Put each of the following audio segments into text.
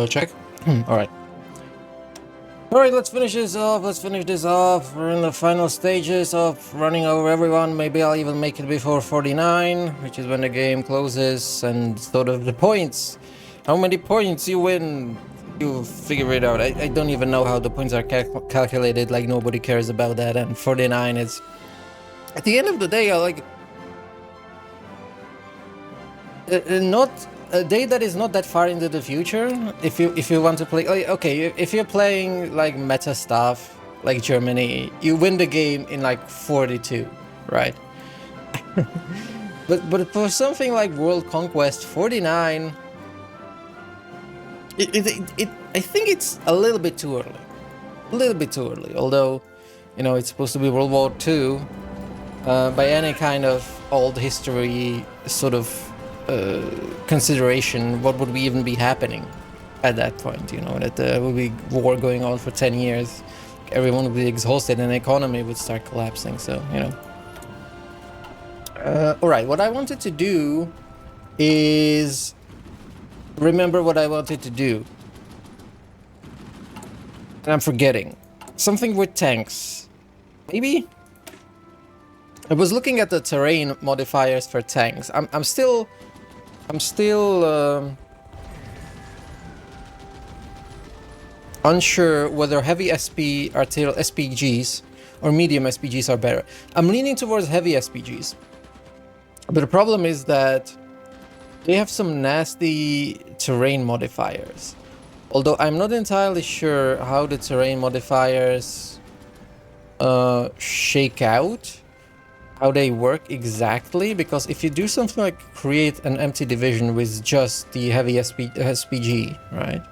Check. All right. All right, let's finish this off. We're in the final stages of running over everyone. Maybe I'll even make it before 49, which is when the game closes, and sort of the points. How many points you win, you figure it out. I don't even know how the points are calculated, like nobody cares about that, and 49 is... At the end of the day, I like... not... A day that is not that far into the future. If you want to play, like, okay, if you're playing like meta stuff like Germany, you win the game in like 42, right? but for something like World Conquest 49, I think it's a little bit too early. Although, you know, it's supposed to be World War II. By any kind of old history sort of consideration, what would we even be happening at that point? You know, that there would be war going on for 10 years, everyone would be exhausted, and the economy would start collapsing. So, you know. All right, what I wanted to do is remember what I wanted to do, and I'm forgetting something with tanks. Maybe I was looking at the terrain modifiers for tanks. I'm still unsure whether heavy arterial SPGs or medium SPGs are better. I'm leaning towards heavy SPGs, but the problem is that they have some nasty terrain modifiers. Although I'm not entirely sure how the terrain modifiers shake out, how they work exactly, because if you do something like create an empty division with just the heavy SPG, right?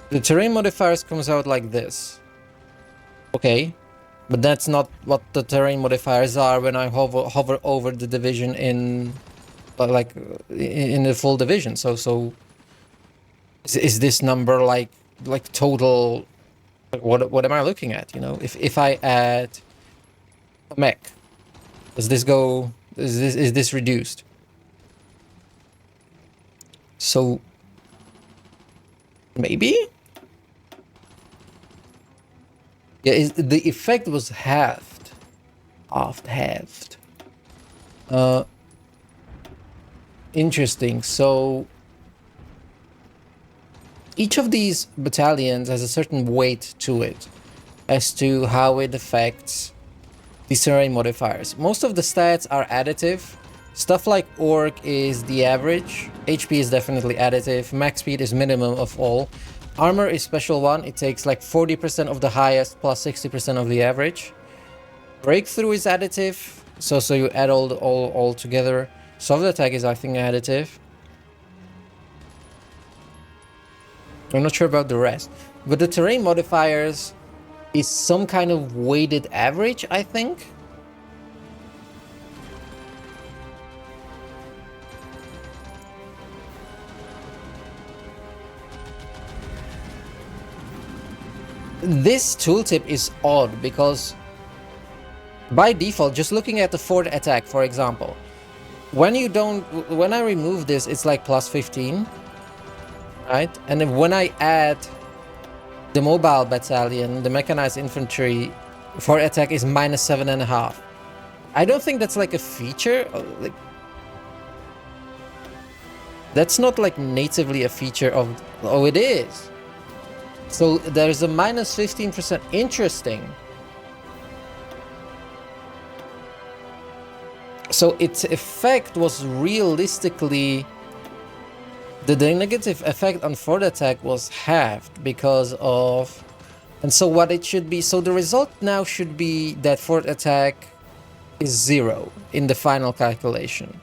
The terrain modifiers comes out like this. Okay, but that's not what the terrain modifiers are when I hover over the division in the full division. So is this number like total? Like what am I looking at? You know, if I add a mech, does this go? Is this reduced? So maybe, yeah. The effect was halved. Interesting. So each of these battalions has a certain weight to it as to how it affects the terrain modifiers. Most of the stats are additive. Stuff like orc is the average. HP is definitely additive. Max speed is minimum of all. Armor is special one. It takes like 40% of the highest plus 60% of the average. Breakthrough is additive. So you add all together. Soft attack is, I think, additive. I'm not sure about the rest. But the terrain modifiers is some kind of weighted average, I think. This tooltip is odd because by default, just looking at the fort attack, for example, when I remove this, it's like plus 15, right? And then when I add the mobile battalion, the mechanized infantry, for attack is minus 7.5. I don't think that's like a feature. Like, that's not like natively a feature of. Oh, it is. So there's a minus 15%. Interesting. So its effect was realistically. The negative effect on fort attack was halved because of... And so what it should be... So the result now should be that fort attack is 0 in the final calculation.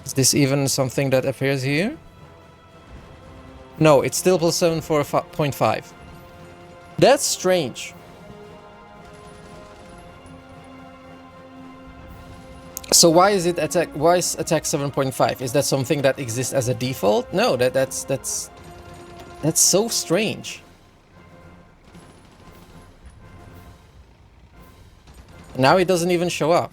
Is this even something that appears here? No, it's still plus 7 for 0.5. That's strange. So why is it attack? Why is attack 7.5? Is that something that exists as a default? No, that's so strange. Now it doesn't even show up.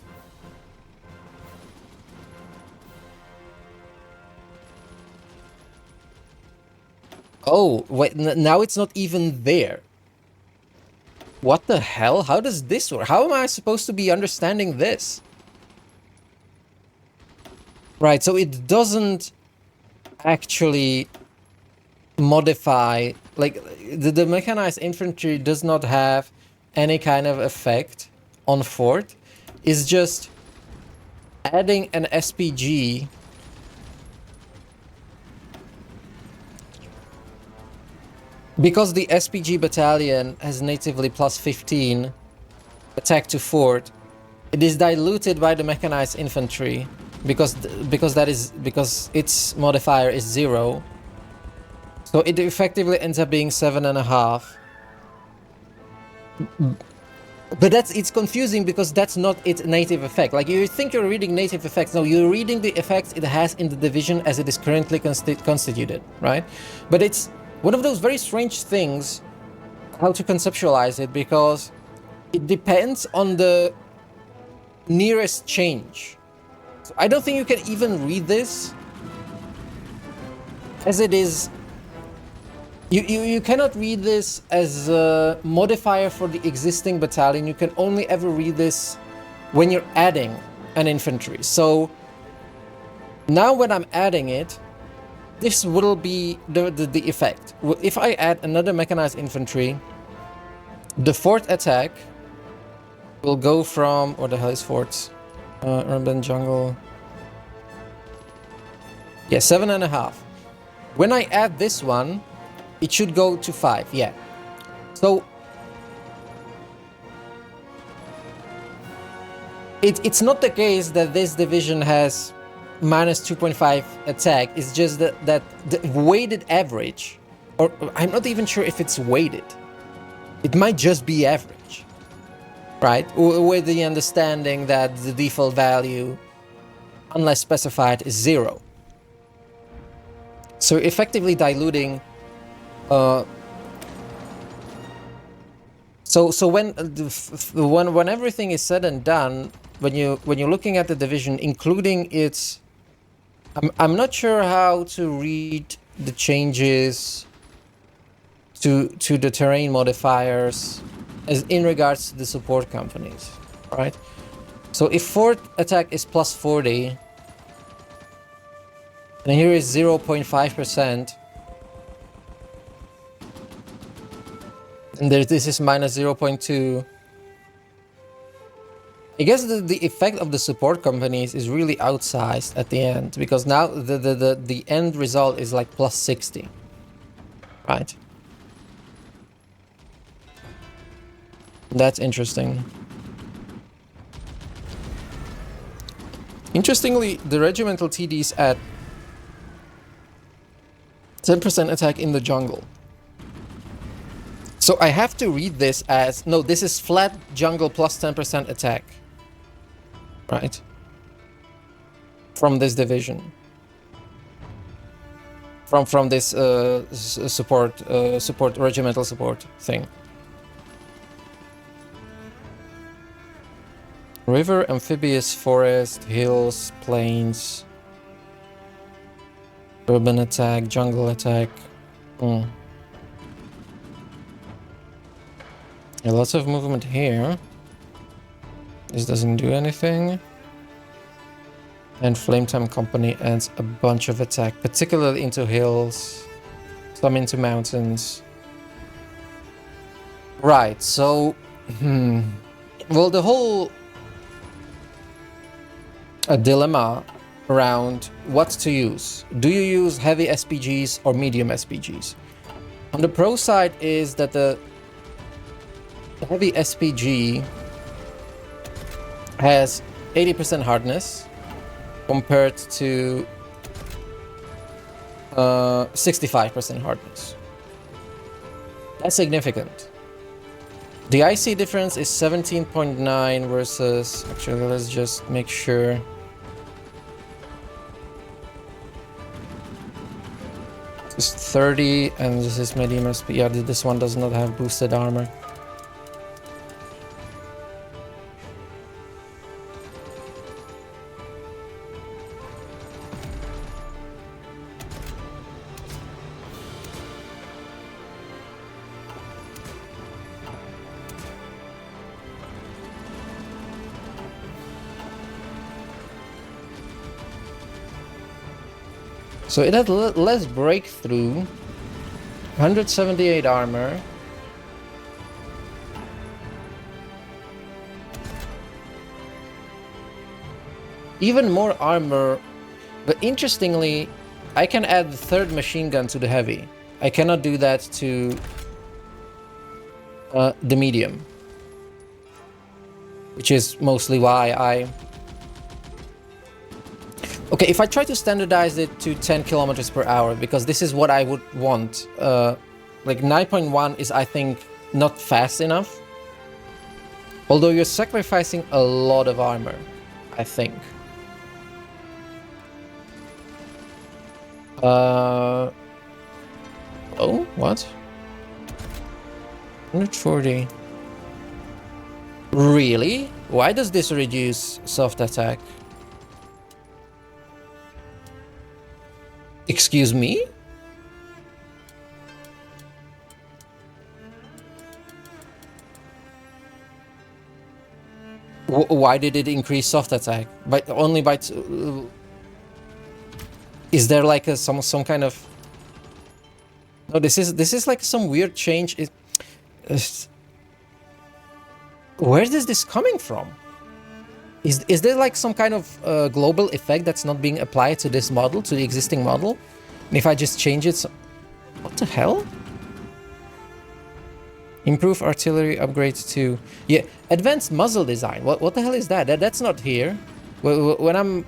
Oh, wait, now it's not even there. What the hell? How does this work? How am I supposed to be understanding this? Right, so it doesn't actually modify, like, the mechanized infantry does not have any kind of effect on fort. It's just adding an SPG because the SPG battalion has natively plus 15 attack to fort. It is diluted by the mechanized infantry because its modifier is 0. So it effectively ends up being 7.5. But it's confusing because that's not its native effect. Like, you think you're reading native effects. No, you're reading the effects it has in the division as it is currently constituted, right? But it's one of those very strange things how to conceptualize it, because it depends on the nearest change. So I don't think you can even read this as it is. You cannot read this as a modifier for the existing battalion. You can only ever read this when you're adding an infantry. So now when I'm adding it, this will be the effect. If I add another mechanized infantry, the fort attack will go from... What the hell is forts? Urban jungle. Yeah, 7.5. When I add this one, it should go to 5, yeah. So it's not the case that this division has minus 2.5 attack. It's just that the weighted average, or I'm not even sure if it's weighted. It might just be average, right? With the understanding that the default value, unless specified, is 0. So effectively diluting. So when everything is said and done, when you're looking at the division, including its, I'm not sure how to read the changes to the terrain modifiers as in regards to the support companies, right? So if fort attack is plus 40, and here is 0.5%. And this is minus 0.2. I guess the effect of the support companies is really outsized at the end, because now the end result is like plus 60, right? That's interesting. Interestingly, the regimental TDs at 10% attack in the jungle. So I have to read this as, no, this is flat jungle plus 10% attack, right? From this division. From this support regimental support thing. River, amphibious, forest, hills, plains, urban attack, jungle attack. Yeah, lots of movement here. This doesn't do anything. And Flametime Company adds a bunch of attack, particularly into hills, some into mountains. Right, so... well, the whole dilemma around what to use. Do you use heavy SPGs or medium SPGs? On the pro side is that the heavy SPG has 80% hardness compared to 65% hardness. That's significant. The IC difference is 17.9 versus... Actually, let's just make sure. This is 30 and this is medium SP. Yeah, this one does not have boosted armor. So it had less breakthrough, 178 armor. Even more armor, but interestingly, I can add the third machine gun to the heavy. I cannot do that to the medium, which is mostly why I... Okay, if I try to standardize it to 10 kilometers per hour, because this is what I would want, like 9.1 is, I think, not fast enough. Although you're sacrificing a lot of armor, I think. Oh, what? 140. Really? Why does this reduce soft attack? Excuse me? Why did it increase soft attack? Only by is there like some kind of... No, this is like some weird change. Where is this coming from? Is there like some kind of global effect that's not being applied to this model, to the existing model? And if I just change it, what the hell? Improve artillery upgrade to... Yeah, advanced muzzle design. What the hell is that? That's not here. When I'm...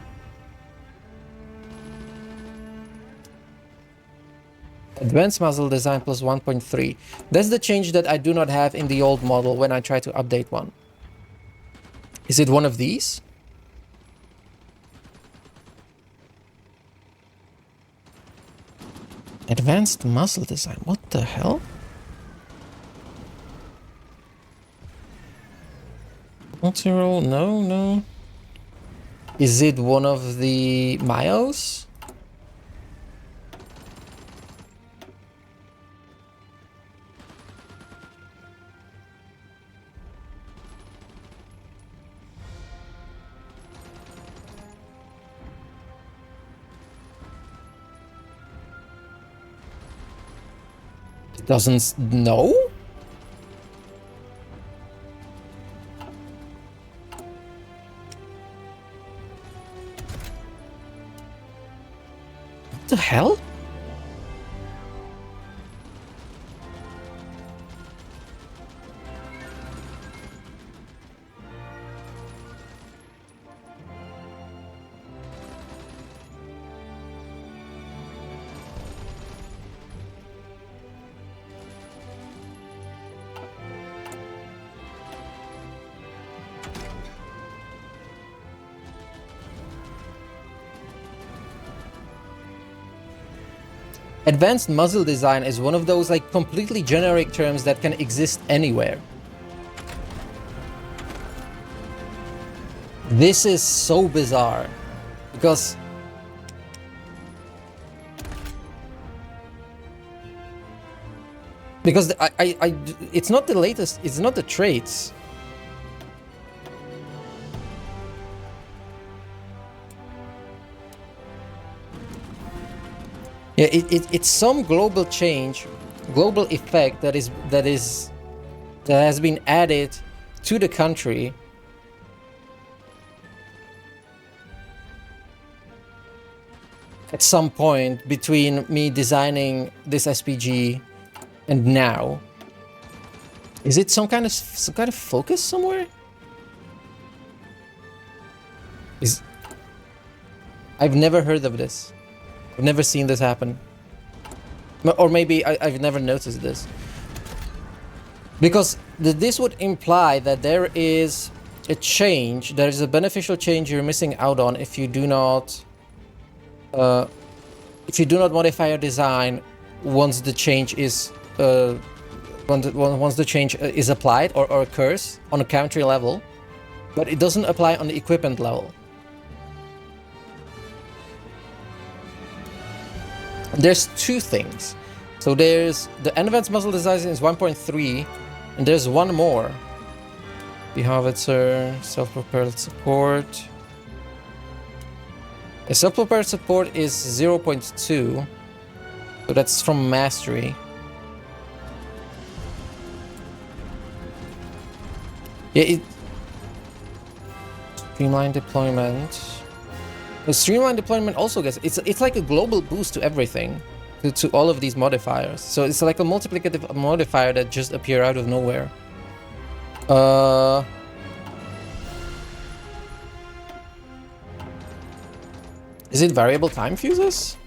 Advanced muzzle design plus 1.3. That's the change that I do not have in the old model when I try to update one. Is it one of these? Advanced muzzle design. What the hell? Multi-roll? No. Is it one of the Mayos? Doesn't know? What the hell? Advanced muzzle design is one of those like completely generic terms that can exist anywhere. This is so bizarre because it's not the latest, it's not the traits. Yeah, it's some global change, global effect that has been added to the country. At some point between me designing this SPG and now. Is it some kind of focus somewhere? I've never heard of this. I've never seen this happen. Or maybe I've never noticed this. Because this would imply that there is a change, there is a beneficial change you're missing out on if you do not modify your design once the change is once the change is applied or occurs on a country level, but it doesn't apply on the equipment level. There's two things. So there's the advanced muzzle design is 1.3, and there's one more. The howitzer, self-propelled support. The self-prepared support is 0.2, so that's from mastery. Yeah, streamline deployment. The streamline deployment also gets it's like a global boost to everything, to all of these modifiers. So it's like a multiplicative modifier that just appear out of nowhere. Is it variable time fuses?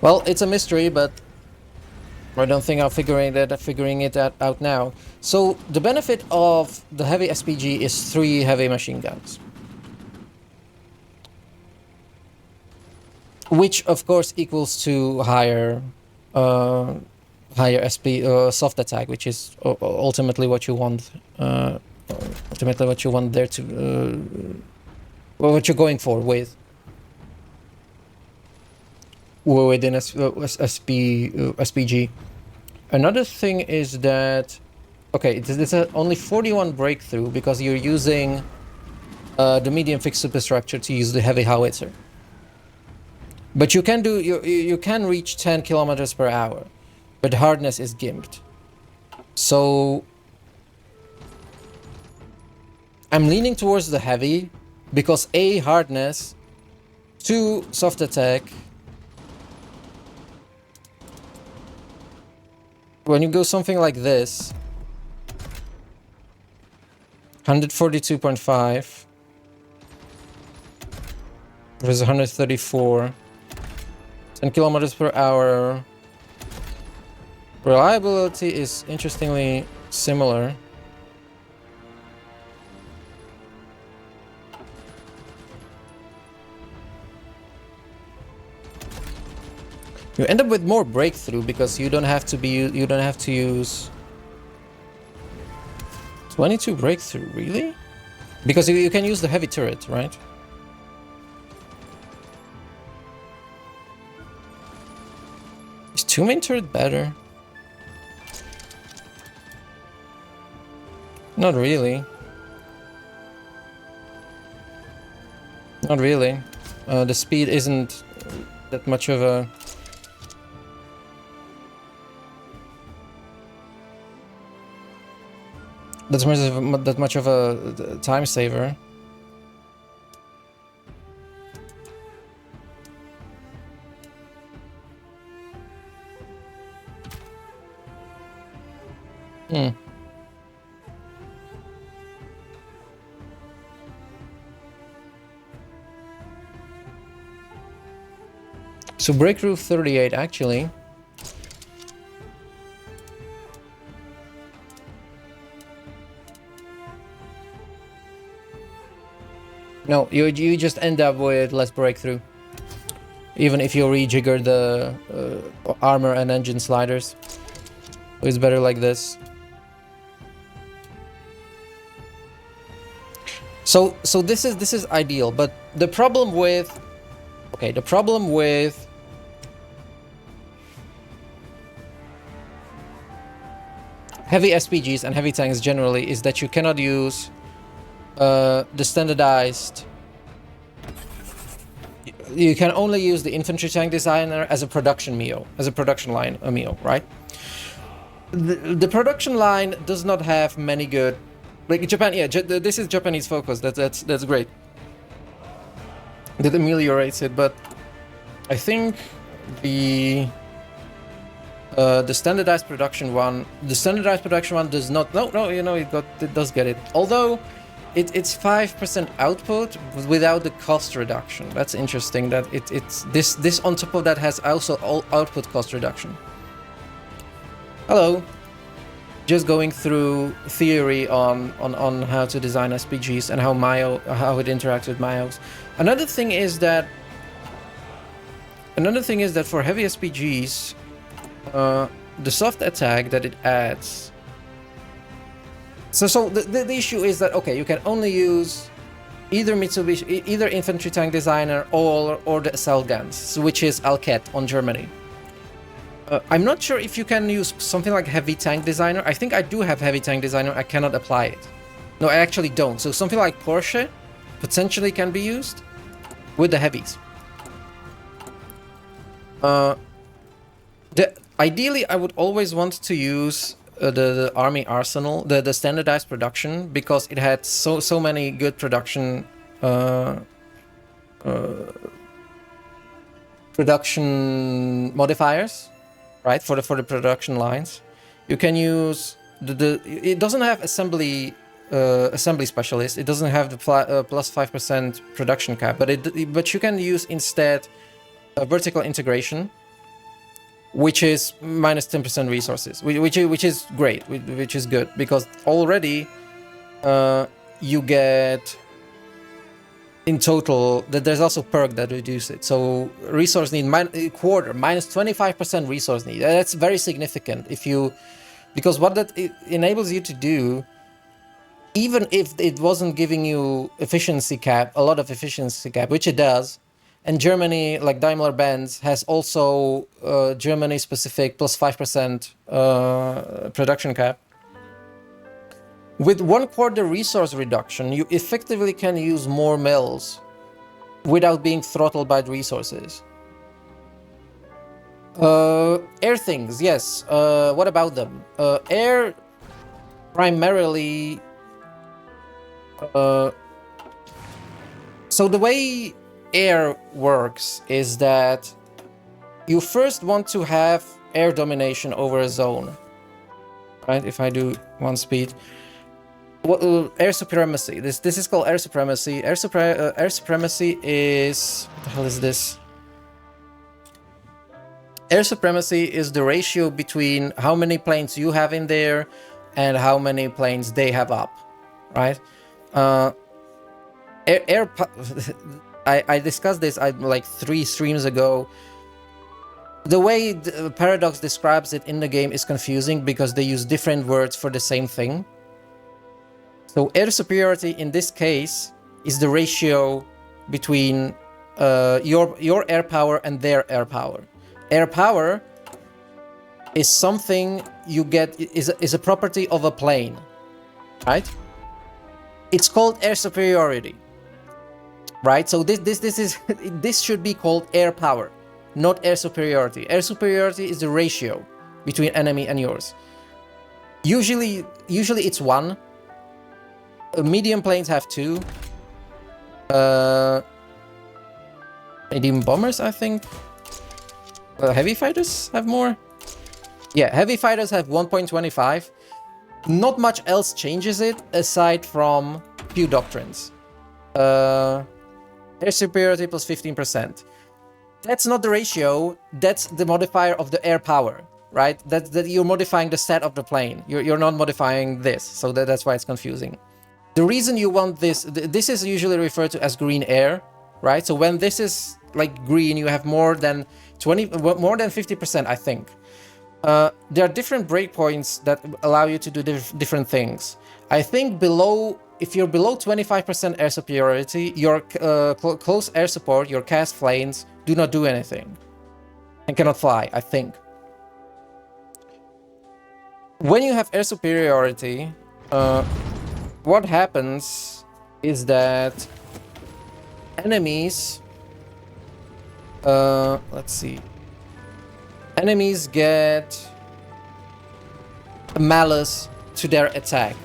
Well, it's a mystery, but I don't think I'm figuring it out now. So the benefit of the heavy SPG is 3 heavy machine guns, which of course equals to higher soft attack, which is ultimately what you want. Ultimately, what you want there to, what you're going for within SPG. Another thing is that, okay, it's only 41 breakthrough because you're using the medium fixed superstructure to use the heavy howitzer. But you can do you can reach 10 kilometers per hour, but hardness is gimped. So I'm leaning towards the heavy because A, hardness, 2, soft attack. When you go something like this, 142.5 versus 134, 10 kilometers per hour. Reliability is interestingly similar. You end up with more breakthrough because you don't have to use 22 breakthrough, really? Because you can use the heavy turret, right? Is 2 main turret better? Not really. Not really. The speed isn't that much of a... that much of a time saver. So breakthrough 38 actually. No, you just end up with less breakthrough, even if you rejigger the armor and engine sliders. It's better like this. So this is ideal, but the problem with heavy SPGs and heavy tanks generally is that you cannot use the standardized. You can only use the infantry tank designer as a production MEO, as a production line MEO, right? The production line does not have many good, like Japan. Yeah, this is Japanese focus. That's great. That ameliorates it, but I think the standardized production one does not. No, you know, it does get it. Although it's 5% output without the cost reduction. That's interesting. That it's this on top of that has also all output cost reduction. Hello. Just going through theory on how to design SPGs and how it interacts with MIOs. Another thing is that for heavy SPGs, the soft attack that it adds. So the issue is that, okay, you can only use either Mitsubishi, either infantry tank designer or the SL guns, which is Alket on Germany. I'm not sure if you can use something like Heavy Tank Designer. I think I do have Heavy Tank Designer. I cannot apply it. No, I actually don't. So something like Porsche potentially can be used with the heavies. Ideally, I would always want to use the Army Arsenal, the standardized production, because it had so many good production modifiers, right? For the production lines, you can use it doesn't have assembly specialist. It doesn't have the plus 5% production cap, but you can use instead vertical integration, which is minus 10% resources, which is great, which is good, because already you get in total that there's also perk that reduce it. So resource need quarter minus 25% resource need. That's very significant because what that enables you to do, even if it wasn't giving you efficiency cap, a lot of efficiency cap, which it does. And Germany, like Daimler-Benz, has also Germany-specific plus 5% production cap. With 1/4 resource reduction, you effectively can use more mills without being throttled by the resources. Air things, yes. What about them? Air primarily... so the way air works is that you first want to have air domination over a zone, right? If I do 1 speed, air supremacy. This is called air supremacy. Air supremacy is, what the hell is this? Air supremacy is the ratio between how many planes you have in there and how many planes they have up, right? I discussed this like 3 streams ago. The way the Paradox describes it in the game is confusing because they use different words for the same thing. So air superiority in this case is the ratio between your air power and their air power. Air power is something you get, is a property of a plane, right? It's called air superiority. Right, so this should be called air power, not air superiority. Air superiority is the ratio between enemy and yours. Usually it's 1. Medium planes have 2. Medium bombers, I think. Heavy fighters have more. Yeah, heavy fighters have 1.25. Not much else changes it aside from few doctrines. Air superiority plus 15%. That's not the ratio, that's the modifier of the air power, right? That you're modifying the stat of the plane. You're not modifying this, so that's why it's confusing. The reason you want this is usually referred to as green air, right? So when this is like green, you have more than 50%, I think. There are different breakpoints that allow you to do different things. I think if you're below 25% air superiority, your close air support, your cast planes, do not do anything and cannot fly, I think. When you have air superiority, what happens is that enemies... let's see. Enemies get malice to their attack.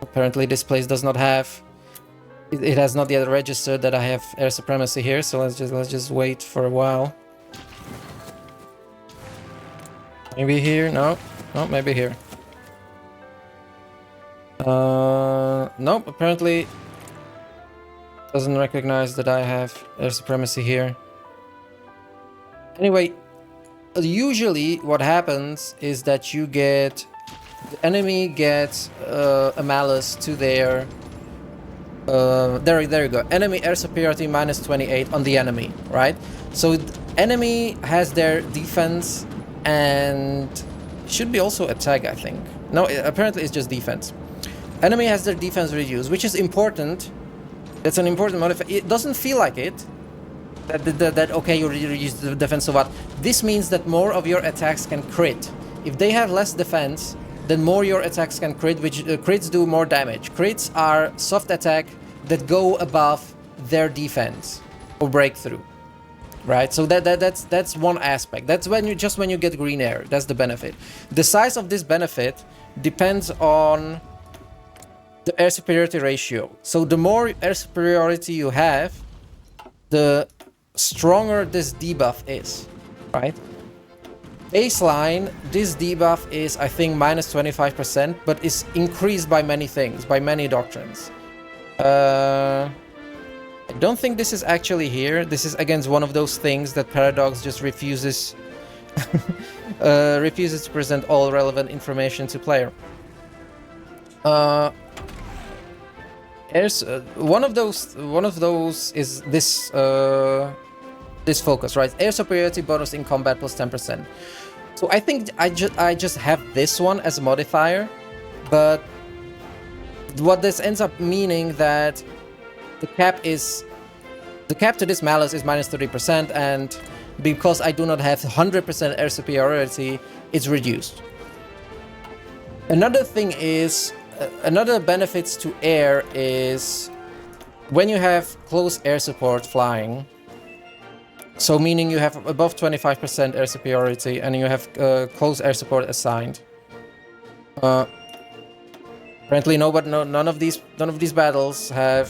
Apparently this place does not have... It has not yet registered that I have air supremacy here, so let's just wait for a while. Maybe here? No, maybe here. Nope, apparently doesn't recognize that I have air supremacy here. Anyway, usually what happens is that you get... The enemy gets a malice to their... there you go. Enemy air superiority minus 28 on the enemy, right? So the enemy has their defense and should be also attack, I think. No, apparently it's just defense. Enemy has their defense reduced, which is important. That's an important modifier. It doesn't feel like it, That okay, you reduce the defense, so what? This means that more of your attacks can crit. If they have less defense, then more your attacks can crit, which crits do more damage. Crits are soft attack that go above their defense or breakthrough, right? So that's one aspect. That's when you get green air. That's the benefit. The size of this benefit depends on the air superiority ratio. So the more air superiority you have, the stronger this debuff is, right? Baseline, this debuff is, I think, minus 25%, but is increased by many things, by many doctrines. I don't think this is actually here. This is against one of those things that Paradox just refuses refuses to present all relevant information to player. One of those is this this focus, right? Air superiority bonus in combat plus 10%. So I think I just have this one as a modifier, but what this ends up meaning that the cap to this malice is minus 30%, and because I do not have 100% air superiority, it's reduced. Another thing is, another benefits to air is when you have close air support flying, so meaning you have above 25% air superiority and you have close air support assigned. Apparently none of these battles have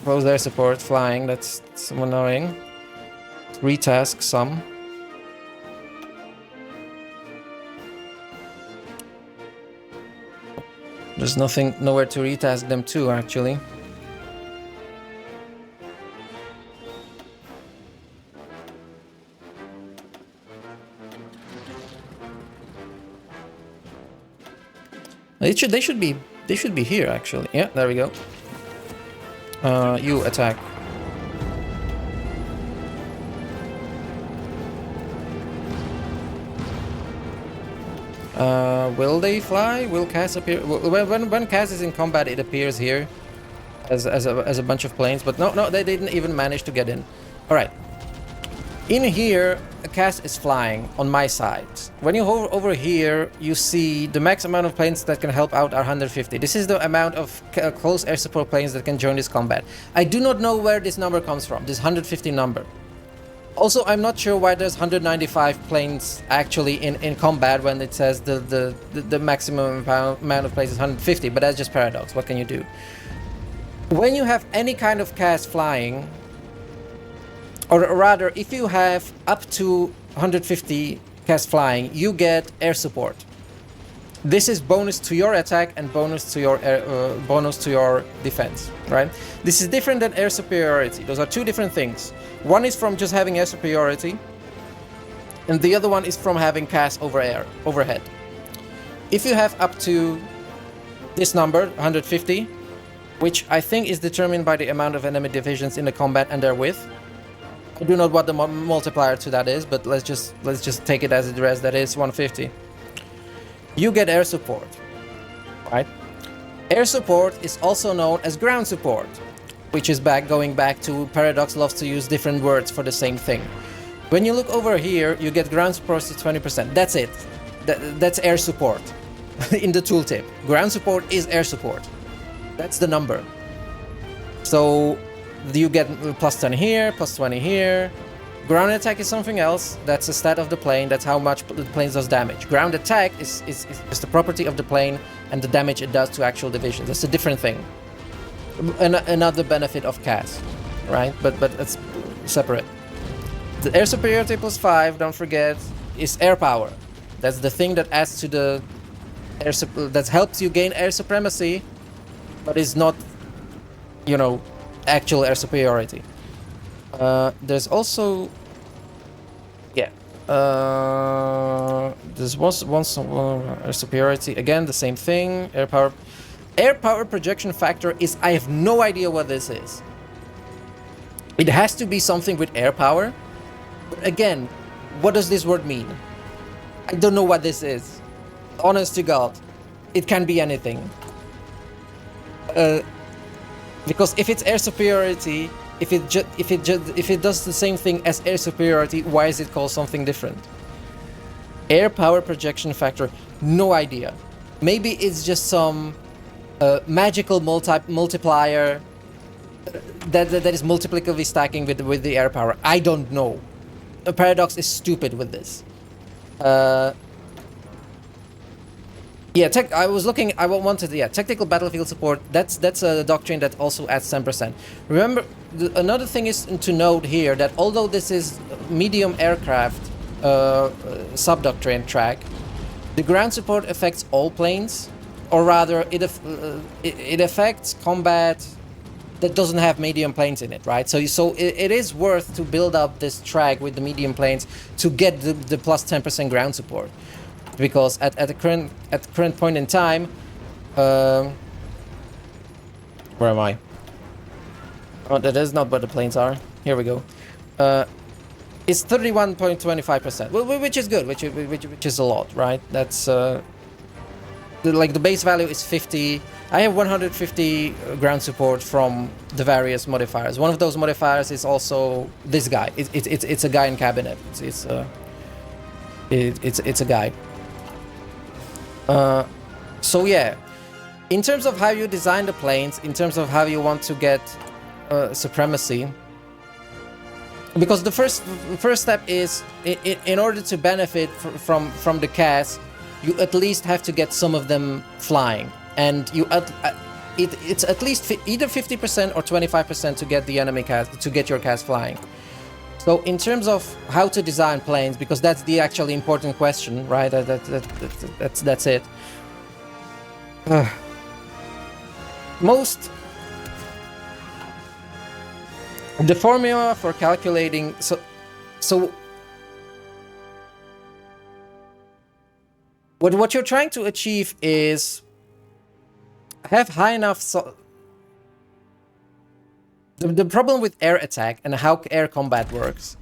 close air support flying. That's so annoying. Retask some. There's nowhere to retask them to, actually. They should be here, actually. Yeah, there we go. You attack. Will they fly? Will Cass appear? When Cass is in combat, it appears here as a bunch of planes. But no, they didn't even manage to get in. All right. In here, Cass is flying on my side. When you hover over here, you see the max amount of planes that can help out are 150. This is the amount of close air support planes that can join this combat. I do not know where this number comes from, this 150 number. Also, I'm not sure why there's 195 planes actually in combat when it says the maximum amount of planes is 150, but that's just Paradox. What can you do? When you have any kind of Cass flying, or rather, if you have up to 150 Cass flying, you get air support. This is bonus to your attack and bonus to your defense, right? This is different than air superiority. Those are two different things. One is from just having air superiority, and the other one is from having Cass overhead. If you have up to this number, 150, which I think is determined by the amount of enemy divisions in the combat and their width. I do not know what the multiplier to that is, but let's just take it as it is. That is 150. You get air support, right? Air support is also known as ground support, which is going back to Paradox loves to use different words for the same thing. When you look over here, you get ground support to 20%. That's it. That's air support in the tooltip. Ground support is air support. That's the number. So you get plus 10 here, plus 20 here. Ground attack is something else. That's the stat of the plane. That's how much the plane does damage. Ground attack is the property of the plane and the damage it does to actual divisions. That's a different thing. Another benefit of Cass, right? But it's separate. The air superiority plus 5, don't forget, is air power. That's the thing that adds to the air that helps you gain air supremacy, but is not, you know, actual air superiority. There's also, yeah, there's one air superiority. Again, the same thing. Air power projection factor is, I have no idea what this is. It has to be something with air power. But again, what does this word mean? I don't know what this is. Honest to God, it can be anything. Because if it's air superiority, if it does the same thing as air superiority, why is it called something different? Air power projection factor, no idea. Maybe it's just some magical multiplier that is multiplicatively stacking with the air power. I don't know. Paradox is stupid with this. Yeah, I was looking. I wanted, technical battlefield support. That's a doctrine that also adds 10%. Remember, another thing is to note here that although this is medium aircraft sub-doctrine track, the ground support affects all planes, or rather, it affects combat that doesn't have medium planes in it, right? So it is worth to build up this track with the medium planes to get the plus 10% ground support, because at the current point in time, where am I? Oh, that is not where the planes are. Here we go. It's 31.25%, which is good, which is a lot, right? That's like the base value is 50. I have 150 ground support from the various modifiers. One of those modifiers is also this guy. It's a guy in cabinet. It's a guy. So yeah, in terms of how you design the planes, in terms of how you want to get supremacy, because the first step is in order to benefit from the CAS, you at least have to get some of them flying, and it's at least either 50% or 25% to get the enemy CAS, to get your CAS flying. So in terms of how to design planes, because that's the actually important question, right? That's it. The formula for calculating so what you're trying to achieve is have high enough. The problem with air attack and how air combat works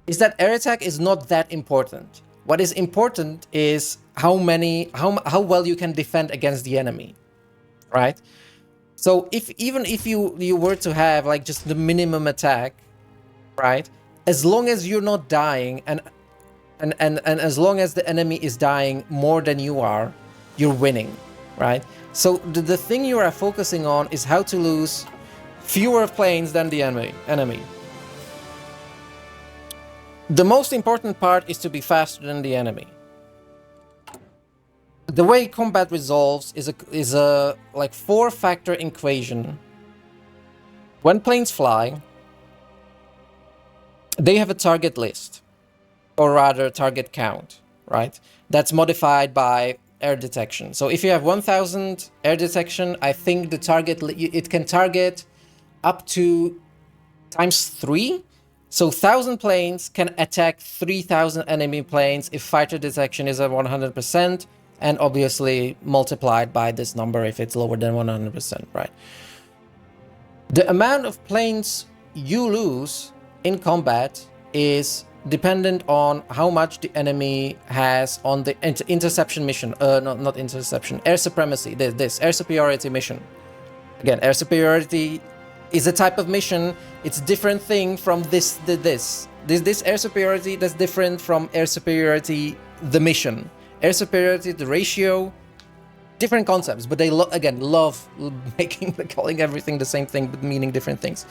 is that air attack is not that important. What is important is how well you can defend against the enemy, right? So even if you were to have like just the minimum attack, right? As long as you're not dying and as long as the enemy is dying more than you are, you're winning, right? So the thing you are focusing on is how to lose fewer planes than the enemy. The most important part is to be faster than the enemy. The way combat resolves is a like 4-factor equation. When planes fly, they have a target list, or rather target count, right? That's modified by air detection. So if you have 1000 air detection, I think the target, it can target up to ×3. So 1000 planes can attack 3000 enemy planes if fighter detection is at 100%, and obviously multiplied by this number if it's lower than 100%, right? The amount of planes you lose in combat is dependent on how much the enemy has on the interception mission. Not interception, air supremacy, this air superiority mission. Again, air superiority is a type of mission. It's a different thing from this air superiority that's different from air superiority, the mission. Air superiority, the ratio, different concepts, but they love calling everything the same thing but meaning different things.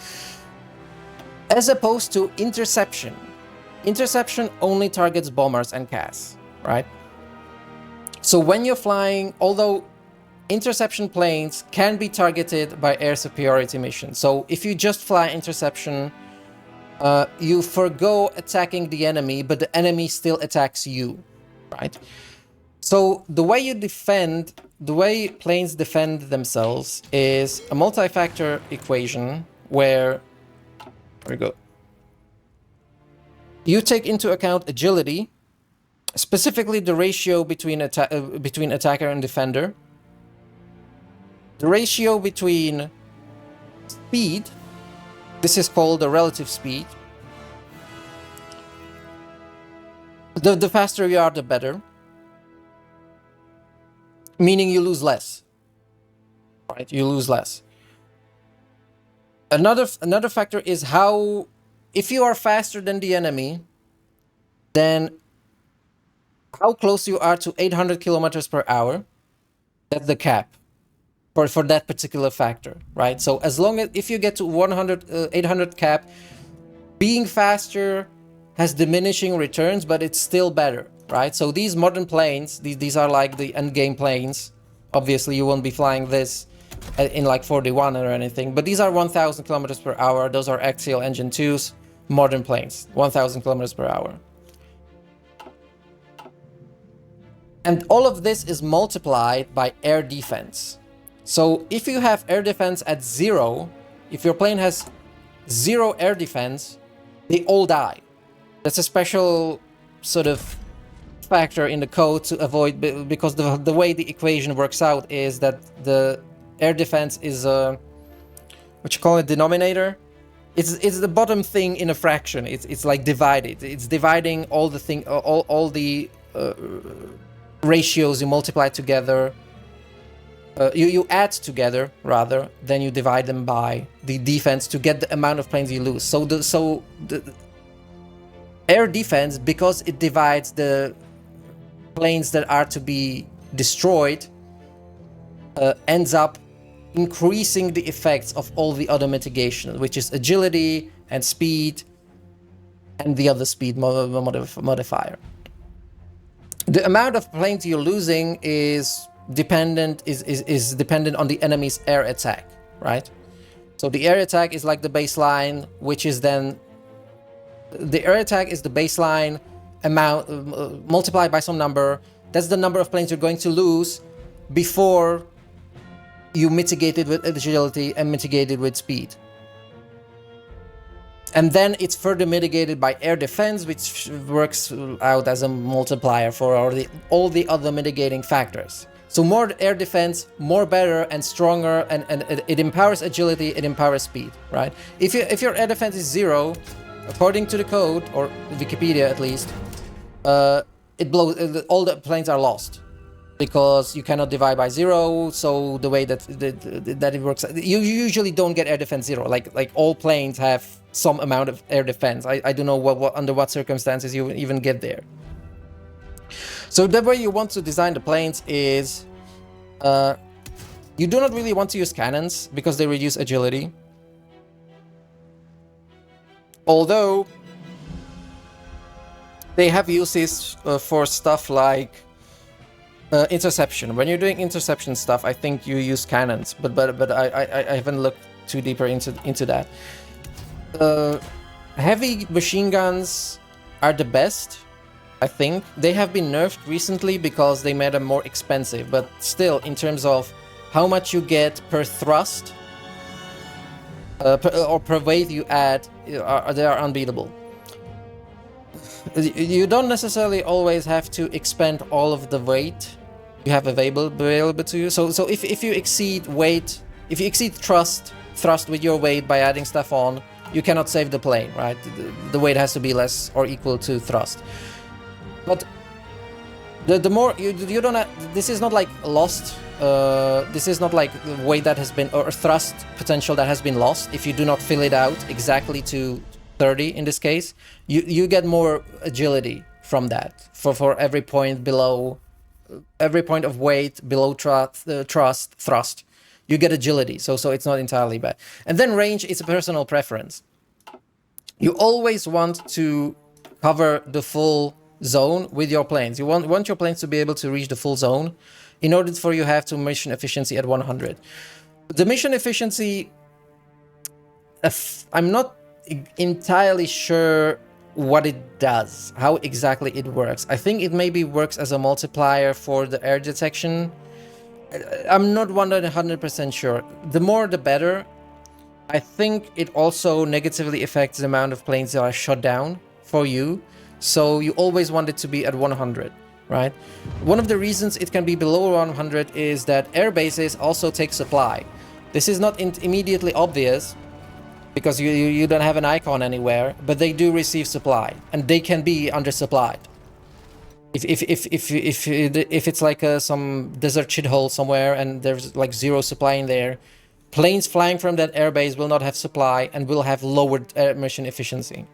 As opposed to interception. Interception only targets bombers and CAS, right? So when you're flying, although interception planes can be targeted by air superiority missions. So if you just fly interception, you forgo attacking the enemy, but the enemy still attacks you, right? So the way planes defend themselves is a multi-factor equation where, there we go. You take into account agility, specifically the ratio between attacker and defender, the ratio between speed, this is called the relative speed. The faster you are, the better, meaning you lose less, right? You lose less. Another factor is how, if you are faster than the enemy, then how close you are to 800 kilometers per hour. That's the cap for that particular factor, right? So as long as if you get to 800 cap, being faster has diminishing returns, but it's still better, right? So these modern planes, these are like the end game planes. Obviously, you won't be flying this in like 41 or anything, but these are 1,000 kilometers per hour. Those are axial engine 2s, modern planes, 1,000 kilometers per hour. And all of this is multiplied by air defense. So if you have air defense at 0, if your plane has 0 air defense, they all die. That's a special sort of factor in the code to avoid, because the way the equation works out is that the air defense is a, what you call it, denominator. It's the bottom thing in a fraction. It's like divided. It's dividing all the all the ratios you multiply together. You add together rather, then you divide them by the defense to get the amount of planes you lose. So the air defense, because it divides the planes that are to be destroyed, ends up increasing the effects of all the other mitigation, which is agility and speed and the other speed modifier. The amount of planes you're losing is dependent on the enemy's air attack, right? So the air attack is like the baseline, which is then the air attack is the baseline amount multiplied by some number. That's the number of planes you're going to lose before you mitigate it with agility and mitigate it with speed. And then it's further mitigated by air defense, which works out as a multiplier for all the other mitigating factors. So more air defense, more better and stronger, and it empowers agility, it empowers speed, right? If your air defense is 0, according to the code, or Wikipedia at least, it blows, all the planes are lost. Because you cannot divide by 0, so the way that it works, you usually don't get air defense 0. Like all planes have some amount of air defense. I don't know what under what circumstances you even get there. So the way you want to design the planes is, you do not really want to use cannons because they reduce agility. Although they have uses for stuff like interception. When you're doing interception stuff, I think you use cannons, but I haven't looked too deeper into that. Heavy machine guns are the best, I think. They have been nerfed recently because they made them more expensive, but still, in terms of how much you get per thrust or per weight you add, they are unbeatable. You don't necessarily always have to expend all of the weight you have available to you. So if you exceed weight, if you exceed thrust with your weight by adding stuff on, you cannot save the plane, right? The weight has to be less or equal to thrust. But the more you don't have, this is not like lost. This is not like weight that has been, or thrust potential that has been lost. If you do not fill it out exactly to 30 in this case, you get more agility from that for every point below, every point of weight below thrust, you get agility. So it's not entirely bad. And then range is a personal preference. You always want to cover the full zone with your planes. You want your planes to be able to reach the full zone. In order for you have to mission efficiency at 100. The mission efficiency, I'm not entirely sure what it does, how exactly it works. I think it maybe works as a multiplier for the air detection. I'm not 100% sure. The more the better. I think it also negatively affects the amount of planes that are shut down for you. So you always want it to be at 100, right? One of the reasons it can be below 100 is that air bases also take supply. This is not immediately obvious, because you don't have an icon anywhere, but they do receive supply, and they can be undersupplied. If it's like some desert shithole somewhere and there's like 0 supply in there, planes flying from that airbase will not have supply and will have lowered air mission efficiency,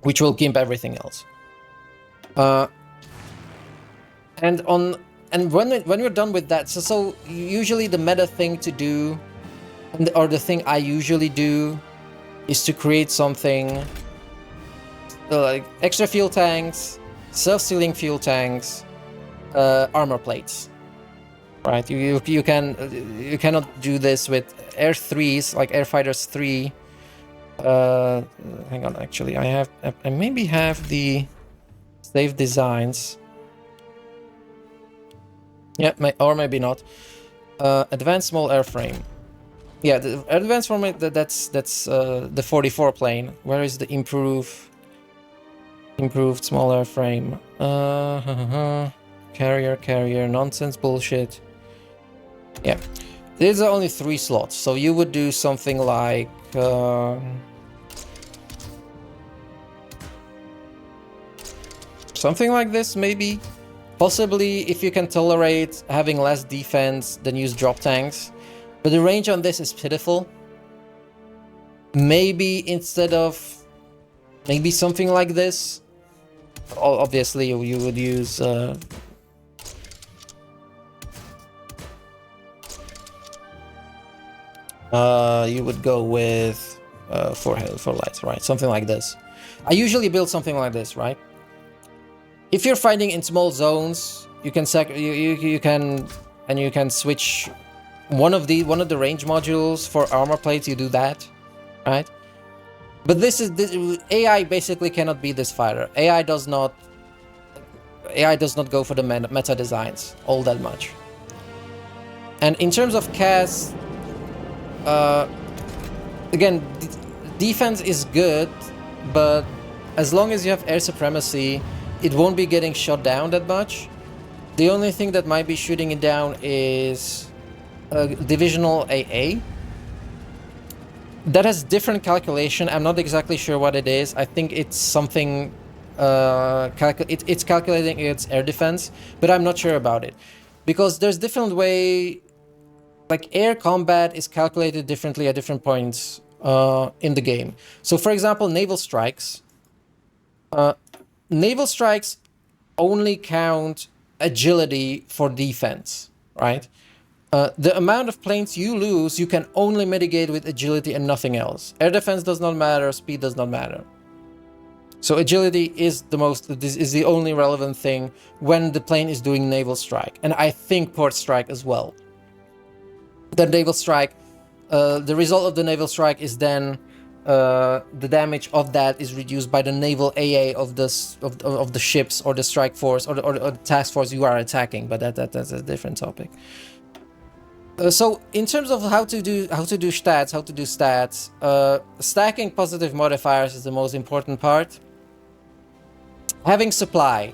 which will gimp everything else. And when we're done with that, so usually the meta thing to do, or the thing I usually do, is to create something like extra fuel tanks, self-sealing fuel tanks, armor plates. Right, you cannot do this with Air 3s like Air Fighters 3. Hang on, actually, I maybe have the save designs. Yeah, or maybe not. Advanced small airframe. Yeah, the advanced format, that's the 44 plane. Where is the improved small airframe? Carrier, nonsense bullshit. Yeah, there's only 3 slots, so you would do something like something like this, maybe. Possibly, if you can tolerate having less defense, then use drop tanks. But the range on this is pitiful. Maybe instead of... maybe something like this. Obviously, you would use... you would go with 4 lights, right? Something like this. I usually build something like this, right? If you're fighting in small zones, you can you can switch one of the range modules for armor plates. You do that, right? But this AI basically cannot be this fighter. AI does not go for the meta designs all that much. And in terms of cast, again, defense is good, but as long as you have air supremacy, it won't be getting shot down that much. The only thing that might be shooting it down is divisional AA. That has different calculation. I'm not exactly sure what it is. I think it's something... it's calculating its air defense, but I'm not sure about it. Because there's different way... like, air combat is calculated differently at different points in the game. So, for example, naval strikes... naval strikes only count agility for defense, right? The amount of planes you lose, you can only mitigate with agility and nothing else. Air defense does not matter, speed does not matter. So agility is the only relevant thing when the plane is doing naval strike. And I think port strike as well. The naval strike, the result of the naval strike is then the damage of that is reduced by the naval AA of the ships or the strike force or the task force you are attacking, but that's a different topic. So in terms of how to do stats, stacking positive modifiers is the most important part. Having supply.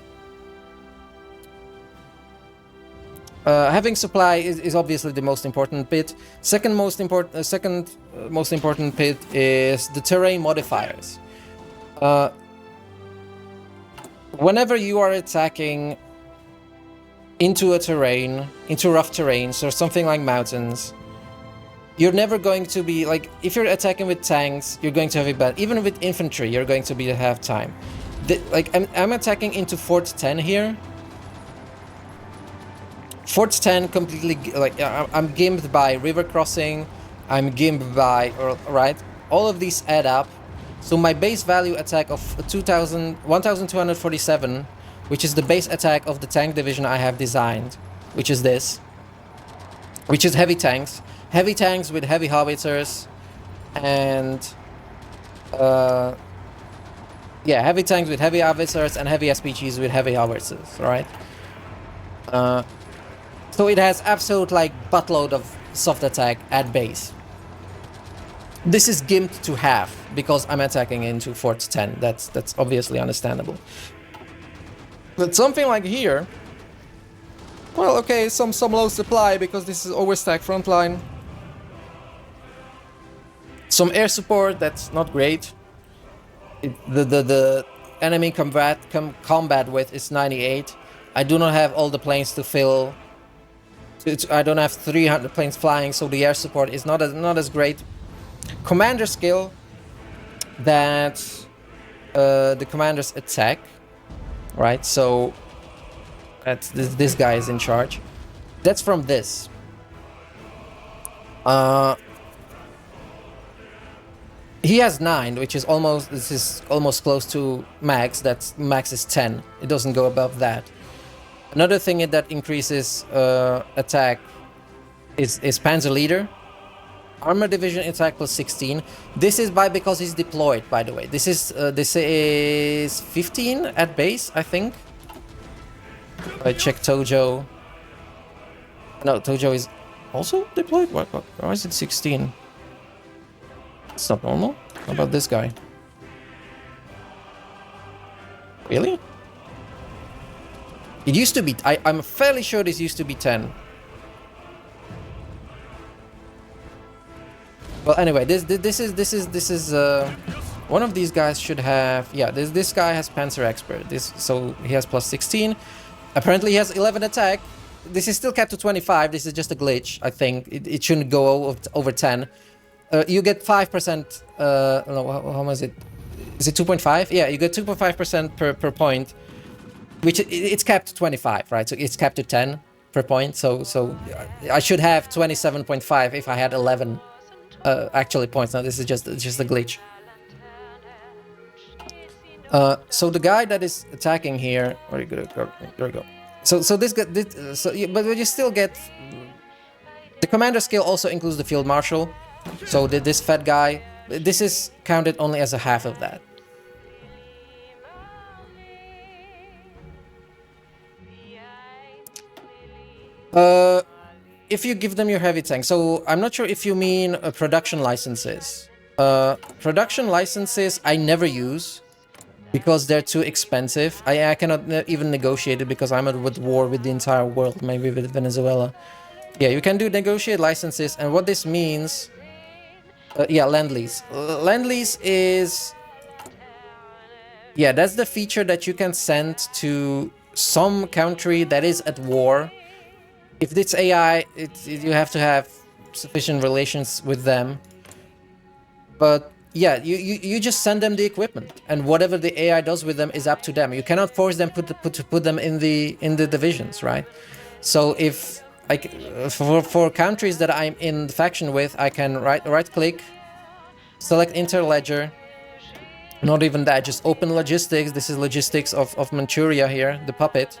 Having supply is obviously the most important bit. Second most important bit is the terrain modifiers. Whenever you are attacking into a terrain, into rough terrains or something like mountains, you're never going to be like, if you're attacking with tanks, you're going to have a bad. Even with infantry, you're going to have time. Like I'm attacking into Fort 10 here. Fort 10 completely, like, I'm gimped by river crossing, I'm gimped by, right? All of these add up. So my base value attack of 1247, which is the base attack of the tank division I have designed, which is this, which is heavy tanks with heavy howitzers, and yeah, heavy tanks with heavy howitzers and heavy SPGs with heavy howitzers, right? So it has absolute like buttload of soft attack at base. This is gimped to half because I'm attacking into Fort 10. That's obviously understandable. But something like here, well, okay, some low supply because this is overstacked frontline. Some air support, that's not great. The enemy combat width is 98. I do not have all the planes to fill I don't have 300 planes flying, so the air support is not as great. Commander skill, that the commanders attack, right? So that's this guy is in charge. That's from this. He has 9, which is almost close to max. That's max is 10. It doesn't go above that. Another thing that increases attack is Panzer Leader. Armor division attack plus 16. This is because he's deployed, by the way. This is 15 at base, I think. I check Tojo. No, Tojo is also deployed? Why is it 16? It's not normal. How about this guy? Really? It used to be... I'm fairly sure this used to be 10. Well, anyway, this is one of these guys should have... Yeah, this guy has Panzer Expert. So he has plus 16. Apparently he has 11 attack. This is still capped to 25. This is just a glitch, I think. It shouldn't go over 10. You get 5%... no, how much is it? Is it 2.5? Yeah, you get 2.5% per point. Which it's capped to 25, right? So it's capped to 10 per point. So I should have 27.5 if I had 11 actually points. Now this is just a glitch. So the guy that is attacking here, where you go? There we go. So this guy, but you still get the commander skill also includes the field marshal. So this fat guy, this is counted only as a half of that. If you give them your heavy tank, so I'm not sure if you mean production licenses. Production licenses I never use because they're too expensive. I cannot even negotiate it because I'm at war with the entire world, maybe with Venezuela. Yeah, you can do negotiate licenses, and what this means... yeah, Lend-Lease. Lend-Lease is... Yeah, that's the feature that you can send to some country that is at war. If it's AI, you have to have sufficient relations with them. But yeah, you just send them the equipment, and whatever the AI does with them is up to them. You cannot force them to put them in the divisions, right? So if for countries that I'm in the faction with, I can right click, select Interledger. Not even that, just open logistics. This is logistics of Manchuria here, the puppet.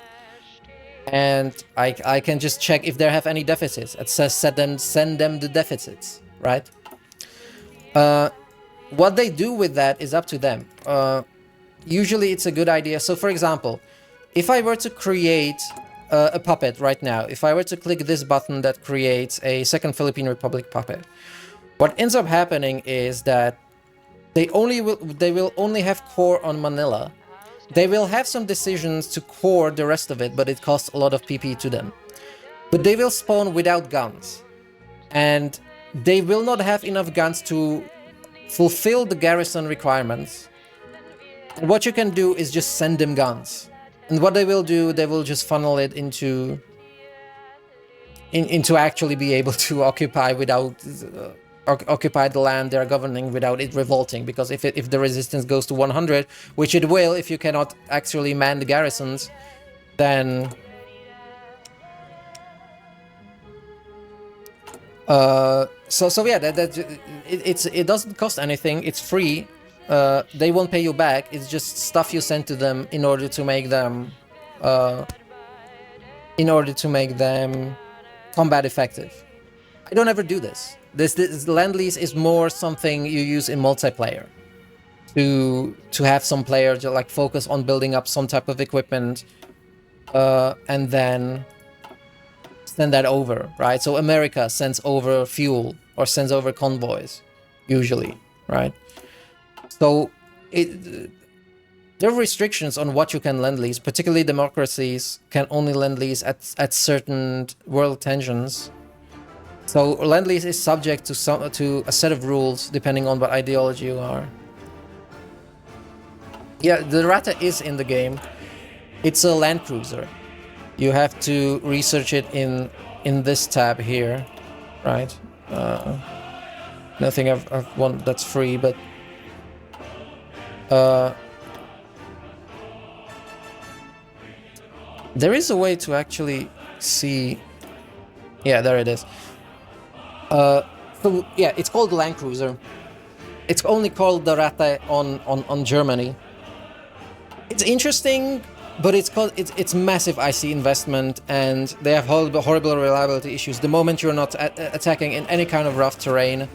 And I can just check if they have any deficits. It says send them the deficits, right? What they do with that is up to them. Usually it's a good idea. So for example, if I were to create a puppet right now, if I were to click this button that creates a second Philippine Republic puppet, what ends up happening is that they will only have core on Manila. They will have some decisions to core the rest of it, but it costs a lot of PP to them. But they will spawn without guns. And they will not have enough guns to fulfill the garrison requirements. And what you can do is just send them guns. And what they will do, they will just funnel it into actually be able to occupy without... occupy the land they're governing without it revolting, because if the resistance goes to 100, which it will if you cannot actually man the garrisons, then so yeah, it doesn't cost anything. It's free. They won't pay you back. It's just stuff you send to them in order to make them combat effective. I don't ever do this. This Lend-Lease is more something you use in multiplayer to have some player to like focus on building up some type of equipment and then send that over, right? So America sends over fuel or sends over convoys usually, right? So there are restrictions on what you can Lend-Lease. Particularly democracies can only Lend-Lease at certain world tensions. So Lend-Lease is subject to a set of rules depending on what ideology you are. Yeah, the Rata is in the game. It's a land cruiser. You have to research it in in this tab here, right? Nothing I've want that's free, but there is a way to actually see. Yeah, there it is. So yeah, it's called Land Cruiser. It's only called the Ratte on Germany. It's interesting, but it's massive IC investment, and they have horrible reliability issues. The moment you're not attacking in any kind of rough terrain,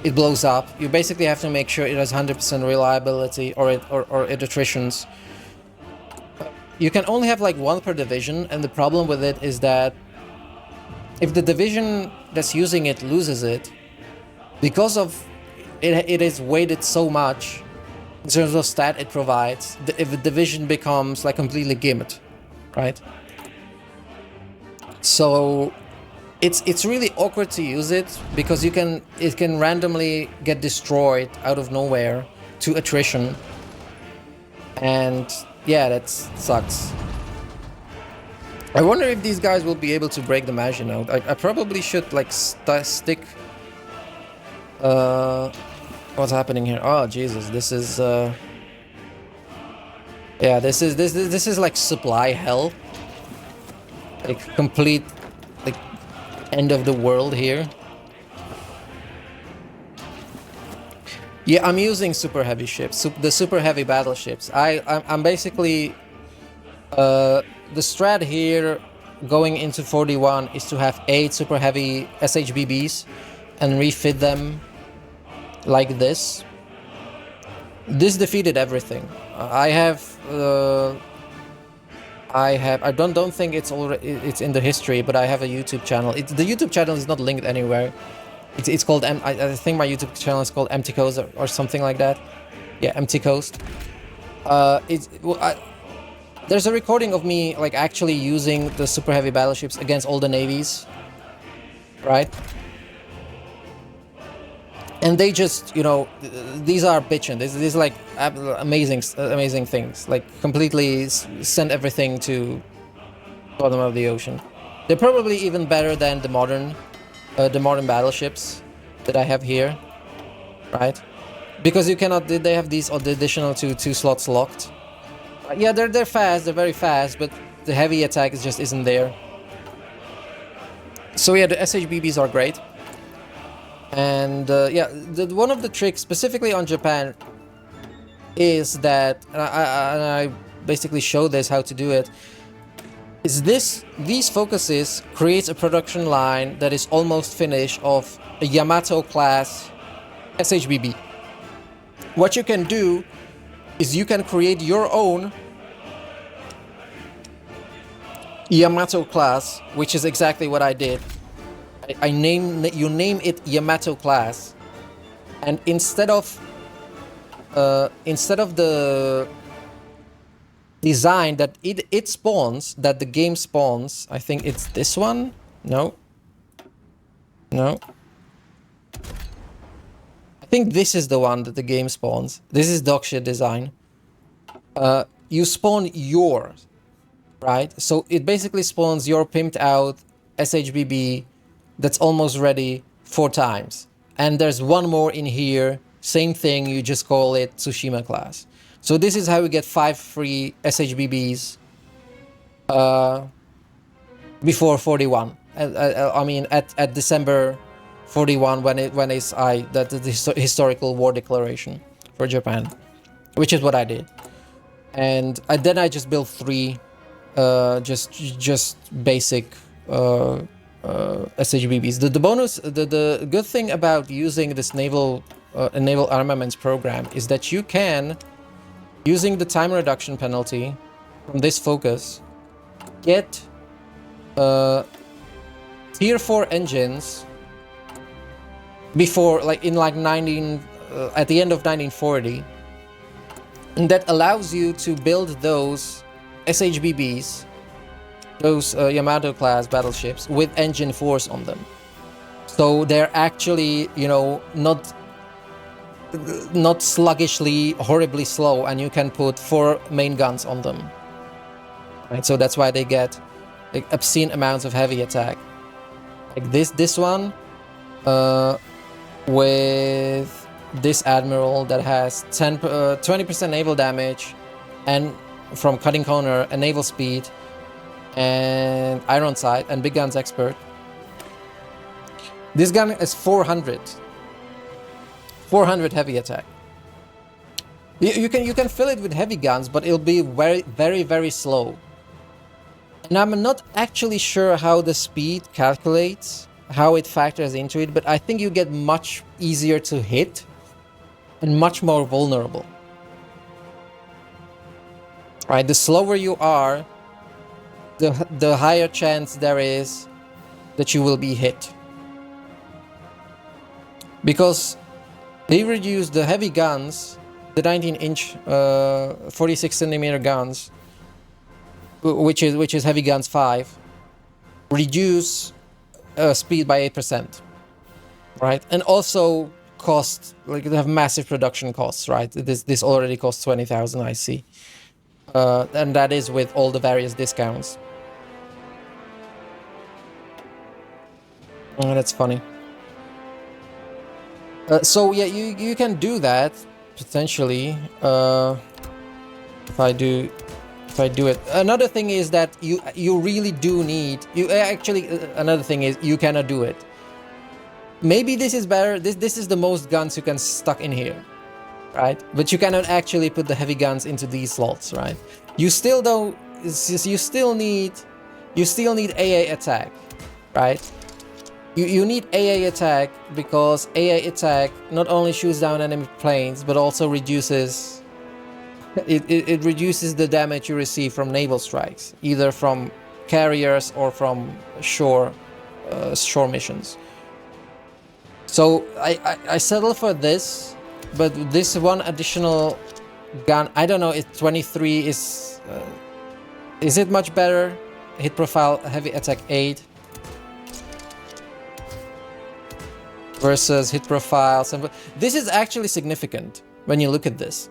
it blows up. You basically have to make sure it has 100% reliability, or it attritions. You can only have like one per division, and the problem with it is that if the division that's using it loses it, because of it is weighted so much in terms of stat it provides, if the division becomes like completely gimped, right? So it's really awkward to use it, because it can randomly get destroyed out of nowhere to attrition, and yeah, that sucks. I wonder if these guys will be able to break the Magi node. I probably should like stick. What's happening here? Oh Jesus, this is yeah, this is like supply hell, like complete like end of the world here. Yeah, I'm using super heavy ships, the super heavy battleships. I'm basically the strat here going into 41 is to have 8 super heavy SHBBs and refit them like this. This defeated everything. I don't think it's in the history, but I have a YouTube channel. The YouTube channel is not linked anywhere. It's called I think my YouTube channel is called Empty Coast or something like that. Yeah, Empty Coast. There's a recording of me like actually using the super heavy battleships against all the navies, right? And they just, you know, these are bitchin'. These like amazing things. Like completely send everything to bottom of the ocean. They're probably even better than the modern battleships that I have here, right? Because you cannot. They have these additional two slots locked. Yeah, they're fast. They're very fast, but the heavy attack just isn't there. So yeah, the SHBBs are great. And yeah, one of the tricks specifically on Japan is that, and I basically show this how to do it, is these focuses creates a production line that is almost finished of a Yamato class SHBB. What you can do is you can create your own Yamato class, which is exactly what I did. You name it Yamato class, and instead of the design that it spawns, that the game spawns, I think it's this one. No. I think this is the one that the game spawns. This is dogshit design. You spawn yours, right? So it basically spawns your pimped out SHBB that's almost ready 4 times. And there's one more in here, same thing, you just call it Tsushima class. So this is how we get 5 free SHBBs before 41. I mean at December 41 when it's the historical war declaration for Japan, which is what I did. And then I just built 3 just basic SHBBs. The bonus, the good thing about using this naval armaments program is that you can, using the time reduction penalty from this focus, get tier 4 engines before, like in like at the end of 1940, and that allows you to build those SHBBs, those Yamato class battleships, with engine 4s on them. So they're actually, you know, not sluggishly horribly slow, and you can put 4 main guns on them, right? So that's why they get like obscene amounts of heavy attack. Like this one, with this admiral that has 20% naval damage, and from cutting corner and naval speed, and iron sight and big guns expert. This gun is 400 heavy attack. You can fill it with heavy guns, but it'll be very slow. And I'm not actually sure how the speed calculates, how it factors into it, but I think you get much easier to hit and much more vulnerable. Right, the slower you are, the higher chance there is that you will be hit. Because they reduced the heavy guns, the 19-inch 46cm guns, which is heavy guns 5, reduce speed by 8%, right? And also cost, like, they have massive production costs, right? This already costs 20,000, I see, and that is with all the various discounts. Oh, that's funny. So yeah, you can do that potentially if I do it. Another thing is that you really do need another thing is you cannot do it. Maybe this is better. This is the most guns you can stuck in here, right? But you cannot actually put the heavy guns into these slots, right? You still need AA attack, right? You need AA attack because AA attack not only shoots down enemy planes, but also reduces it reduces the damage you receive from naval strikes, either from carriers or from shore missions. So I settle for this, but this one additional gun, I don't know if 23 is it much better? Hit profile, heavy attack 8. Versus hit profile. This is actually significant when you look at this.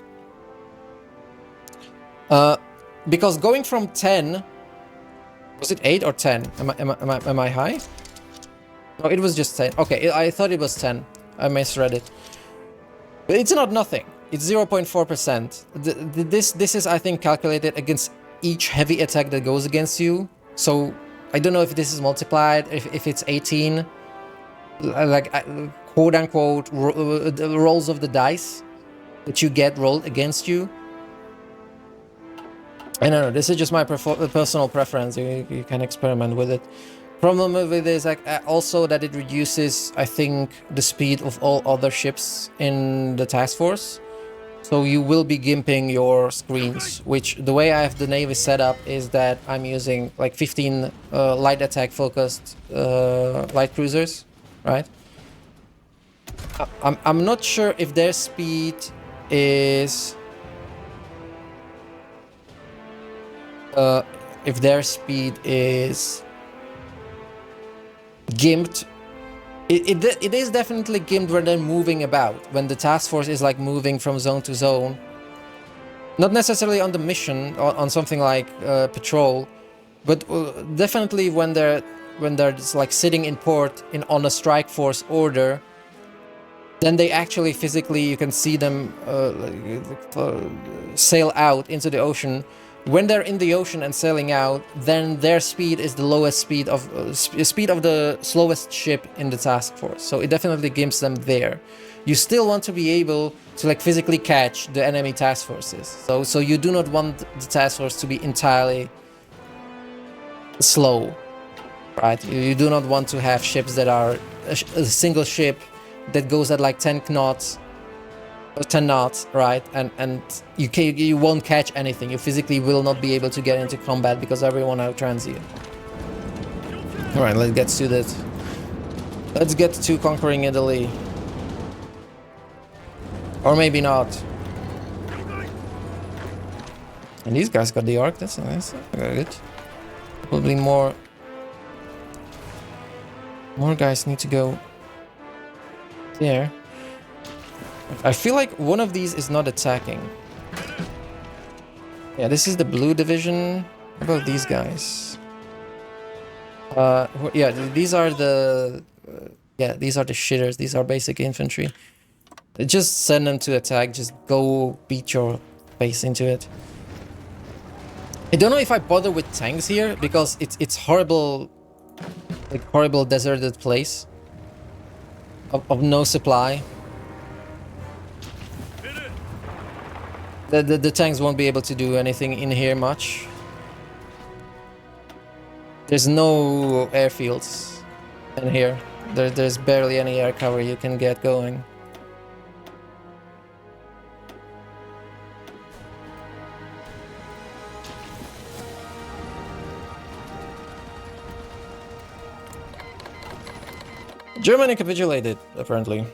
Because going from 10, was it 8 or 10? Am I high? No, it was just 10. Okay, I thought it was 10. I misread it. But it's not nothing. It's 0.4%. This is, I think, calculated against each heavy attack that goes against you. So I don't know if this is multiplied, if it's 18. Like quote unquote rolls of the dice that you get rolled against you. I don't know, this is just my personal preference. You can experiment with it. Problem with it is also that it reduces, I think, the speed of all other ships in the task force. So you will be gimping your screens, which the way I have the Navy set up is that I'm using like 15 light attack focused light cruisers. Right? I'm not sure if their speed is gimped. It is definitely gimped when they're moving about, when the task force is like moving from zone to zone. Not necessarily on the mission or on something like patrol, but definitely when they're just like sitting in port on a strike force order, then they actually physically, you can see them sail out into the ocean. When they're in the ocean and sailing out, then their speed is the lowest speed of the slowest ship in the task force. So it definitely gimps them there. You still want to be able to like physically catch the enemy task forces. So you do not want the task force to be entirely slow. Right, you do not want to have ships that are a single ship that goes at like 10 knots, right? And you won't catch anything. You physically will not be able to get into combat because everyone outruns you. All right, let's get to that. Let's get to conquering Italy, or maybe not. And these guys got the arc. That's nice. Good. Probably more. More guys need to go there. I feel like one of these is not attacking. Yeah, this is the blue division. How about these guys? Yeah, these are the yeah, these are the shitters. These are basic infantry. Just send them to attack. Just go beat your face into it. I don't know if I bother with tanks here because it's horrible, like horrible deserted place of no supply. The tanks won't be able to do anything in here much. There's no airfields in here. There's barely any air cover you can get going. Germany capitulated, apparently.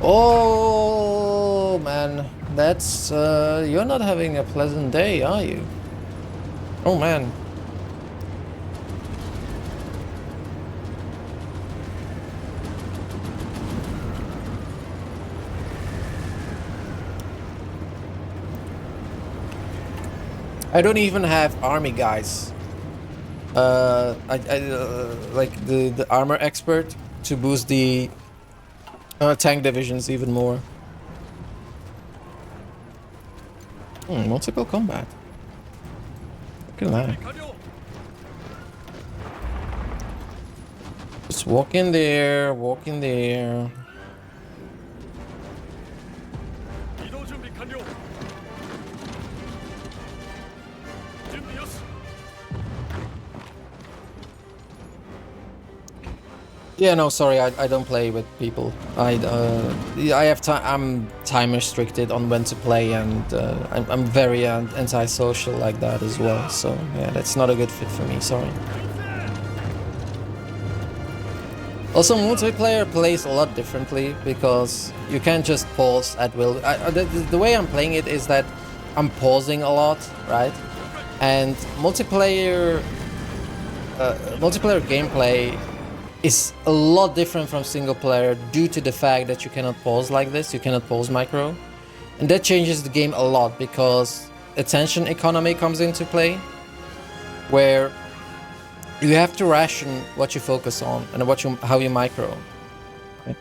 Oh man, that's you're not having a pleasant day, are you? Oh man. I don't even have army guys. Like the armor expert to boost the tank divisions even more. Multiple combat. Look at that. Just walk in there, walk in there. Yeah, no, sorry, I don't play with people. I have time. I'm time restricted on when to play, and I'm very antisocial like that as well. So yeah, that's not a good fit for me. Sorry. Also, multiplayer plays a lot differently because you can't just pause at will. The way I'm playing it is that I'm pausing a lot, right? And multiplayer gameplay is a lot different from single player due to the fact that you cannot pause like this, you cannot pause micro. And that changes the game a lot because attention economy comes into play, where you have to ration what you focus on and how you micro. Okay.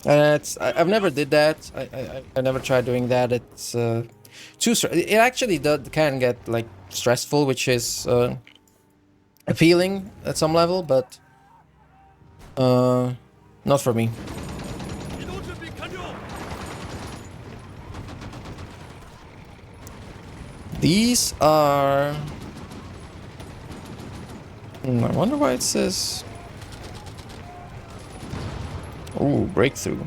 And I've never did that. I never tried doing that. It's too it actually can get like stressful, which is appealing at some level, but not for me. These are... I wonder why it says... Ooh, breakthrough.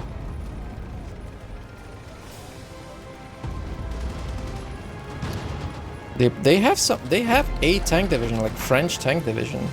They have a tank division, like French tank division.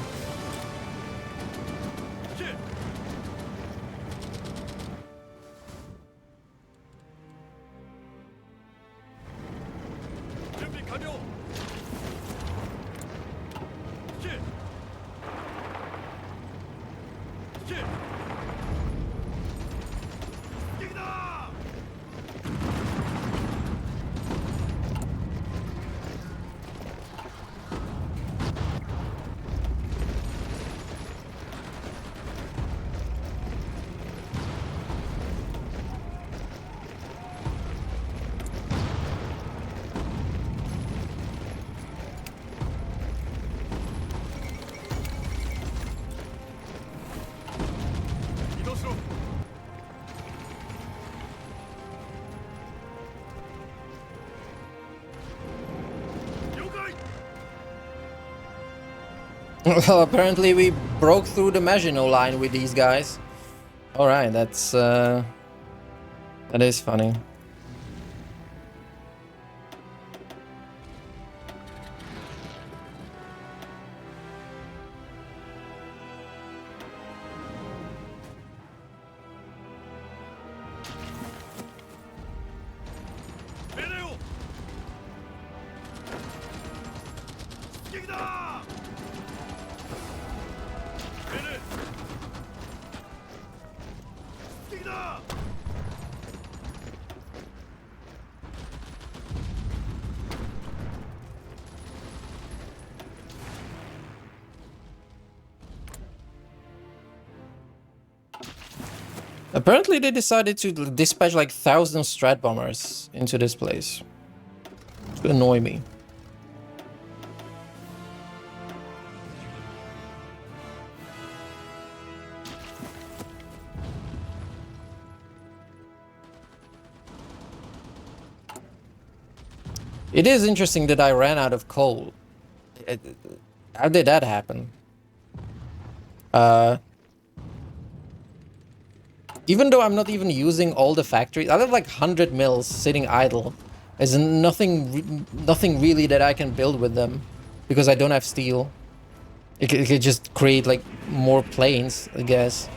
Well, apparently we broke through the Maginot Line with these guys. Alright, that is funny. Apparently they decided to dispatch like 1,000 strat bombers into this place to annoy me. It is interesting that I ran out of coal. How did that happen? Even though I'm not even using all the factories, I have like 100 mills sitting idle. There's nothing really that I can build with them because I don't have steel. It could just create like more planes, I guess.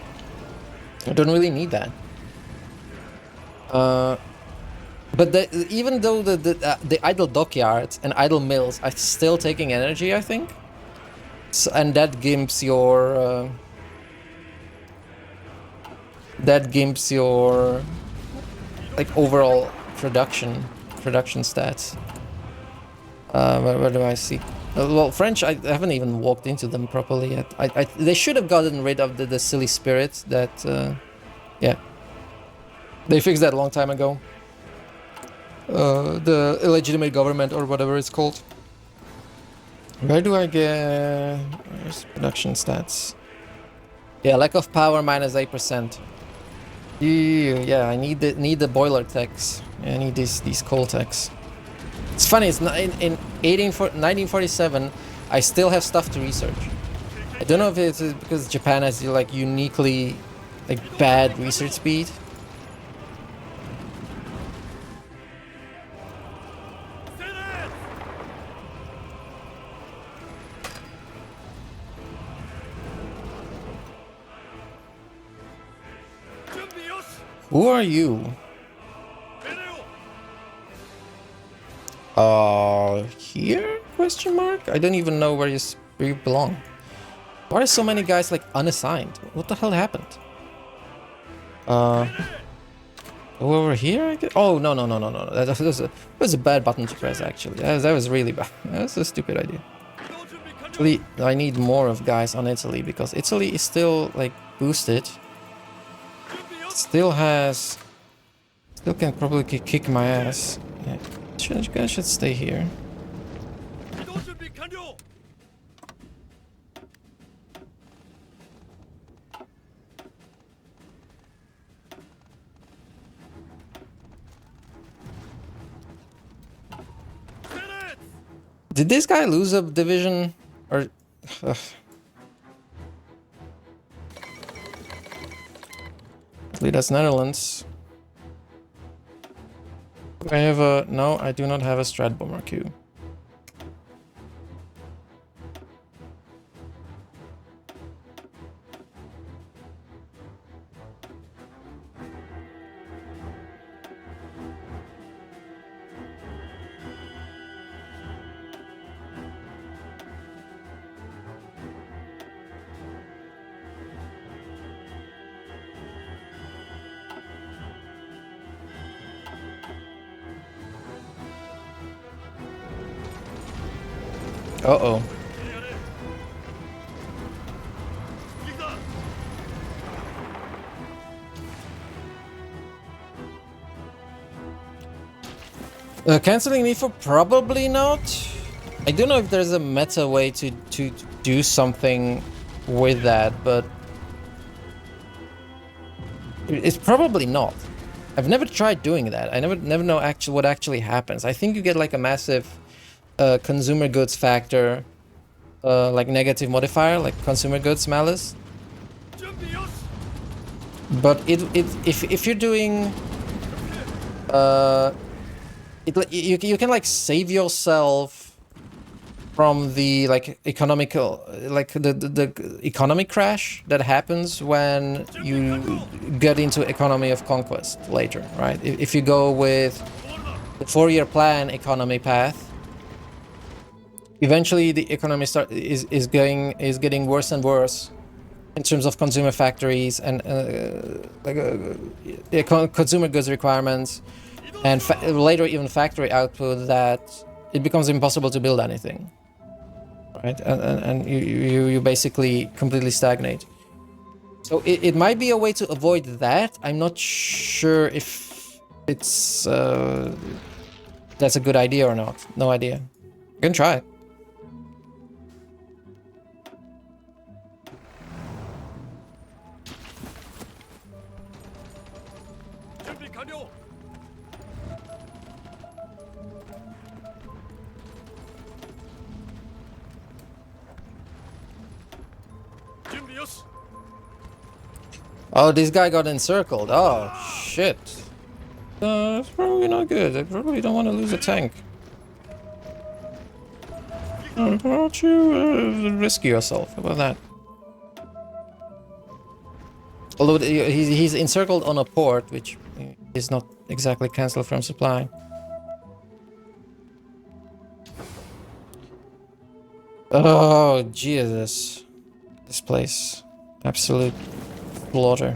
I don't really need that. But even though the idle dockyards and idle mills are still taking energy, I think. So, and that gives your like overall production stats. Where do I see? Well, French, I haven't even walked into them properly yet. They should have gotten rid of the silly spirit that, yeah. They fixed that a long time ago. The illegitimate government or whatever it's called. Where do I get... Where's production stats? Yeah, lack of power minus 8%. Yeah, I need the boiler techs. Yeah, I need these coal techs. It's funny, it's not in 1947, I still have stuff to research. I don't know if it's because Japan has like uniquely like bad research speed. Who are you? Here? Question mark? I don't even know where you belong. Why are so many guys like unassigned? What the hell happened? Over here? I guess? Oh no. That was a bad button to press actually. That was really bad. That's a stupid idea. Actually, I need more of guys on Italy because Italy is still like boosted. Still can probably kick my ass. Yeah. You guys should stay here. Did this guy lose a division? Or... That's Netherlands. I have a... No, I do not have a strat bomber queue. Uh-oh. Canceling me for probably not. I don't know if there's a meta way to do something with that, but it's probably not. I've never tried doing that. I never know what actually happens. I think you get like a massive consumer goods factor, like negative modifier, like consumer goods malice. But if you're doing, you can like save yourself from the like economical, like the economic crash that happens when you get into economy of conquest later, right? If you go with the 4-year plan economy path. Eventually, the economy is getting worse and worse in terms of consumer factories and consumer goods requirements, and later even factory output, that it becomes impossible to build anything, right? And you basically completely stagnate. So it might be a way to avoid that. I'm not sure if it's that's a good idea or not. No idea. You can try it. Oh, this guy got encircled. Oh, shit. It's probably not good. I probably don't want to lose a tank. Why don't you risk yourself? How about that? Although he's encircled on a port, which is not exactly cancelled from supply. Oh, Jesus. This place. Absolute slaughter.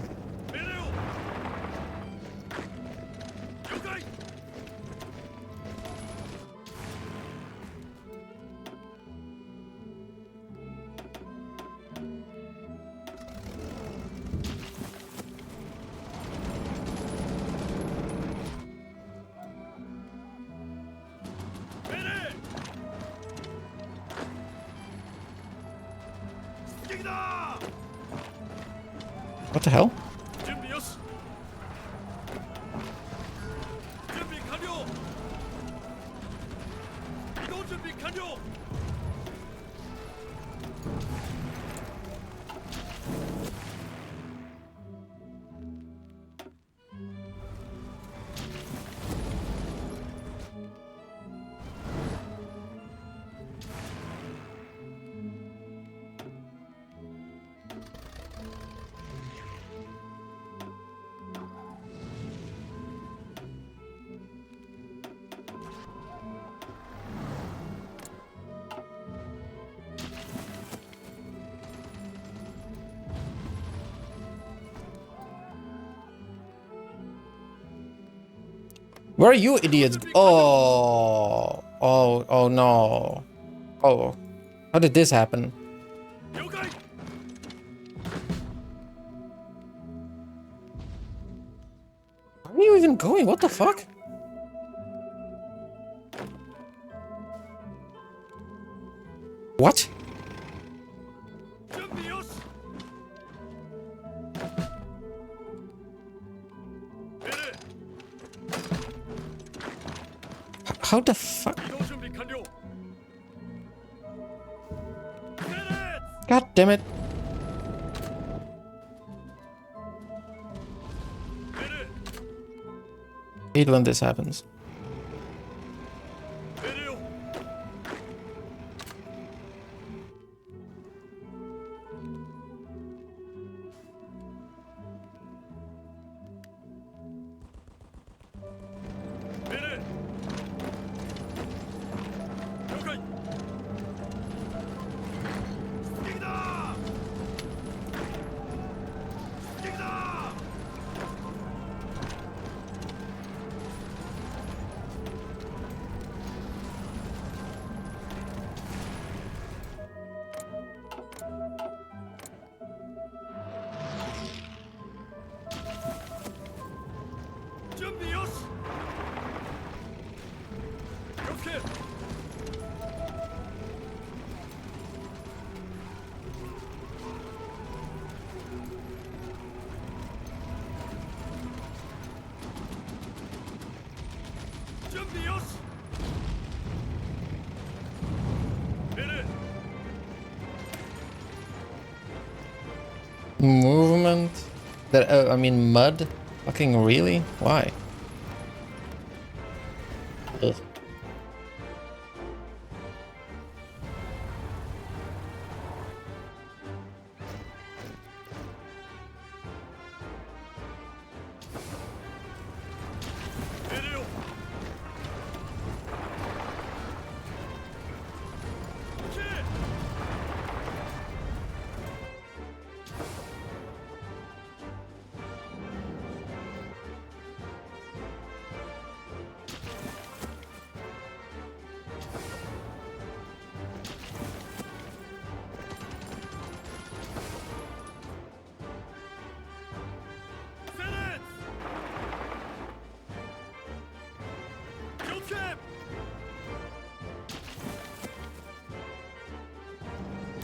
What the hell? Where are you idiots? Oh, oh no. Oh, how did this happen? Where are you even going? What the fuck? What? How the fuck? God damn it. I hate when this happens. Movement? That I mean mud? Fucking really? Why? Ugh.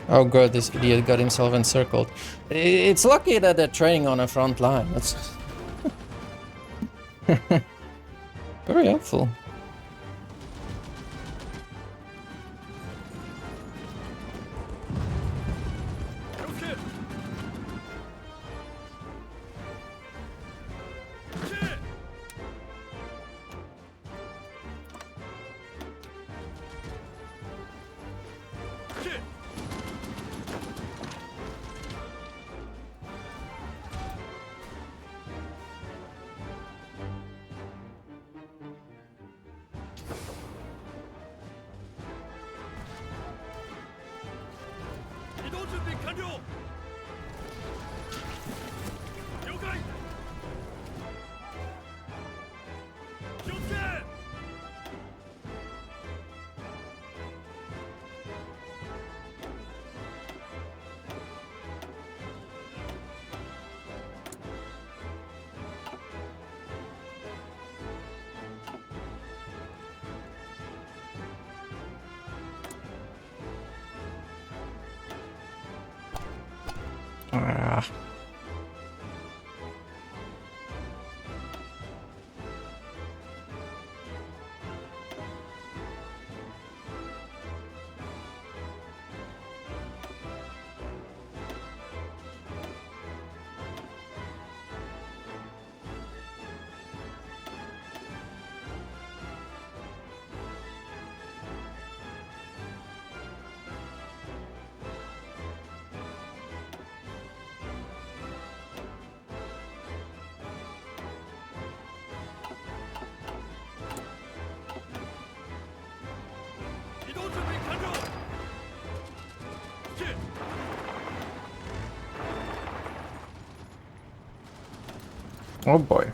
Oh god, this idiot got himself encircled. It's lucky that they're training on a front line. That's very helpful. Ah. Oh boy.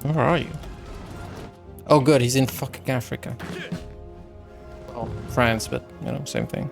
Where are you? Oh good, he's in fucking Africa. Well, France, but you know, same thing.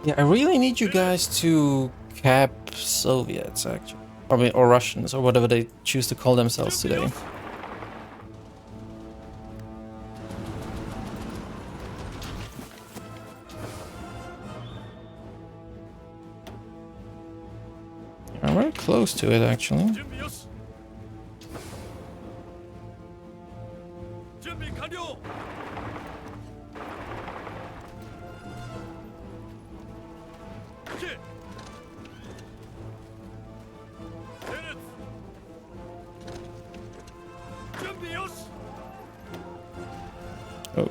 Yeah, I really need you guys to cap Soviets, actually. I mean, or Russians, or whatever they choose to call themselves today. I'm very close to it, actually. Oh.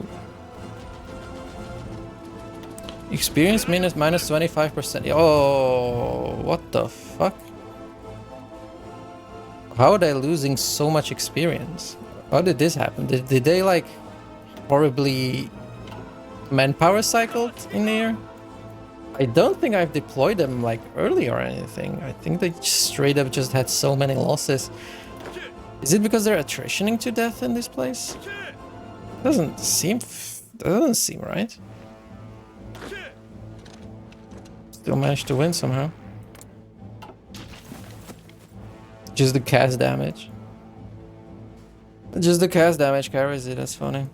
Experience minus 25%. Oh, what the fuck? How are they losing so much experience? How did this happen? Did they like horribly manpower cycled in there? I don't think I've deployed them like early or anything. I think they straight up just had so many losses. Is it because they're attritioning to death in this place? Doesn't seem right. Still managed to win somehow. Just the cast damage. Just the cast damage carries it, that's funny.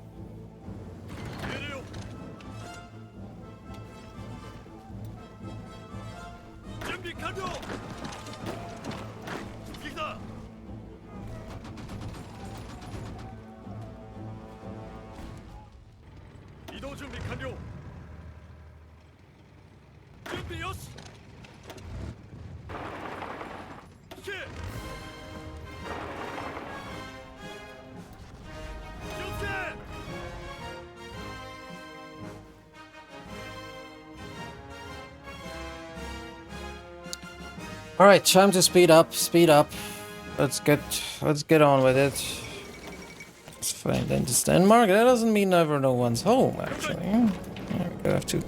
준비 완료. 준비 요시. 시. 유세. All right, time to speed up. Speed up. Let's get on with it. Let's find into Denmark. That doesn't mean never no one's home. Actually, yeah, we have to.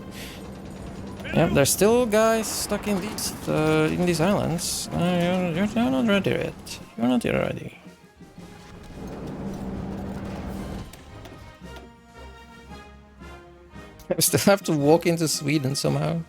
Yep, there's still guys stuck in these islands. You're not ready yet. You're not yet ready. I still have to walk into Sweden somehow.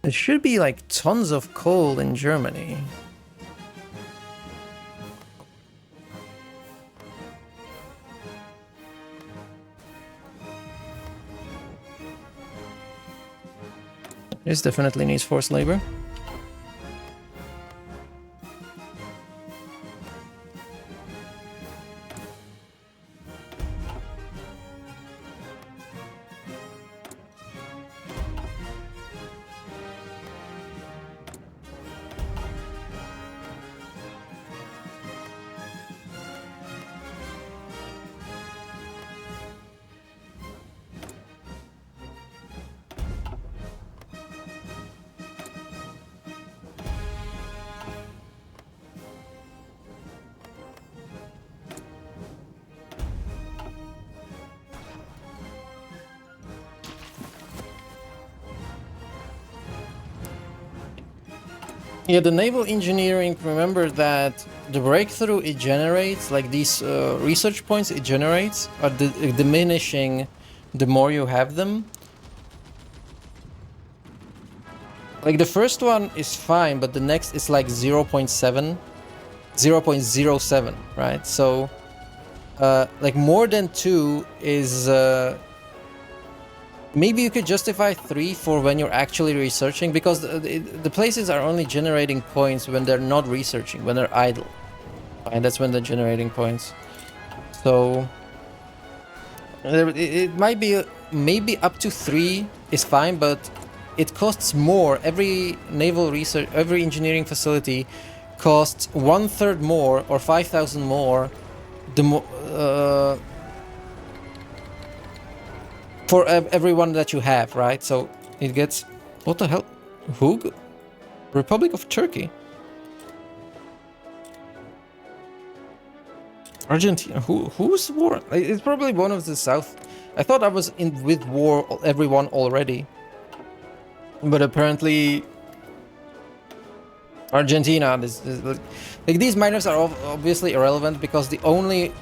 There should be like tons of coal in Germany. This definitely needs forced labor. Yeah, the naval engineering, remember that the breakthrough it generates, like these research points it generates, are diminishing the more you have them. Like the first one is fine, but the next is like 0.7, 0.07, right? So, like more than 2 is... maybe you could justify 3 for when you're actually researching, because the places are only generating points when they're not researching, when they're idle. And that's when they're generating points. So it might be maybe up to 3 is fine, but it costs more. Every naval research, every engineering facility costs 1/3 more or 5,000 more the more for everyone that you have, right? So it gets... What the hell? Who? Republic of Turkey? Argentina? Who's war? It's probably one of the South. I thought I was in with war everyone already. But apparently... Argentina, like these minors are obviously irrelevant because the only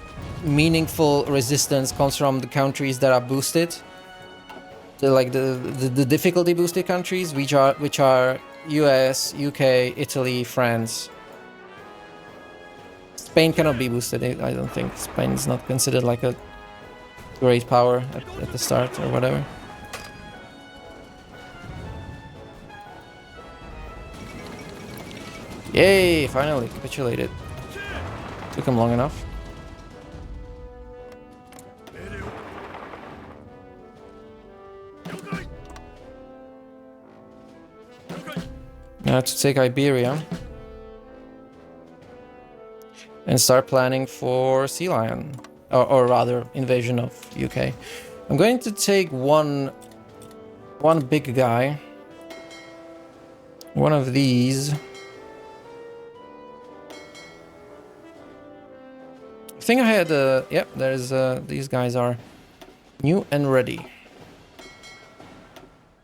meaningful resistance comes from the countries that are boosted. The difficulty boosted countries, which are US, UK, Italy, France. Spain cannot be boosted. I don't think Spain is not considered like a great power at the start or whatever. Yay! Finally capitulated. Took him long enough. Now to take Iberia and start planning for Sea Lion, or rather invasion of UK. I'm going to take one big guy, one of these. I think I had yep, there's these guys are new and ready.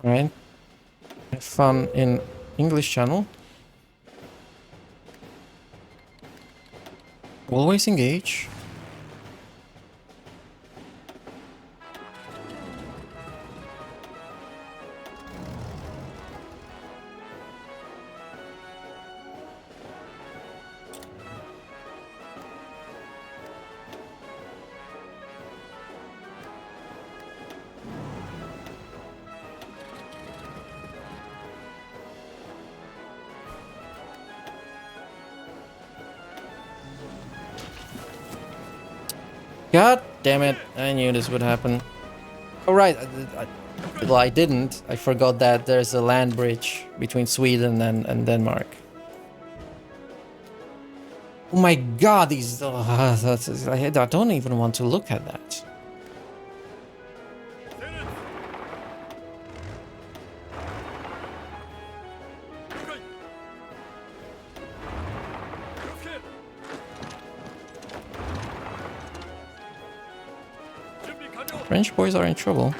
All right, have fun in English Channel. Always engage. God damn it, I knew this would happen. Oh right, well I didn't. I forgot that there's a land bridge between Sweden and Denmark. Oh my god, these... I don't even want to look at that. French boys are in trouble.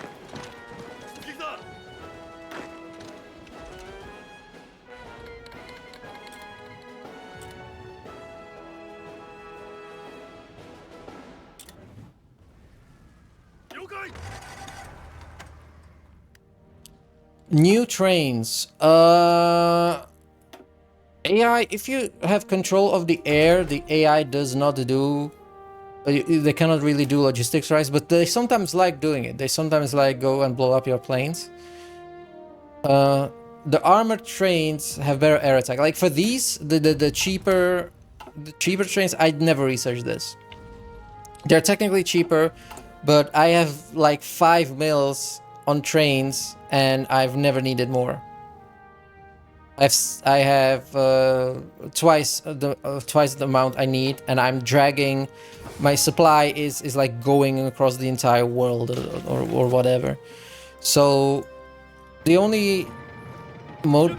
New trains. AI, if you have control of the air, the AI does not do... They cannot really do logistics, right? But they sometimes like doing it. They sometimes like go and blow up your planes. The armored trains have better air attack. Like for these, the cheaper trains, I'd never researched this. They're technically cheaper, but I have like 5 mils on trains and I've never needed more. I have twice the amount I need, and I'm dragging. My supply is like going across the entire world or whatever. So the only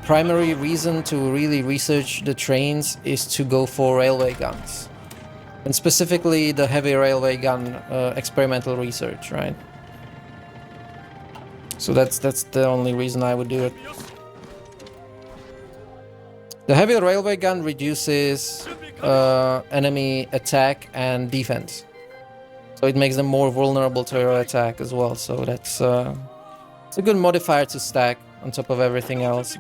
primary reason to really research the trains is to go for railway guns, and specifically the heavy railway gun experimental research, right? So that's the only reason I would do it. The heavy railway gun reduces enemy attack and defense, so it makes them more vulnerable to your attack as well. So that's it's a good modifier to stack on top of everything else.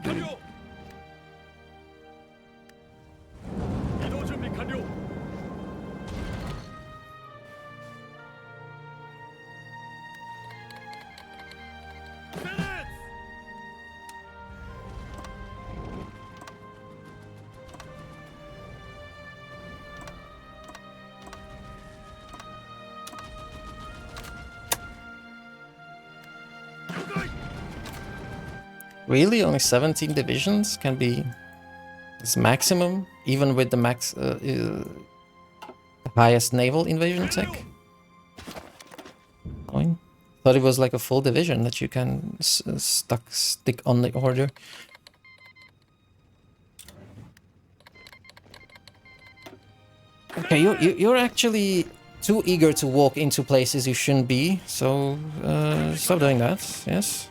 Really, only 17 divisions can be its maximum, even with the max highest naval invasion tech. Thought it was like a full division that you can stick on the order. Okay, you're actually too eager to walk into places you shouldn't be, so stop doing that. Yes.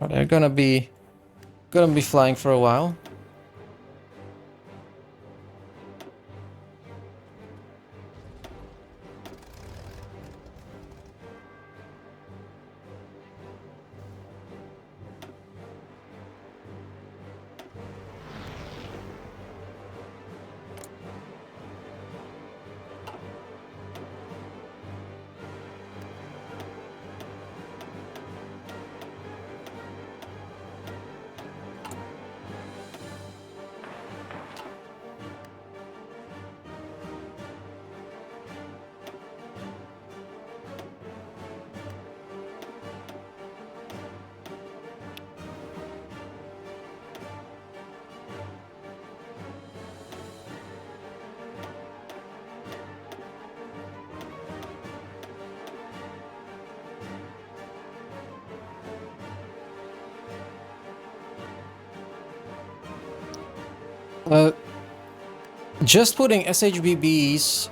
Oh, they're gonna be flying for a while. Just putting SHBBs,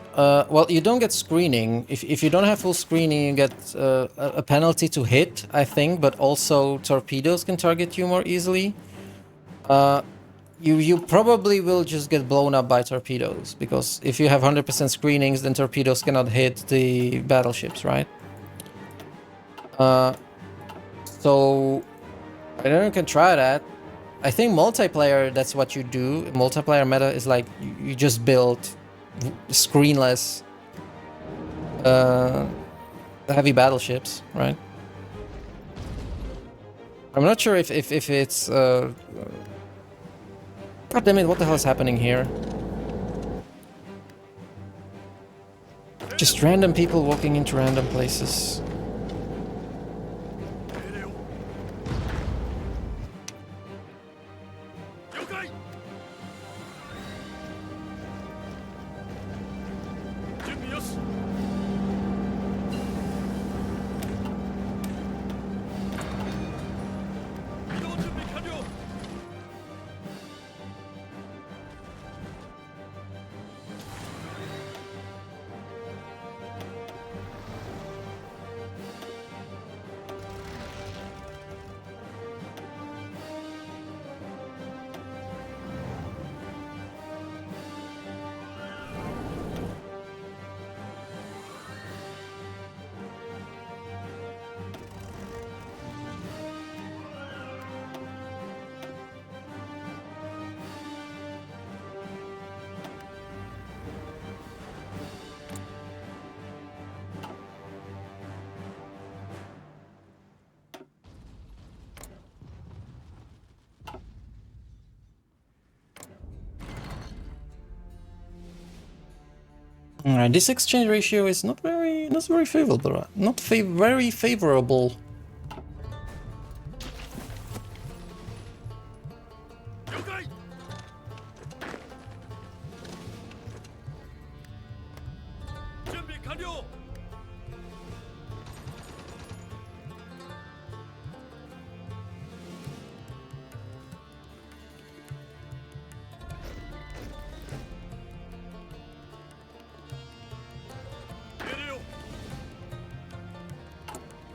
well, you don't get screening. If you don't have full screening, you get a penalty to hit, I think, but also torpedoes can target you more easily. You probably will just get blown up by torpedoes, because if you have 100% screenings, then torpedoes cannot hit the battleships, right? So, I don't know, you can try that. I think multiplayer, that's what you do. Multiplayer meta is like, you just build screenless heavy battleships, right? I'm not sure if it's... God damn it, what the hell is happening here? Just random people walking into random places. Alright, this exchange ratio is not very favorable. Very favorable.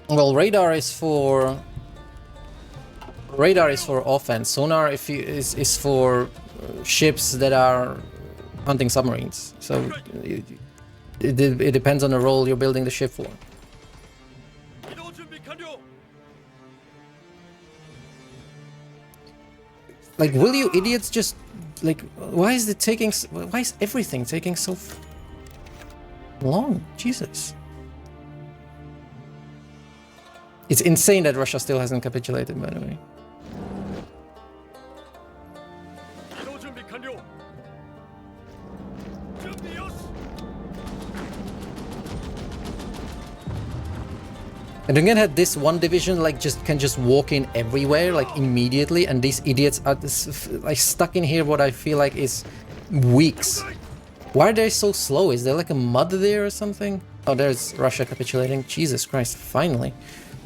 Well, radar is for offense. Sonar is for ships that are hunting submarines. So it depends on the role you're building the ship for. Like, will you idiots just like? Why is everything taking so long? Jesus. It's insane that Russia still hasn't capitulated, by the way. And again, had this one division like can just walk in everywhere like immediately, and these idiots are like stuck in here. What I feel like is weeks. Why are they so slow? Is there like a mud there or something? Oh, there's Russia capitulating. Jesus Christ! Finally.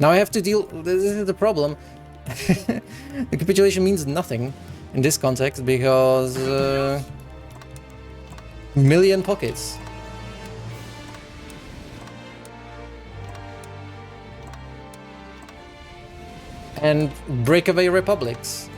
Now I have to deal... This is the problem. The capitulation means nothing in this context because... million pockets. And breakaway republics.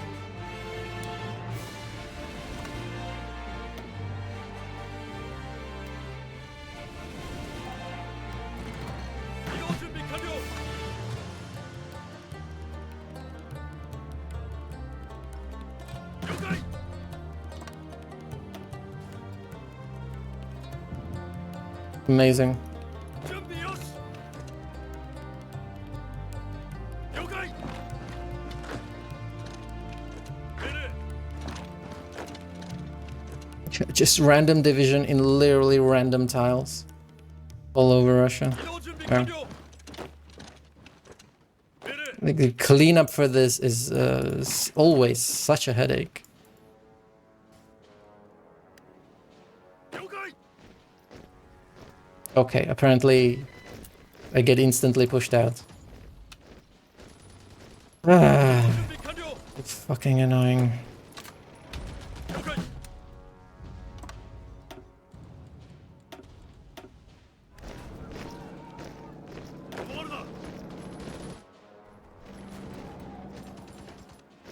Amazing. Just random division in literally random tiles all over Russia. Yeah. Like the cleanup for this is always such a headache. Okay, apparently I get instantly pushed out. Ah, fucking annoying.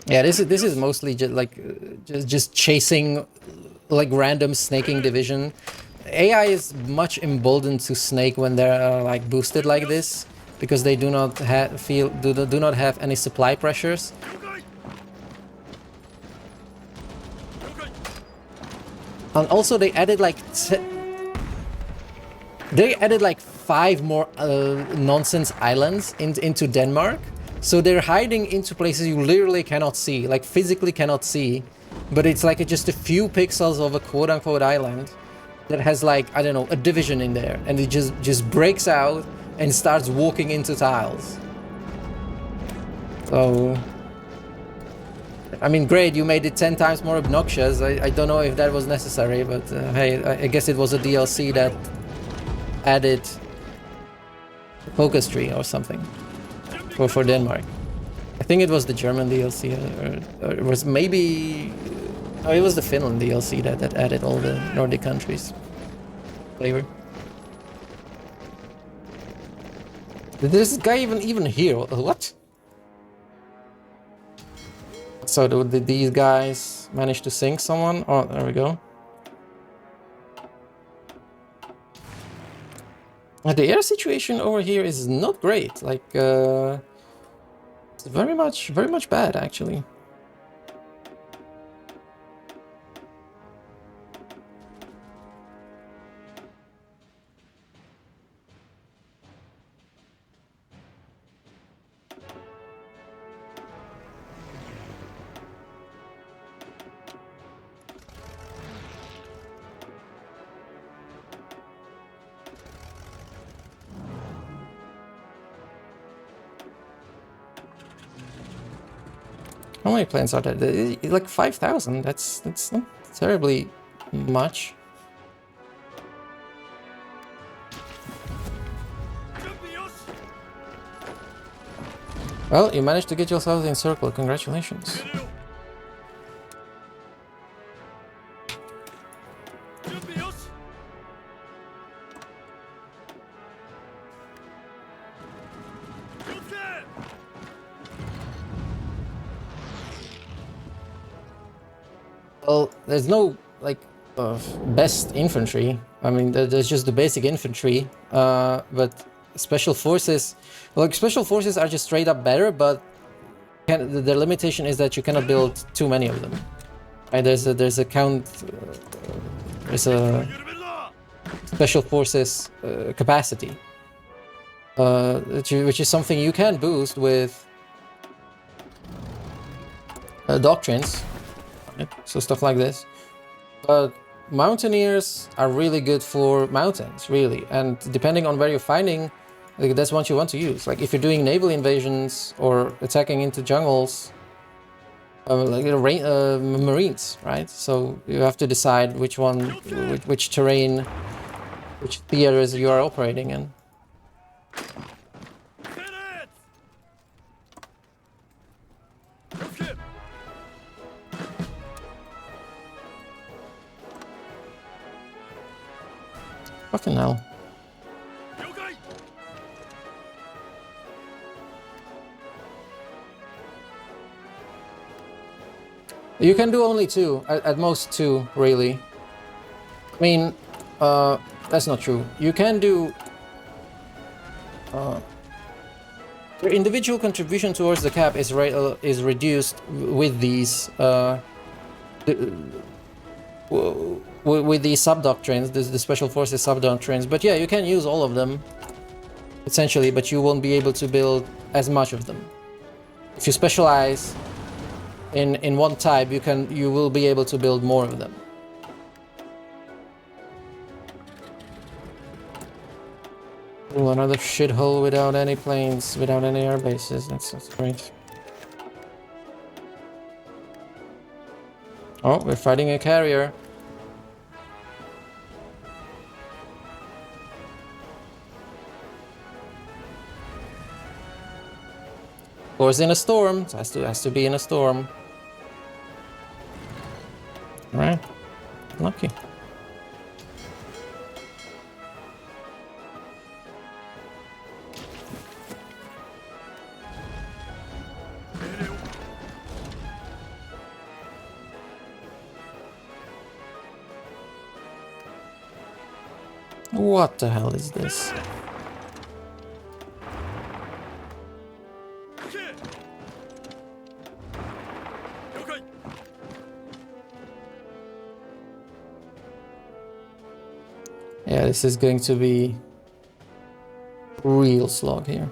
Yeah, this is mostly just like just chasing like random snaking division. AI is much emboldened to snake when they're like boosted like this because they do not do not have any supply pressures. 了解。了解。 And also they added like they added like 5 more nonsense islands into Denmark. So they're hiding into places you literally cannot see, like physically cannot see. But it's like just a few pixels of a quote-unquote island that has like, I don't know, a division in there. And it just breaks out and starts walking into tiles. So... I mean, great, you made it 10 times more obnoxious. I don't know if that was necessary, but hey, I guess it was a DLC that added focus tree or something for Denmark. I think it was the German DLC, or it was maybe... Oh, it was the Finland DLC that added all the Nordic countries flavor. Did this guy even here? What? So did these guys manage to sink someone? Oh, there we go. The air situation over here is not great. Like, it's very much bad, actually. How many planes are there? Like 5,000. That's not terribly much. 準備よし。 Well, you managed to get yourself in circle. Congratulations. 出るよ。準備よし。気をつけ。 Well, there's no like best infantry. I mean, there's just the basic infantry. But special forces, like special forces are just straight up better. But the limitation is that you cannot build too many of them. Right? There's a count. There's a 緩めるな。 special forces capacity, which is something you can boost with doctrines. Right? So stuff like this. But mountaineers are really good for mountains, really. And depending on where you're finding, like, that's what you want to use. Like if you're doing naval invasions or attacking into jungles, like marines, right? So you have to decide which one, which terrain, which theaters you are operating in. セレッツ。気をつけ。 Fucking hell. 了解。 You can do only 2, at most 2, really. I mean, that's not true. You can do... your individual contribution towards the cap is reduced with these... with the sub-doctrines, the Special Forces sub-doctrines. But yeah, you can use all of them, essentially, but you won't be able to build as much of them. If you specialize in one type, you will be able to build more of them. Ooh, another shithole without any planes, without any air bases. That's great. Oh, we're fighting a carrier. Of course, in a storm. It has to be in a storm. All right, lucky. What the hell is this? Okay. Okay. Yeah, this is going to be real slog here.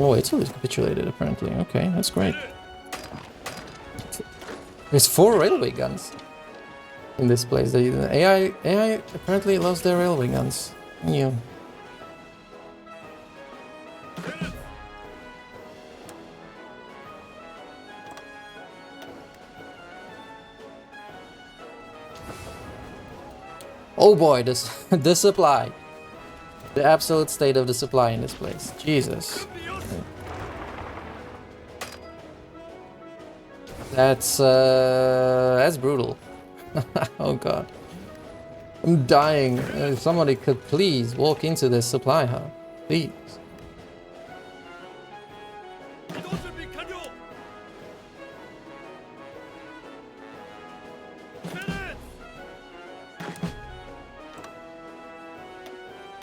Oh, Italy's capitulated apparently. Okay, that's great. There's 4 railway guns in this place. The AI apparently lost their railway guns. New. Oh boy, this the supply. The absolute state of the supply in this place. Jesus. That's brutal. Oh god. I'm dying. If somebody could please walk into this supply hub. Please. 이동 준비 완료. Finish.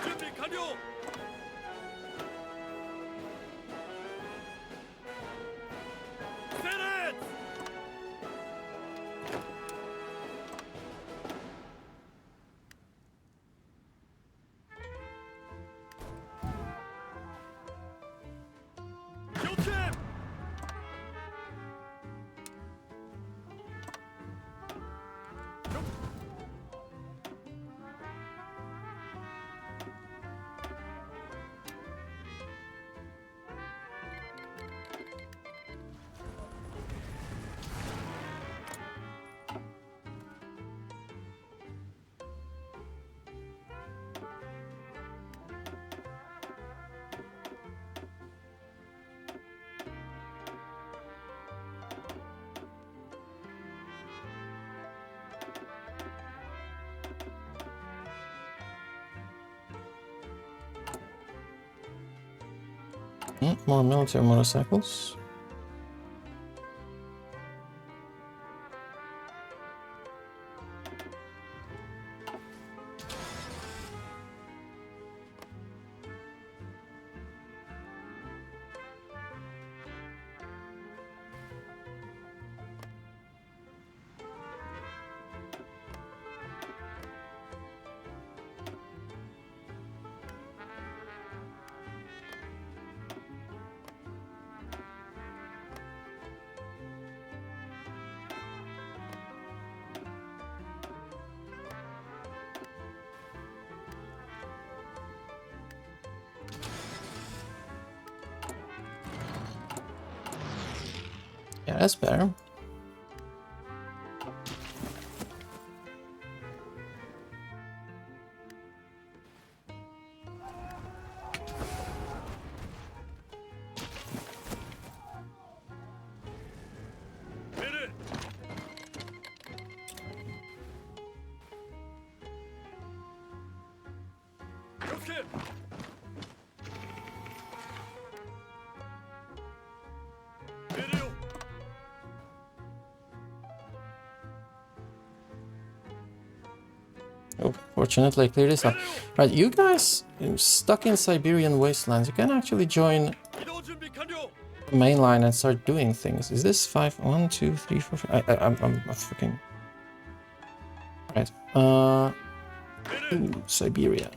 준비 완료. Finish. 요즘. More military motorcycles. Yeah, that's better. Finish. Okay. Video. Oh, fortunately, I cleared this up. Right, you guys stuck in Siberian wastelands, you can actually join 이동 준비 완료. the main line and start doing things. Is this 5? 1, 2, 3, 4, 5? I'm freaking. Right. Ooh, Siberia.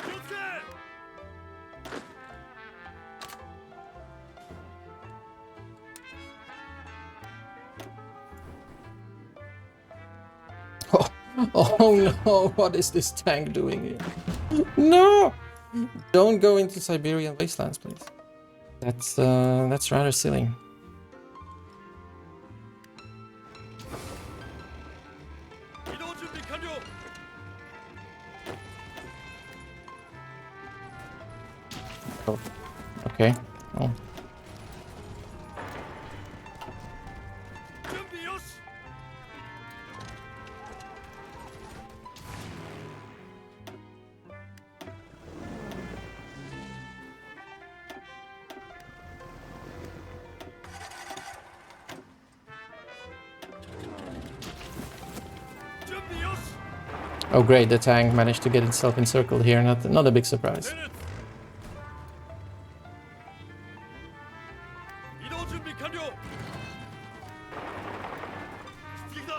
요새. Oh, oh no, what is this tank doing here? No! Don't go into Siberian wastelands, please. That's rather silly. 이동 준비 완료. Oh, okay. Oh. 준비 요시. 준비 요시. Oh, great! The tank managed to get itself encircled here. Not a big surprise. 내는. 이동 준비 완료. 스틱이다.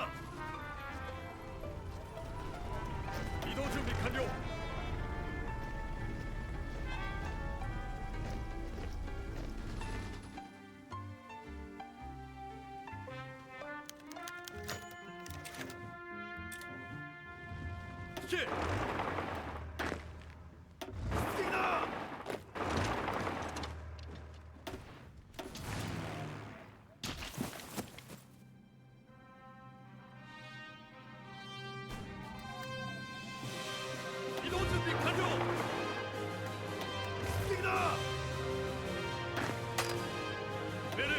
이동 준비 완료. 스틱. 스틱이다. 이동 준비 완료. 스틱이다. 내는.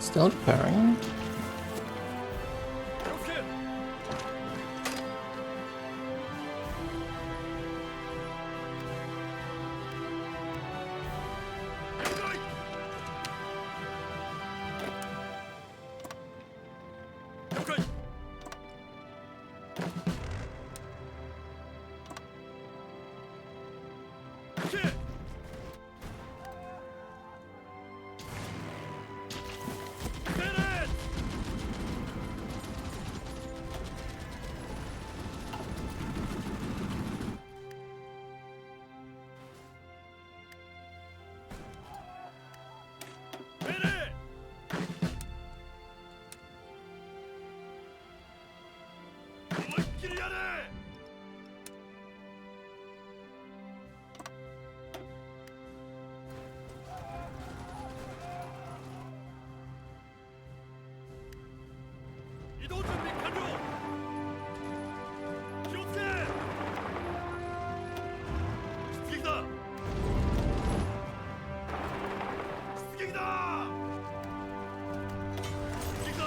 Still repairing. 이렇게. 에이! 오케이. 오케이. 내는. 내는. 우리끼리 하네. 이동 준비 완료. 기록해. 스틱이다. 스틱이다. 스틱이다.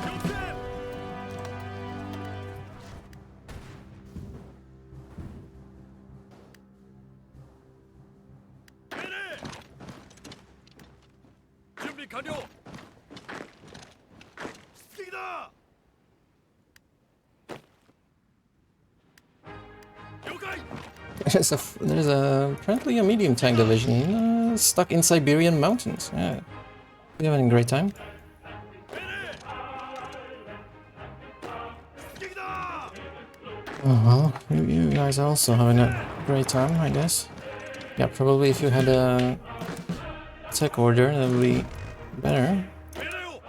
기록해. 내는. 준비 완료. 스틱이다. 요가이. There's apparently a medium tank division stuck in Siberian mountains. Yeah, we having a great time. 내는. 스틱이다. Well, you guys are also having a great time, I guess. Yeah, probably if you had a tech order, that would be better. 내려요.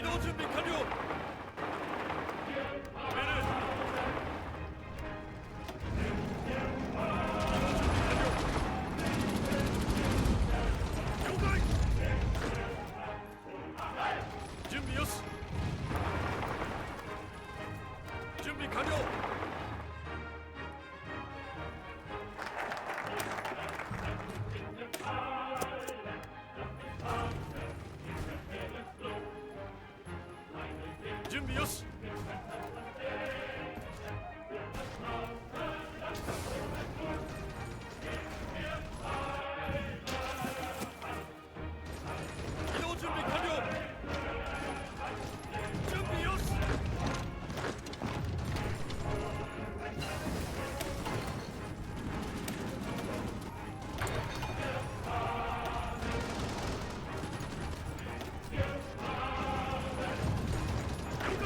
動準備完了。命令。了解。準備よし。準備完了。準備よし。移動準備完了。準備よし。了解。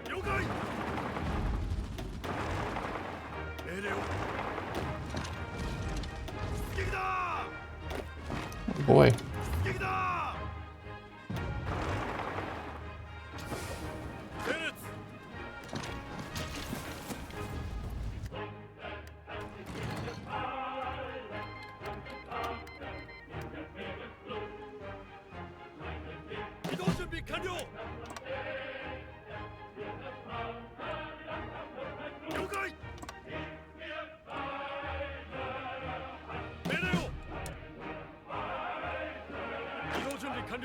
了解。命令を。出撃だ。 Boy. 出撃だ。整列。移動準備完了。了解。命令を。移動準備完了。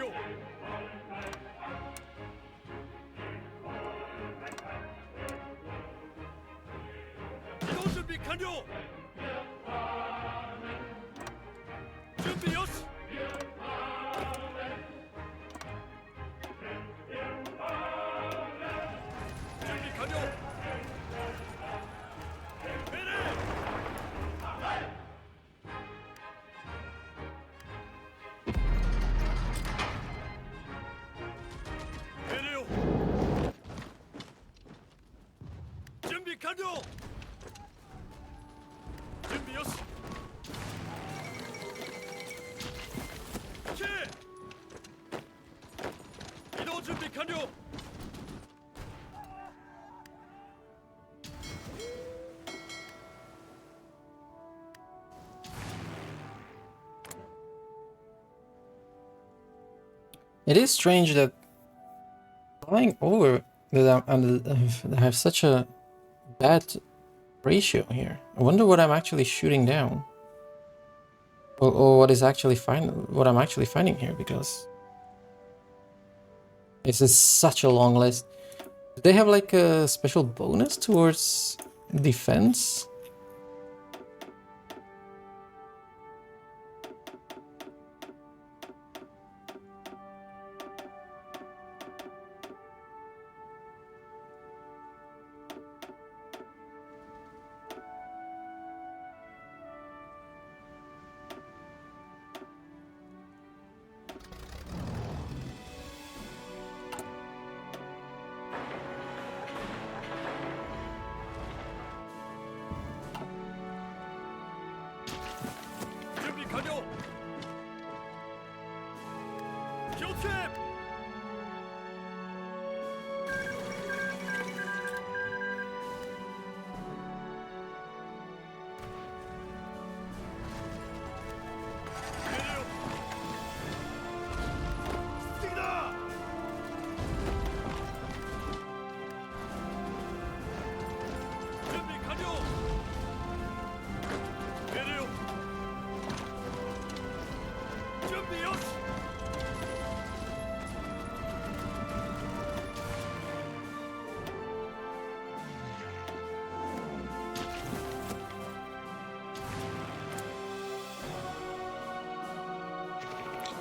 移動準備完了。準備よし。準備完了。命令。命令を。準備完了。準備よし。K。移動準備完了。It is strange that flying over that I have such a bad ratio here. I wonder what I'm actually shooting down. Or what is actually what I'm actually finding here, because this is such a long list. Do they have like a special bonus towards defense?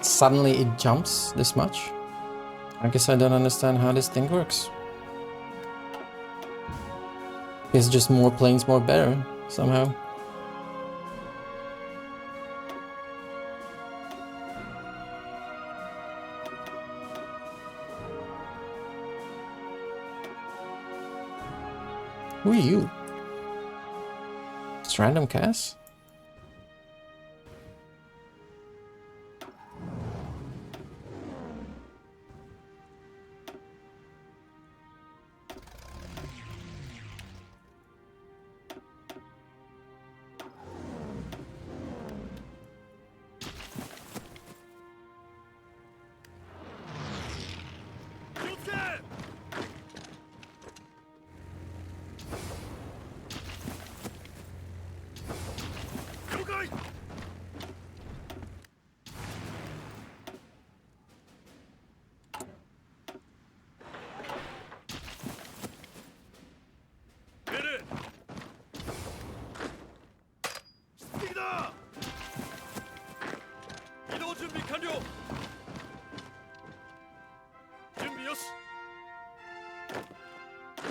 Suddenly it jumps this much. I guess I don't understand how this thing works. It's just more planes, more better, somehow. Who are you? It's random Cass?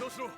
動しろ。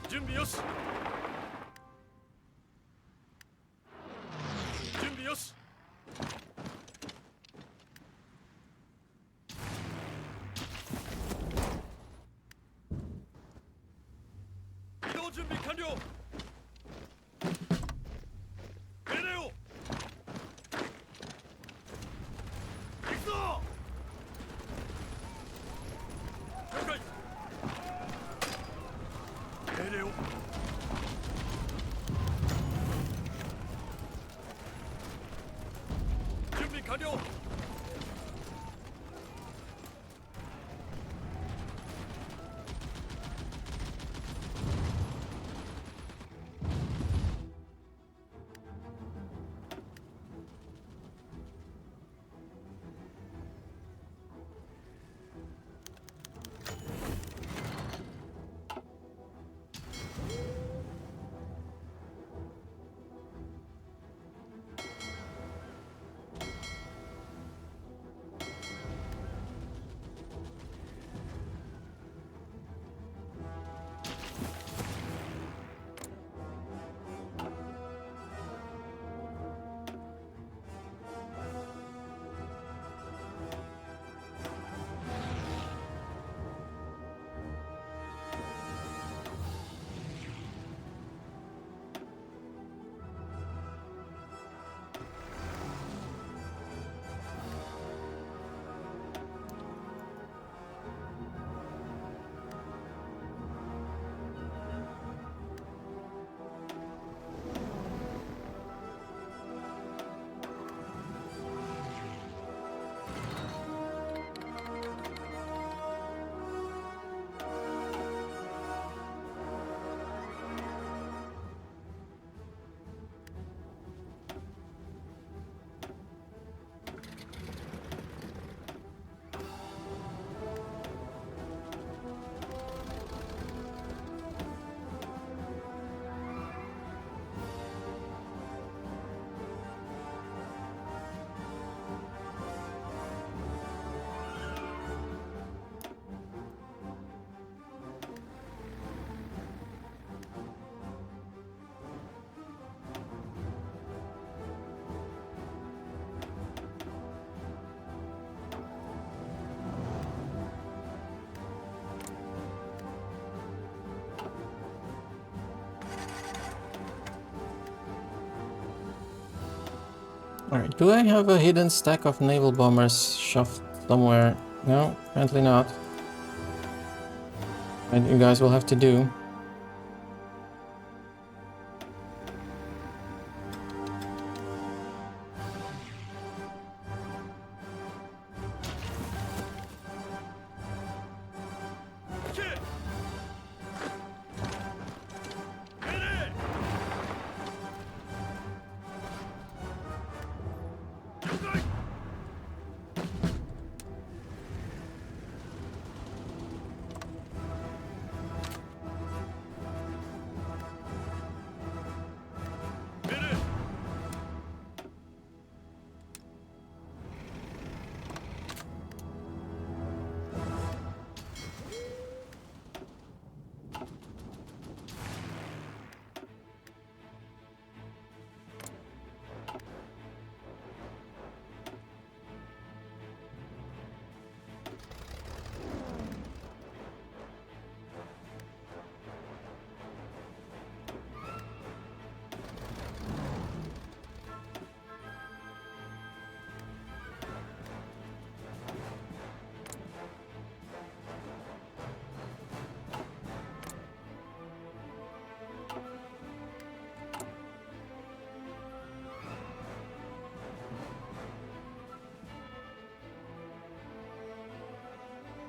準備よし。準備よし。移動準備完了。命令を。行くぞ。了解。命令を。準備完了。Alright, do I have a hidden stack of naval bombers shoved somewhere? No, apparently not. And you guys will have to do.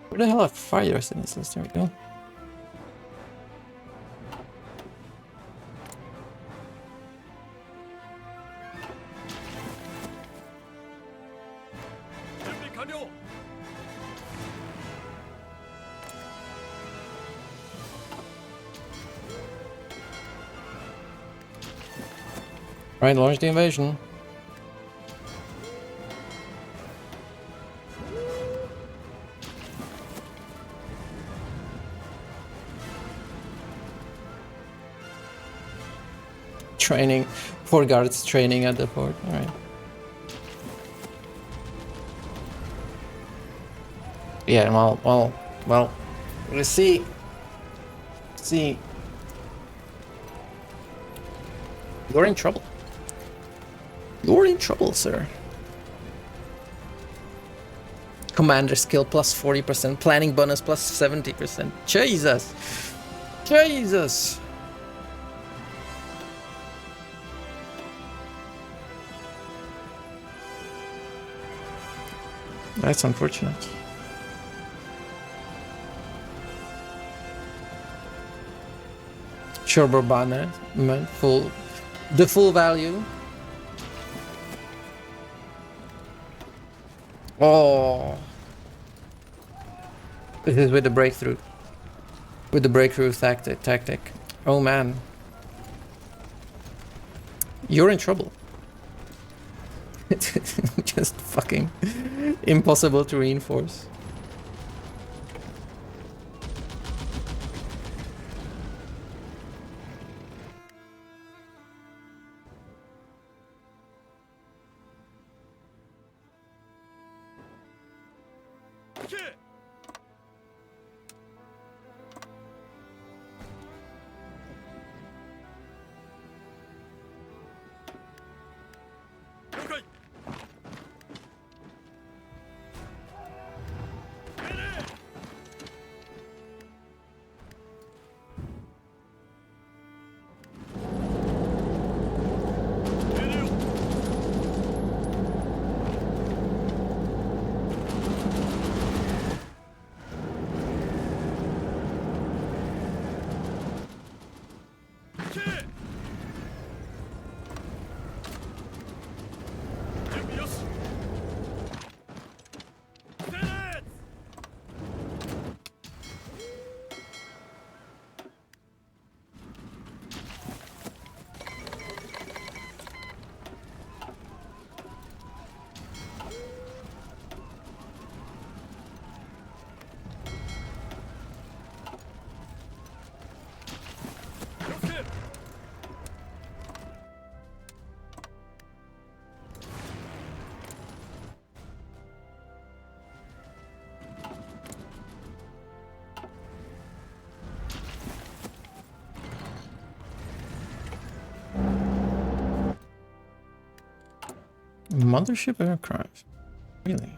Where the hell are fire resistances? There we go. Right, launch the invasion. Training. 4 guards training at the port. Alright. Yeah, well. Let's see. See. You're in trouble. You're in trouble, sir. Commander skill plus 40%. Planning bonus plus 70%. Jesus. Jesus. That's unfortunate. Sherbert banner, the full value. Oh, this is with the breakthrough. With the breakthrough tactic. Oh man, you're in trouble. Just fucking impossible to reinforce. Mothership aircraft? Really?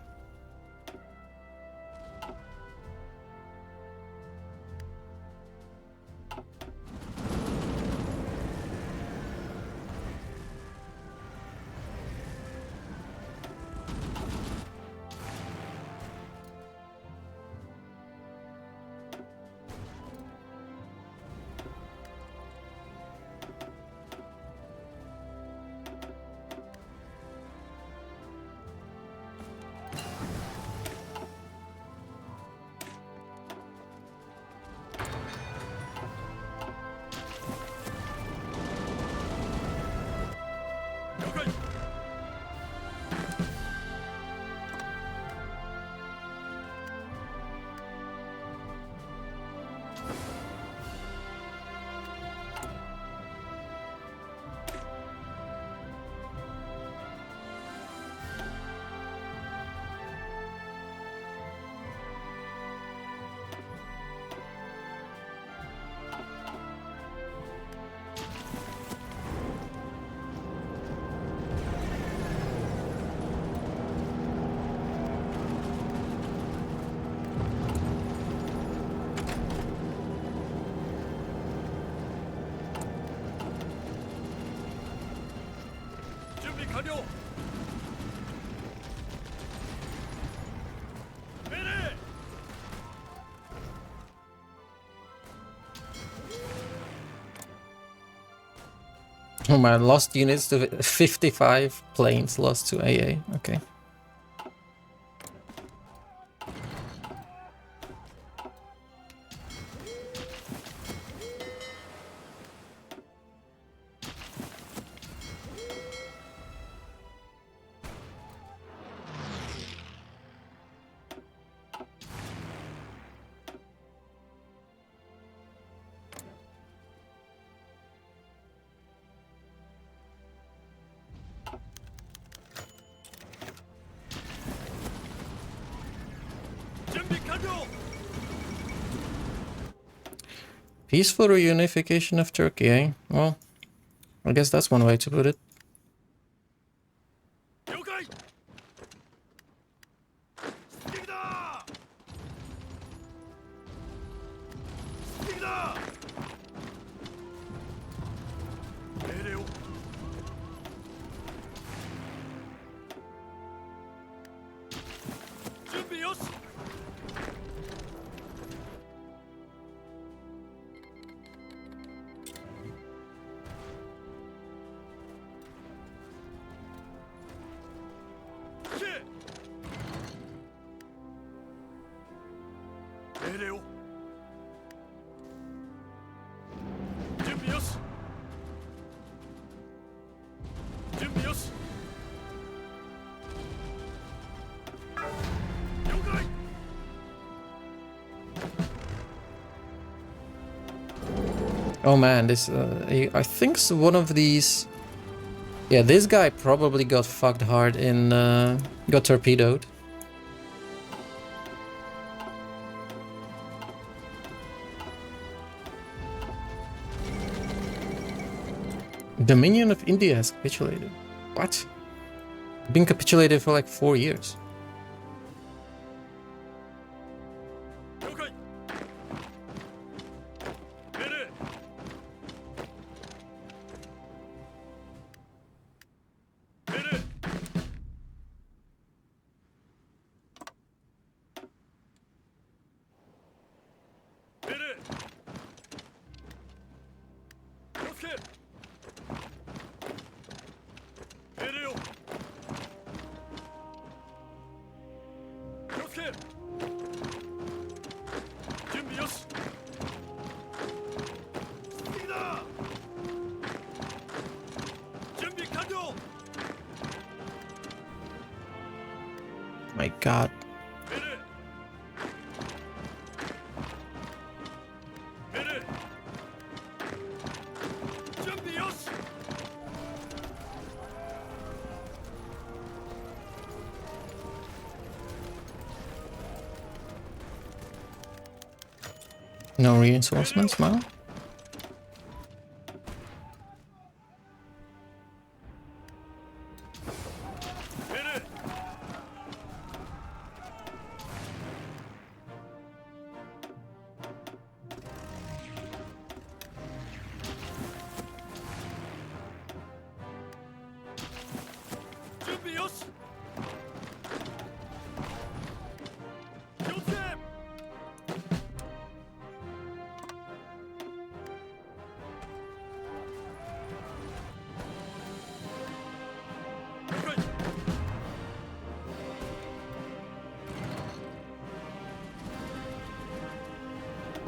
Oh man, lost units to 55 planes lost to AA. Okay. Peaceful reunification of Turkey, eh? Well, I guess that's one way to put it. Oh man, this I think one of these. Yeah, this guy probably got fucked hard in got torpedoed. Dominion of India has capitulated. What? Been capitulated for like 4 years. My god. No reinforcements now?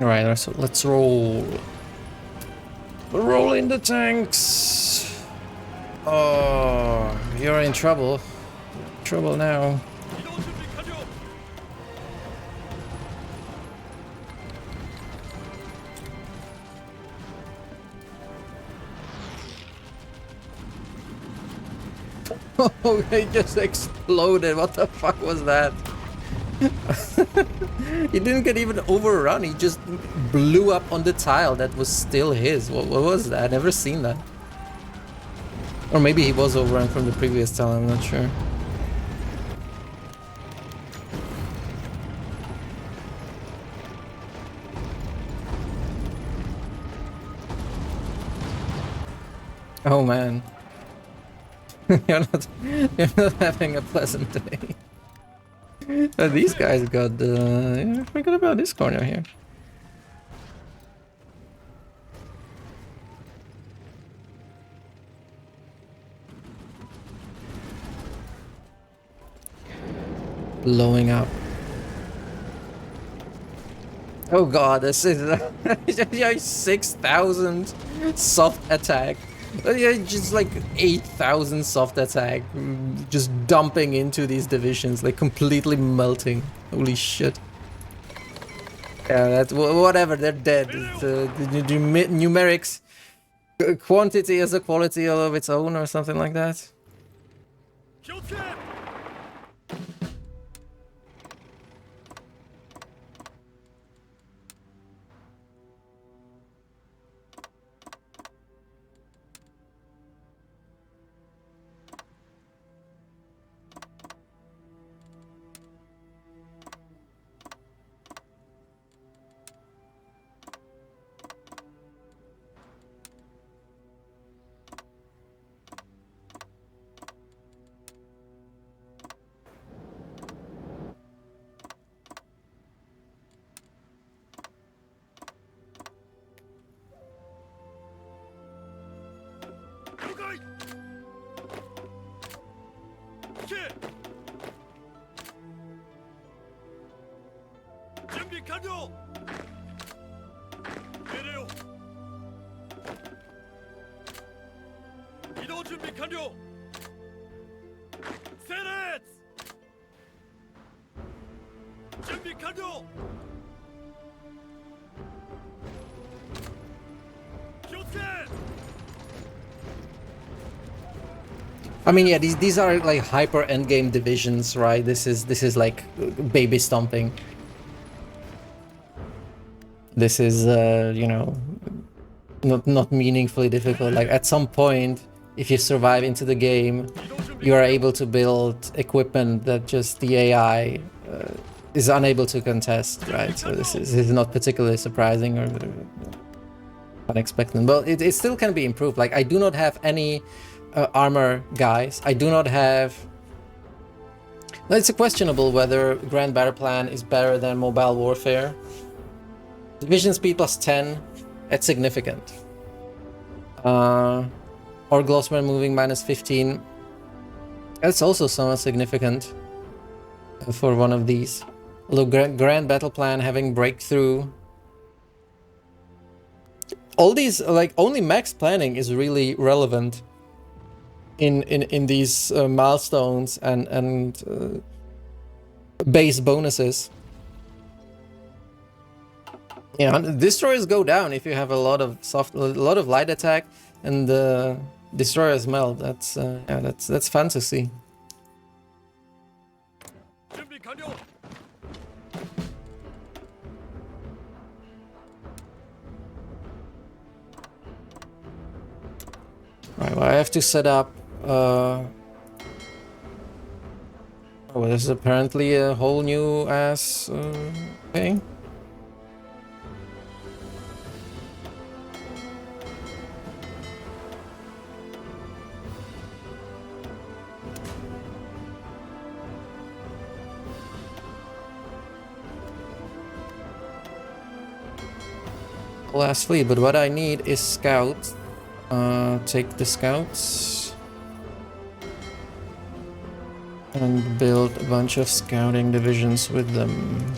Alright, so let's roll. Roll in the tanks. Oh, you're in trouble. Trouble now. Oh, they just exploded. What the fuck was that? He didn't get even overrun. He just blew up on the tile that was still his. What was that? I've never seen that. Or maybe he was overrun from the previous tile. I'm not sure. Oh man. you're not having a pleasant day. These guys got I forgot about this corner here. blowing up. Oh god, this is 6,000 soft attack. Yeah, just like 8,000 soft attack, just dumping into these divisions, like completely melting. Holy shit. Yeah, that's whatever, they're dead. The numerics, quantity has a quality of its own or something like that. 気をつけ 了解行け準備完了命令を移動準備完了整列準備完了気をつけ I mean, yeah, these are like hyper endgame divisions, right? This is like baby stomping. This is you know, not meaningfully difficult. Like at some point, if you survive into the game, you are able to build equipment that just the AI is unable to contest, right? So this is not particularly surprising or unexpected. But it still can be improved. Like I do not have any armor guys. I do not have... It's questionable whether Grand Battle Plan is better than Mobile Warfare. Division speed plus 10, that's significant. Or Glossman moving minus 15, that's also somewhat significant for one of these. Although Grand Battle Plan having breakthrough. All these, like, only max planning is really relevant in these milestones and base bonuses. Yeah, destroyers go down if you have a lot of light attack, and destroyers melt. That's yeah, that's fun to see. 準備完了 Right, well, I have to set up. Oh, this is apparently a whole new ass thing. Last fleet, but what I need is scouts. Take the scouts and build a bunch of scouting divisions with them.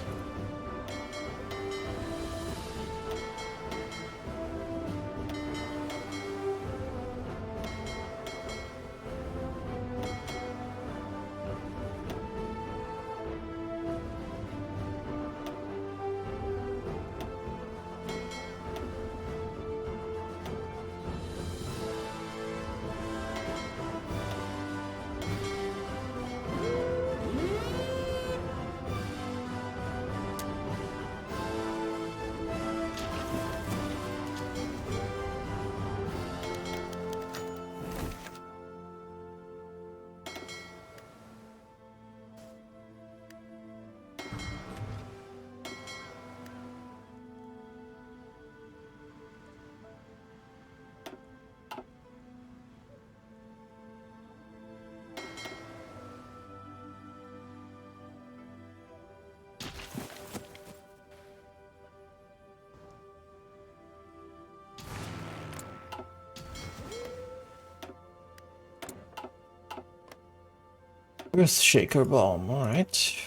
Earth Shaker Bomb, alright.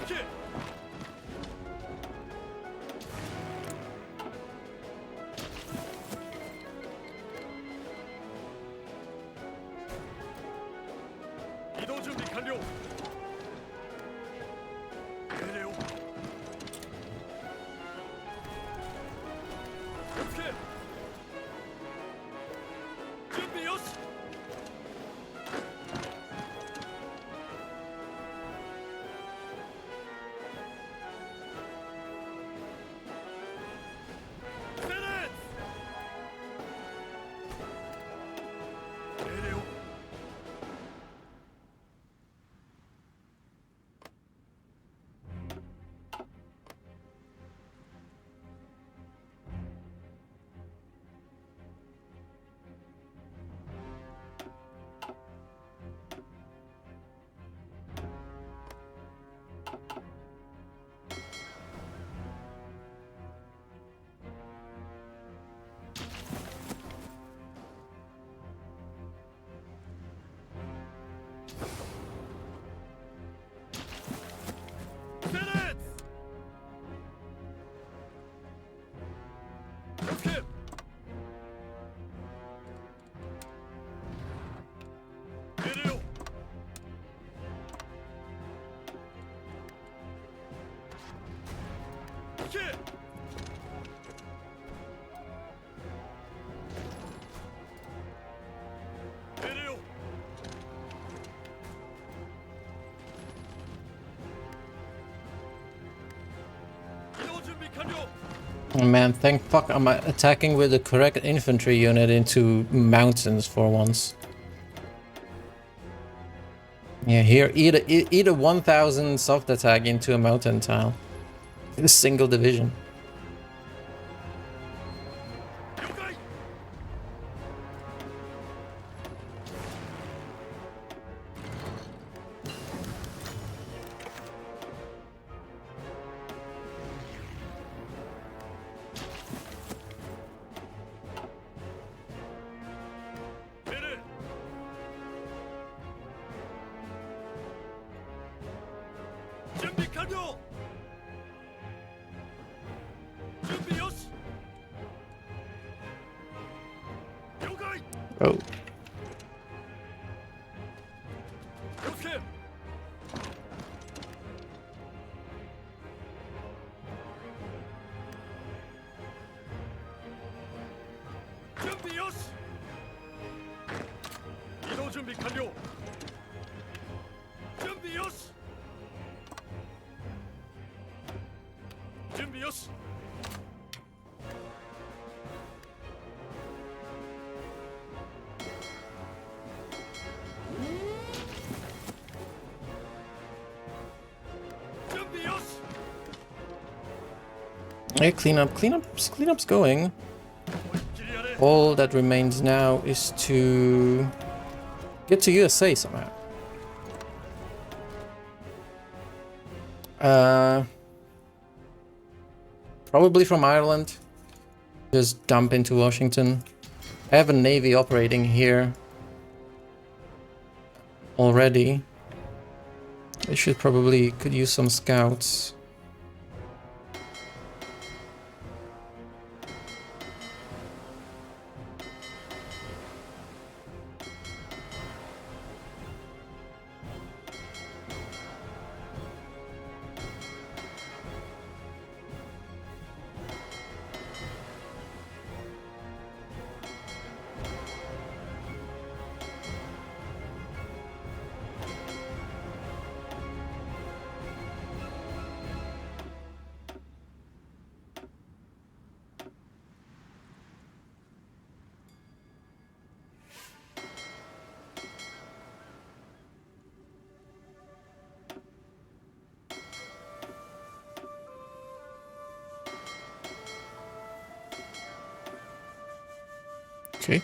了解。 移動準備完了。命令を。気をつけ。準備よし。セレッツ。命令を。 Oh man, thank fuck I'm attacking with the correct infantry unit into mountains for once. Yeah, here, eat a 1000 soft attack into a mountain tile. A single division. 完了準備よし了解 Oh. 気をつけ準備よし移動準備完了準備よし準備よし Hey, cleanup's going. All that remains now is to get to USA somehow. Probably from Ireland. Just dump into Washington. I have a navy operating here already. I should probably could use some scouts. Okay.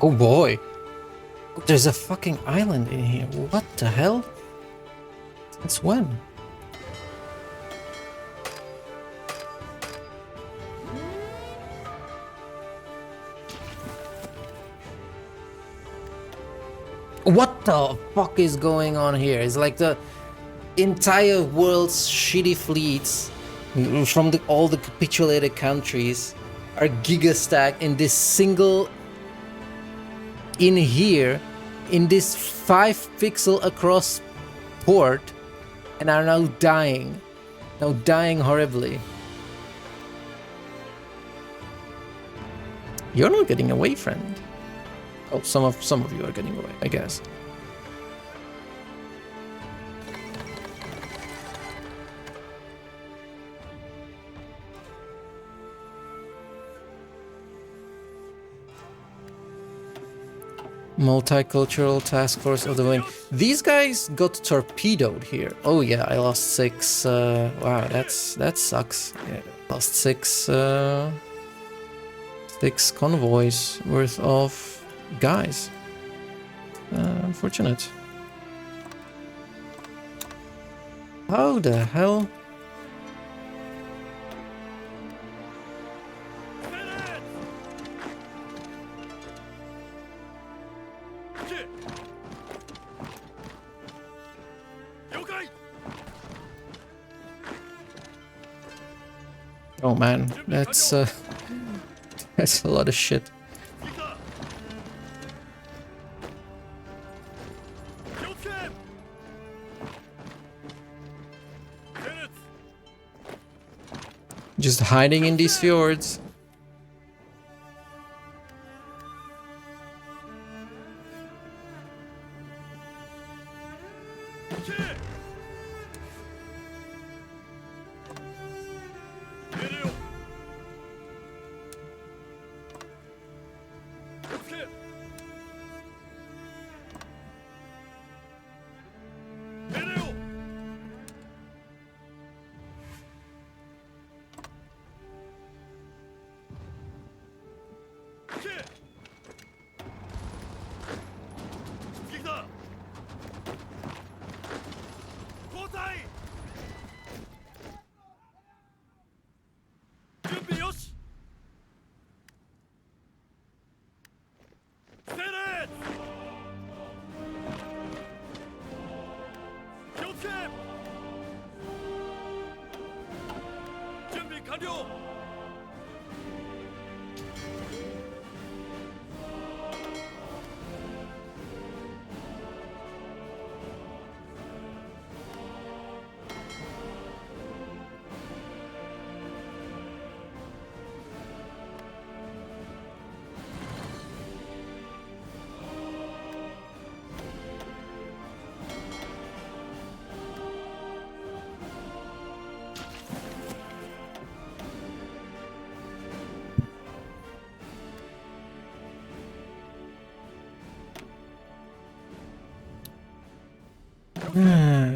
Oh boy. There's a fucking island in here. What the hell? Since when? What the fuck is going on here? It's like the entire world's shitty fleets from all the capitulated countries are gigastacked in this single in here in this 5 pixel across port and are now dying horribly. You're not getting away, friend. Oh, some of you are getting away, I guess. Multicultural Task Force of the Wing. These guys got torpedoed here. Oh yeah, I lost 6. Wow, that sucks. Yeah, lost 6. 6 convoys worth of guys. Unfortunate. How the hell? Oh man, that's that's a lot of shit. Just hiding in these fjords.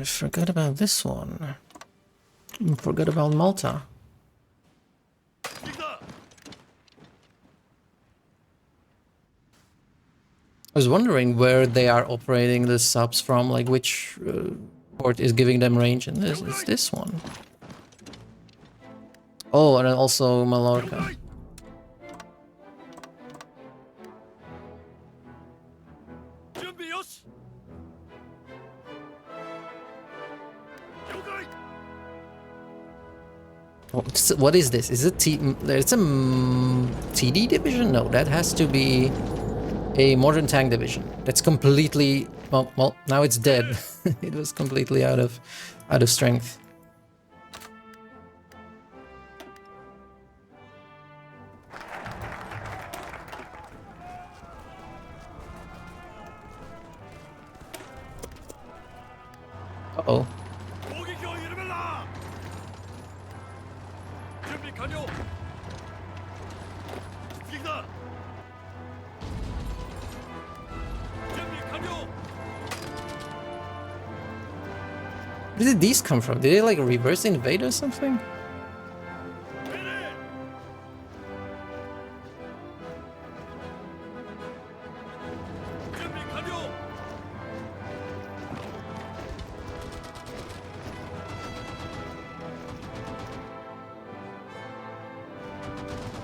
Forgot about this one. Forgot about Malta. I was wondering where they are operating the subs from, like which port is giving them range, and this is this one. Oh, and then also Mallorca. What is this? Is it it's a TD division? No, that has to be a modern tank division. That's completely well now it's dead. It was completely out of strength. Uh-oh. Where did these come from? Did they like reverse invade or something?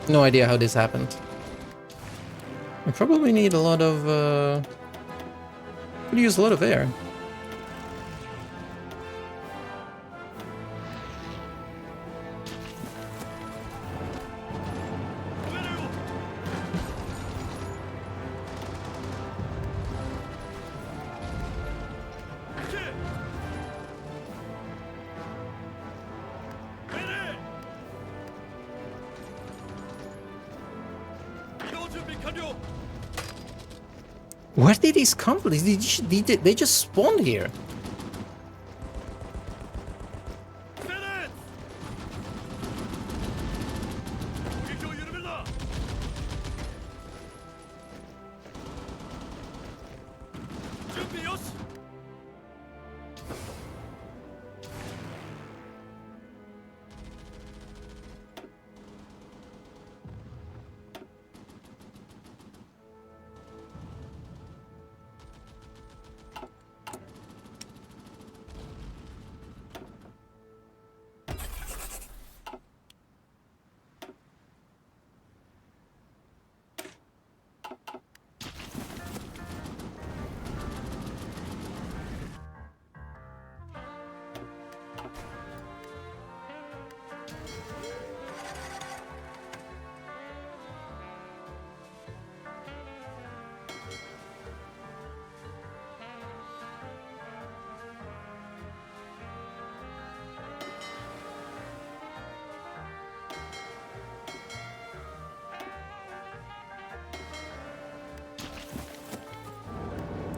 No idea how this happened. I probably need a lot of could use a lot of air. Where did these come from? They just spawned here. 준비よし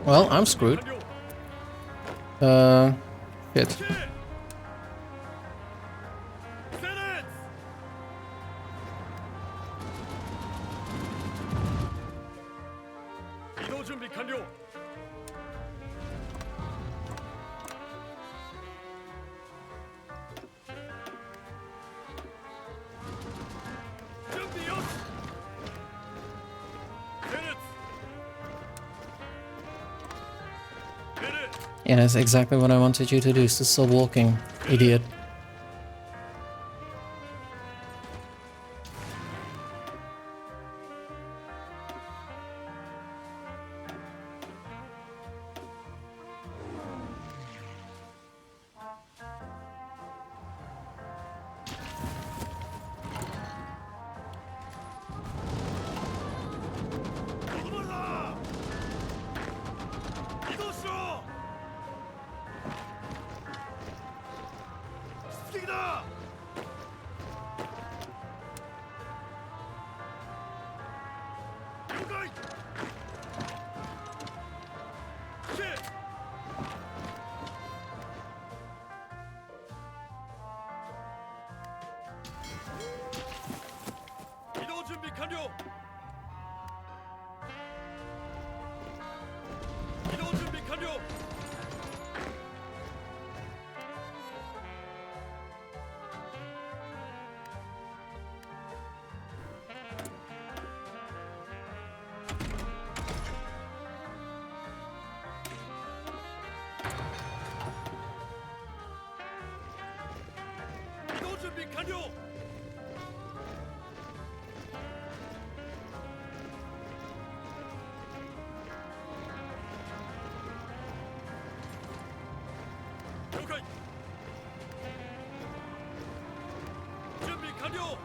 Well, I'm screwed. Shit. 이동 준비 완료. 준비 요. Yeah, that's exactly what I wanted you to do. Still walking, idiot. 이동 준비 완료. 이동 준비 완료. 이동 준비 완료.了解. 준비 완료.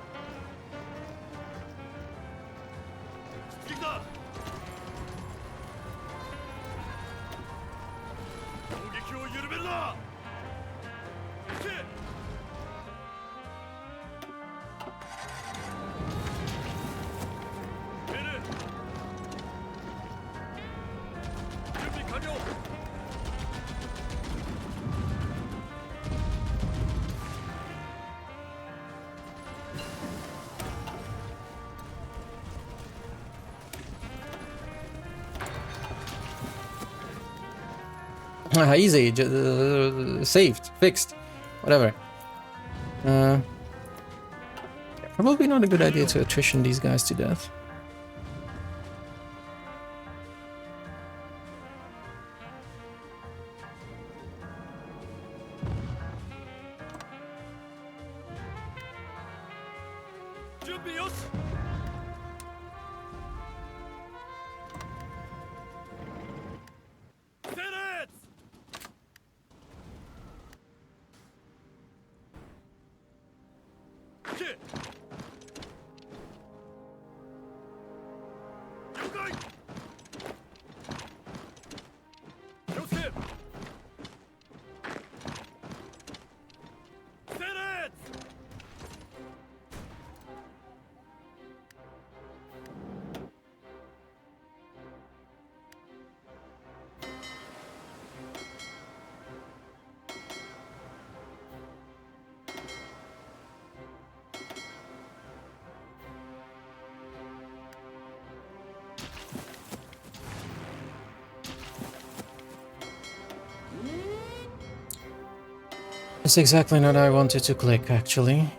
시작다. 공격을 유르벨라. 시. 베르. 준비 완료. Easy, saved, fixed, whatever. Probably not a good idea to attrition these guys to death. 준비 요. 세렛. 시.了解. 요셉. 세렛. That's exactly what I wanted to click, actually.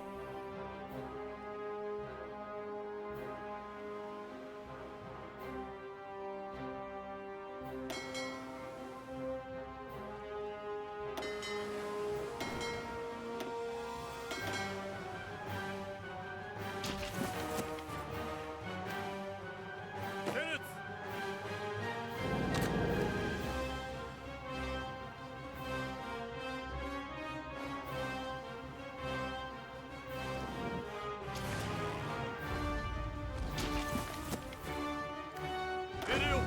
Cannons! 내려요!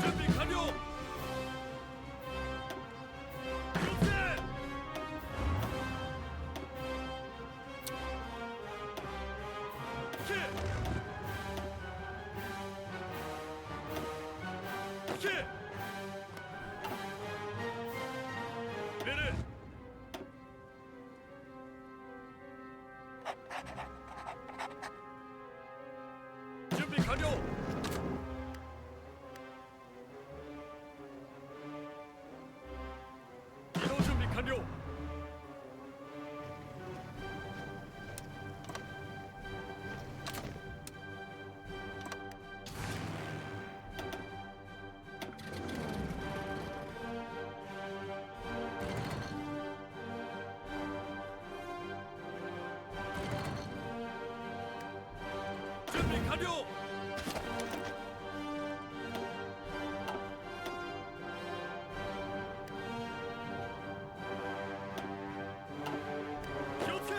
준비 완료! 교체! 교체! 내려! 준비 완료! 이동 준비 완료! 준비 완료! 교체!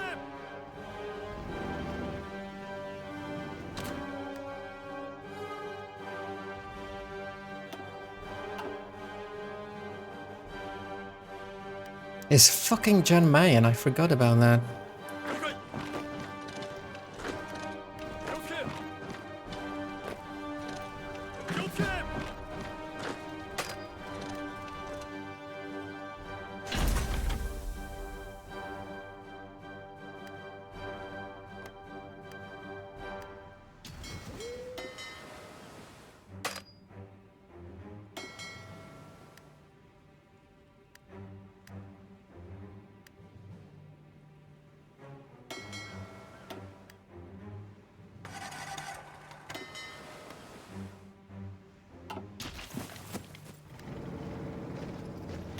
It's fucking Jan Mayen, I forgot about that. 가까이! 교체! 교체!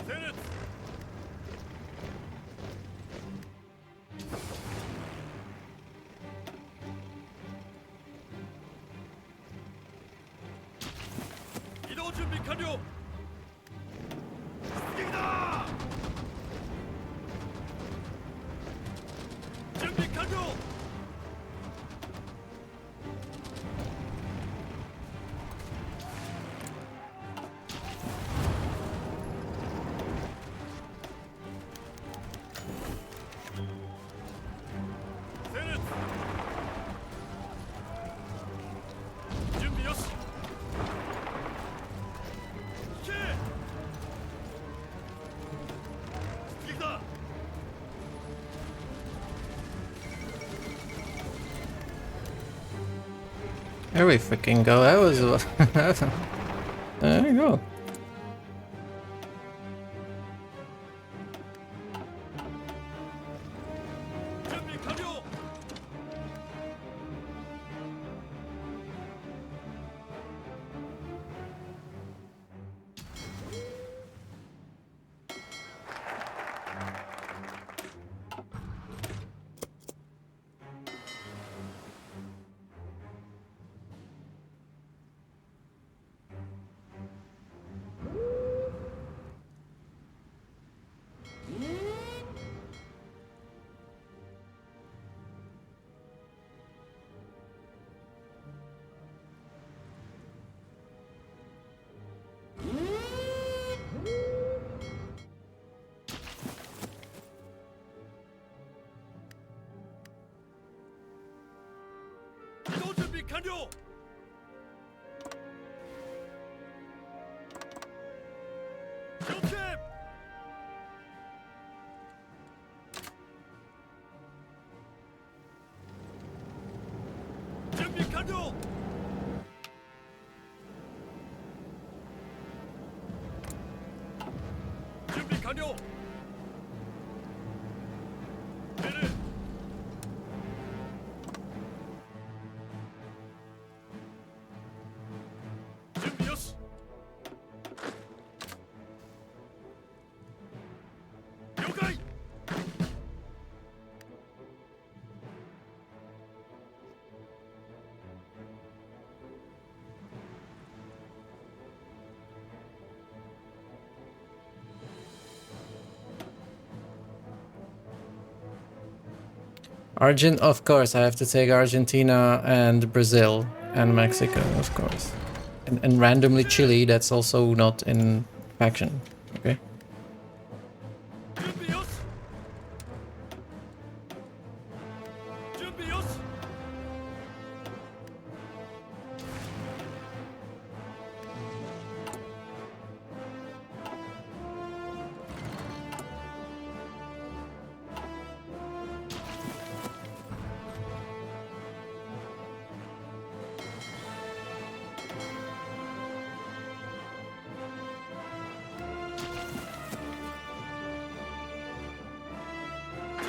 세넷! 이동 준비 완료! 이기다! 준비 완료! 세넷! 준비 요시! 시! 이기다! There we freaking go. That was. There you go. 준비 완료! 이동 준비 완료! 교체! 준비 완료! Of course, I have to take Argentina and Brazil and Mexico, of course. And randomly Chile, that's also not in faction. Okay. 준비 여시. 준비 여시.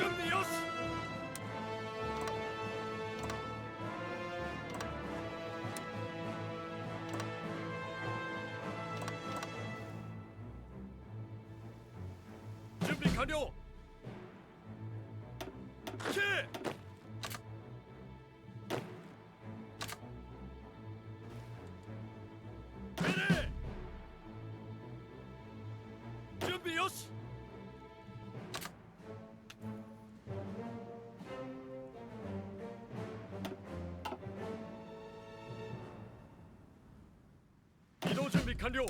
준비 여시. 준비 완료. 키. 배래. 준비 여시. 이동 준비 완료.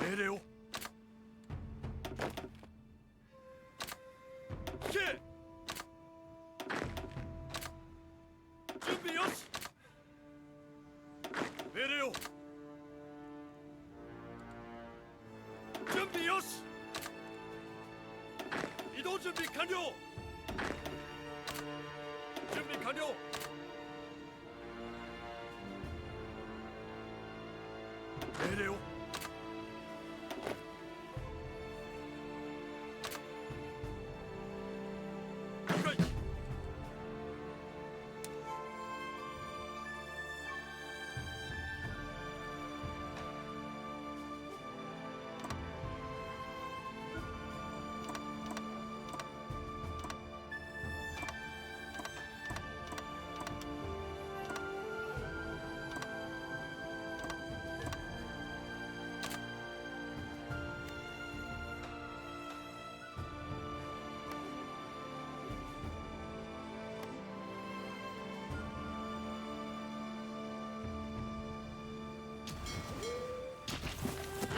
내려오. 키. 준비 여시. 내려오. 준비 여시. 이동 준비 완료. 준비 완료. 내려오. 오케이.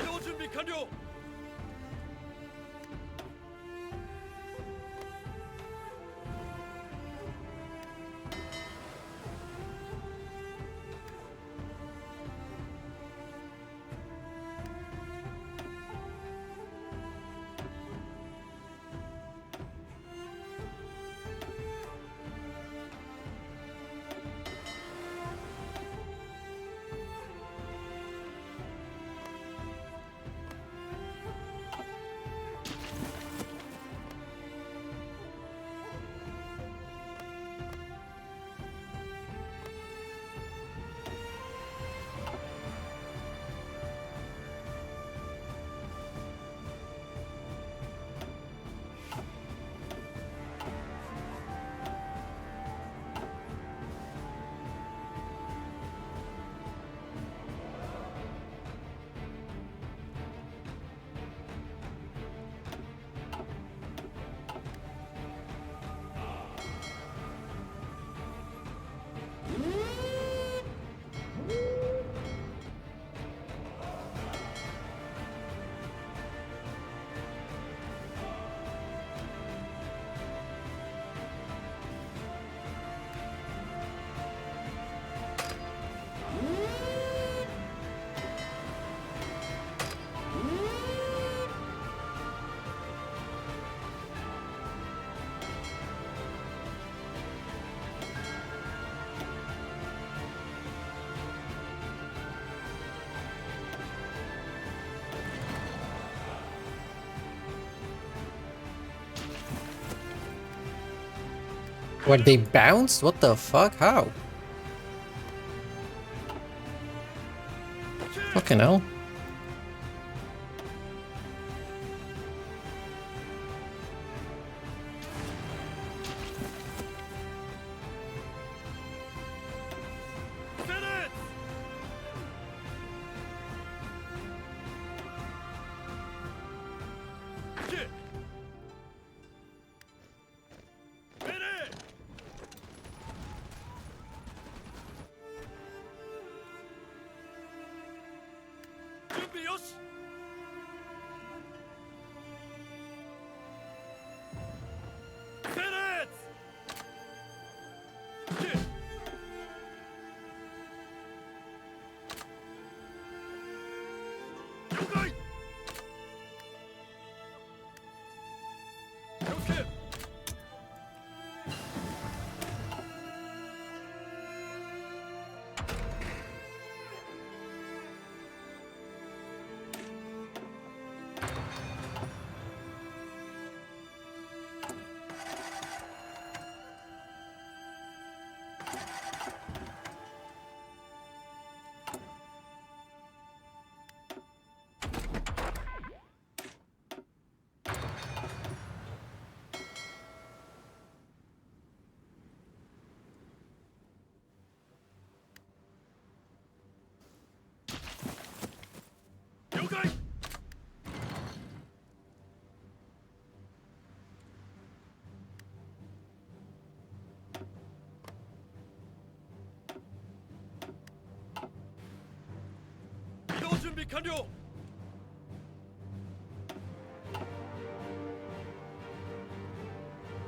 이동 준비 완료. What, they bounced? What the fuck? How? Fucking hell. Finish! Kick! Finish! 준비 요시! Finish! Kick! 요가이! 요캡! 요가이! 이동 준비 완료!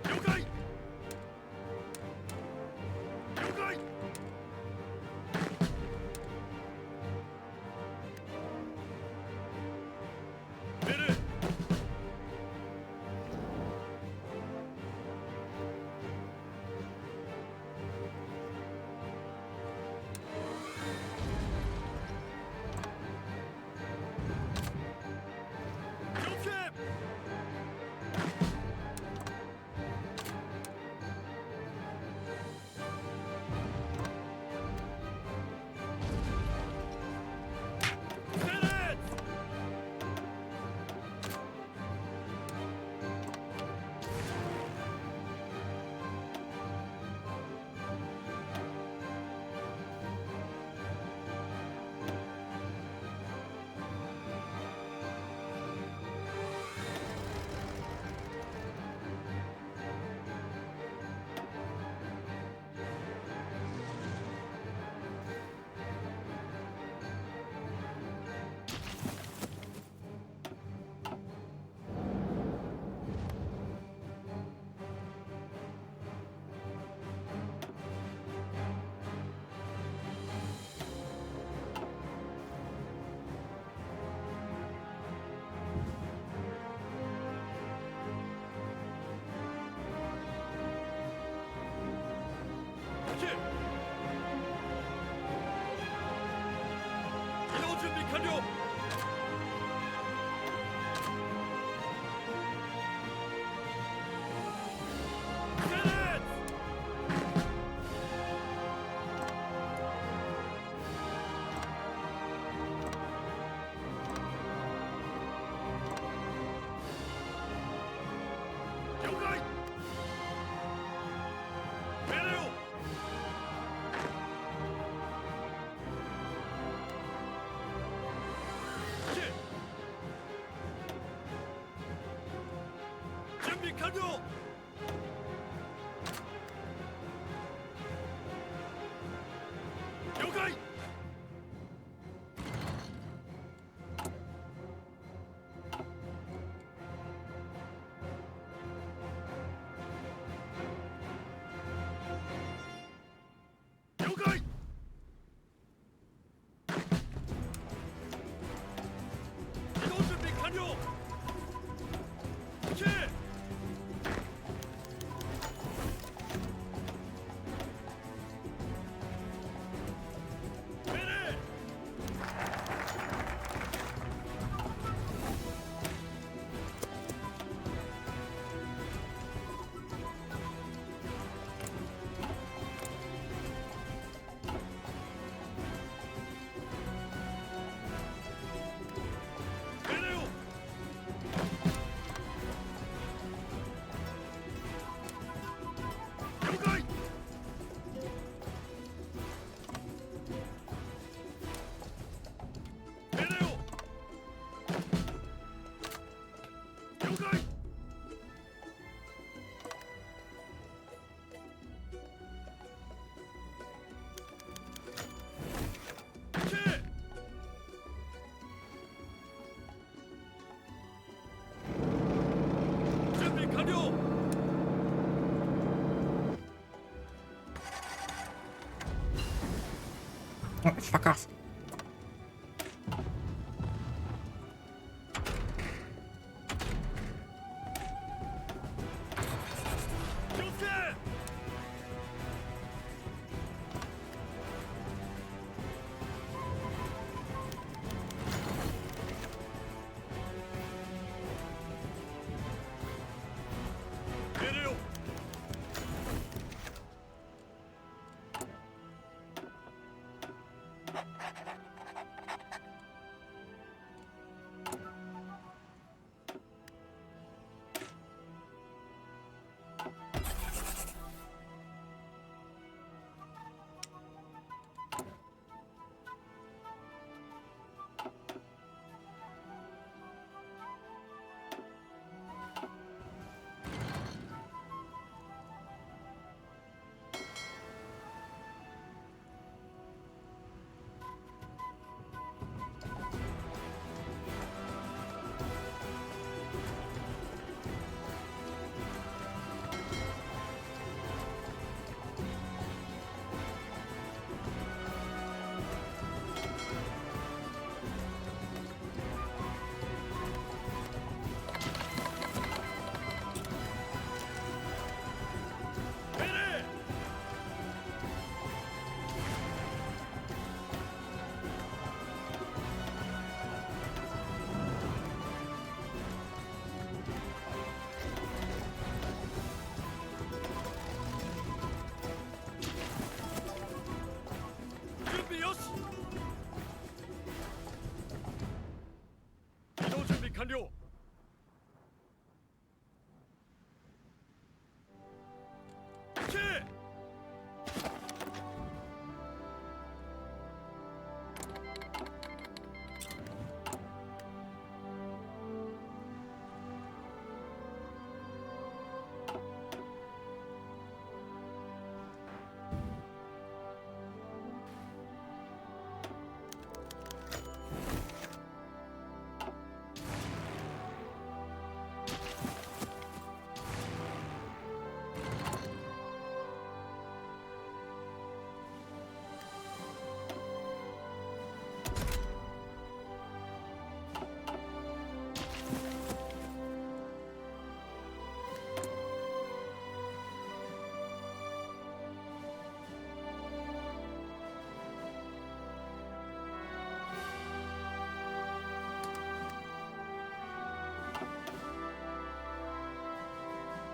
요가이! 요가이! 미래! 요캡! Finish! kick! 이동 준비 완료! Finish! 요가이! 메레오! 킥! 준비 완료! 요가이! 요가이! 이동 준비 완료! 킥! Oh, fuck off. 気をつけ。命令を。命令。準備よし。移動準備完了。行け。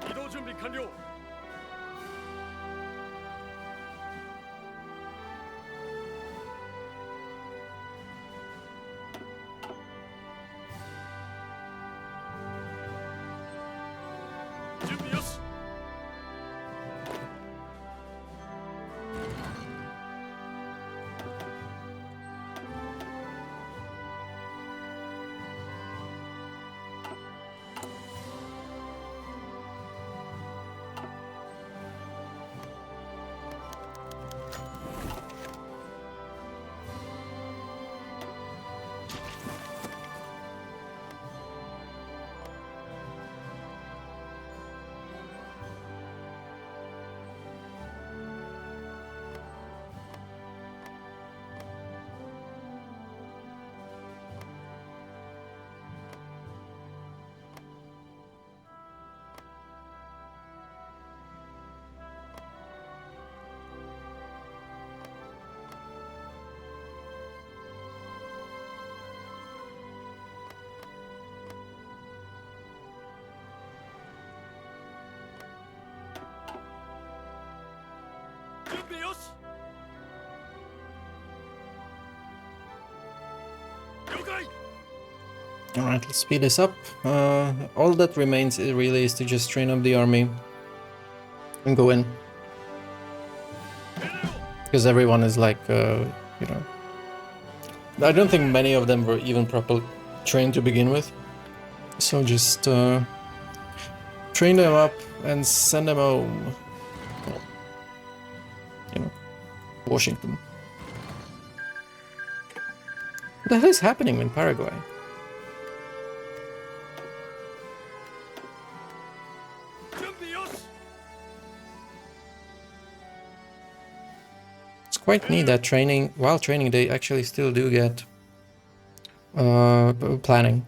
移動準備完了。準備よし。準備よし。了解。Alright, let's speed this up. All that remains really is to just train up the army and go in. 命令を。 Because everyone is like, you know... I don't think many of them were even properly trained to begin with. So just train them up and send them home. Well, you know, Washington. What the hell is happening in Paraguay? quite neat that training, while training, they actually still do get planning.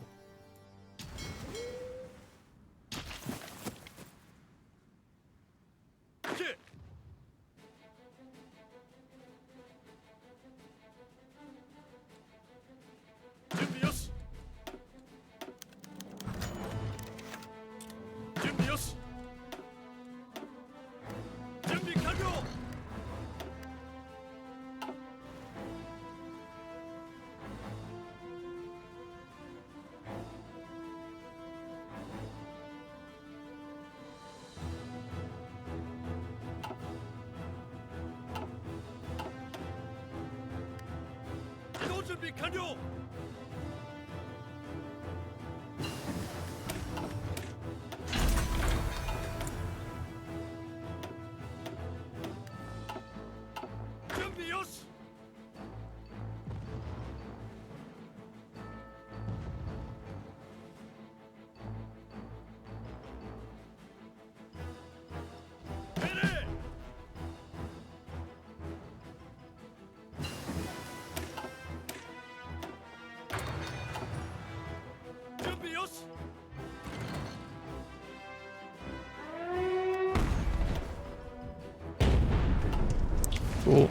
Cool.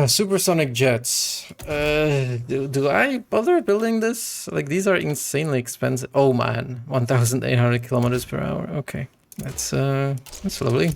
Supersonic jets. Do I bother building this? Like, these are insanely expensive. Oh man, 1,800 kilometers per hour. Okay, that's lovely.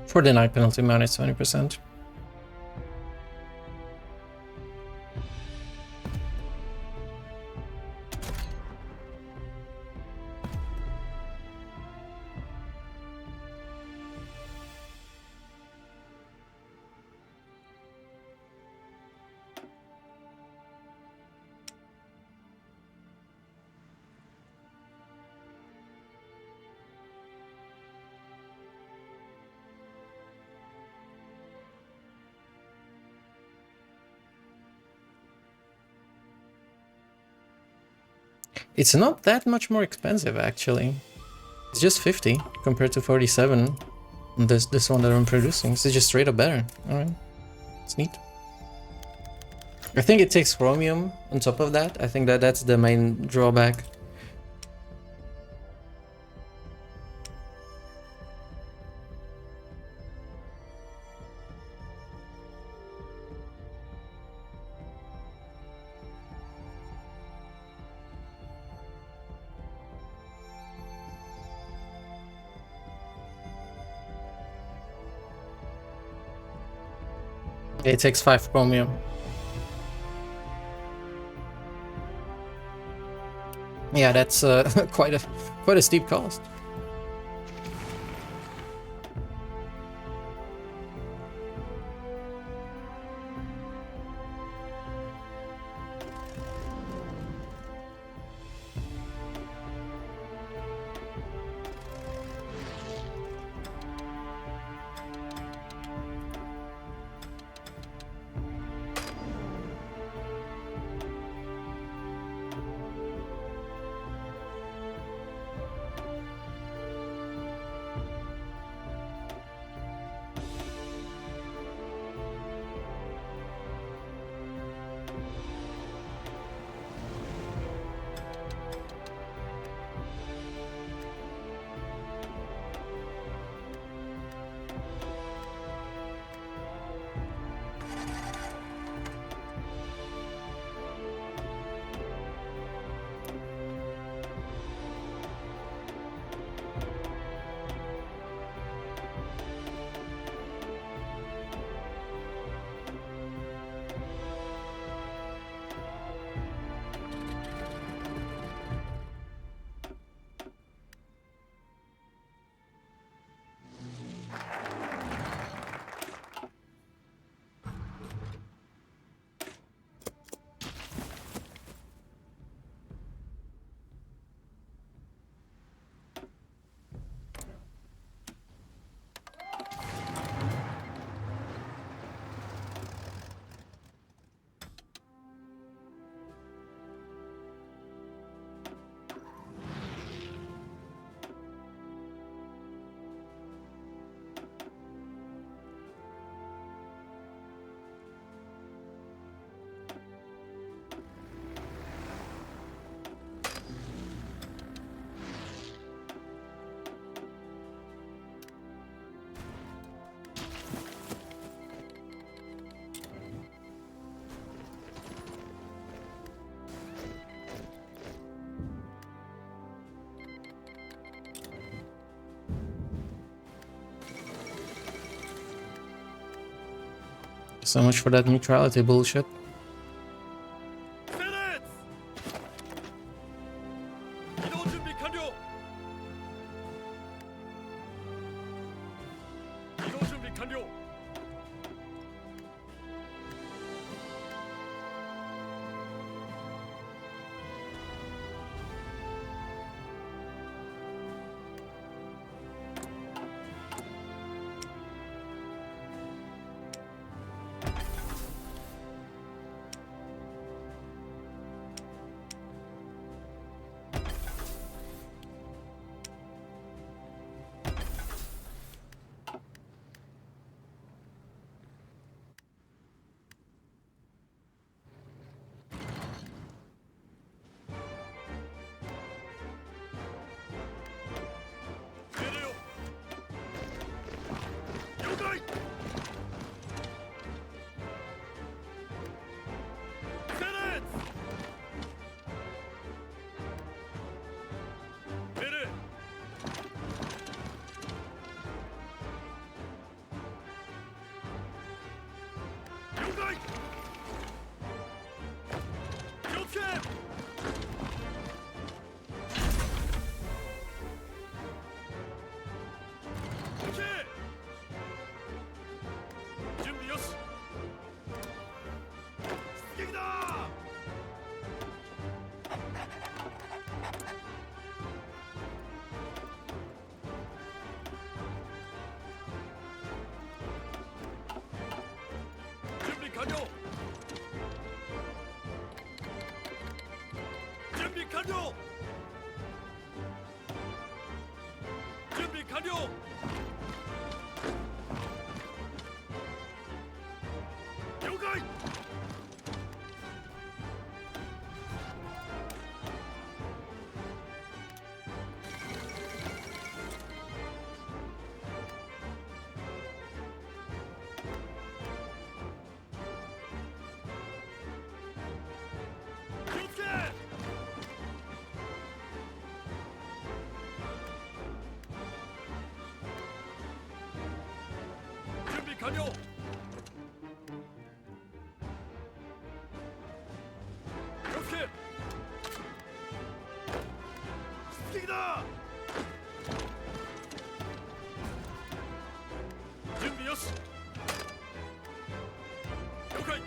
For the night penalty, minus 20%. It's not that much more expensive, actually. It's just 50 compared to 47. This one that I'm producing. It's just straight up better. All right, it's neat. I think it takes chromium on top of that. I think that's the main drawback. It takes 5 chromium. Yeah, that's quite a steep cost. So much for that neutrality bullshit. 整列移動準備完了移動準備完了 完了気をつけ出撃だ準備よし了解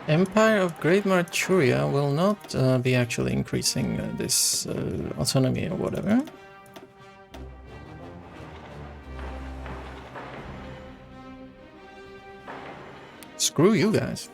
Empire of Great Manchuria will not be actually increasing this autonomy or whatever. Screw you guys.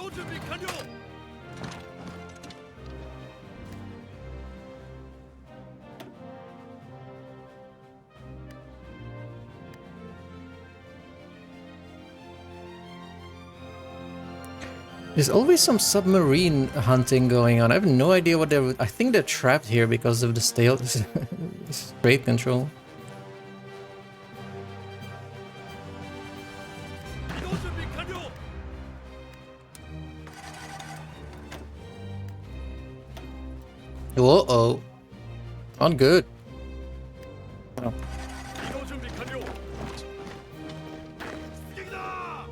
動準備完了 There's always some submarine hunting going on. I have no idea what they're... I think they're trapped here because of the strait control. 移動準備完了 Uh-oh. Not good. Oh. 移動準備完了出撃だ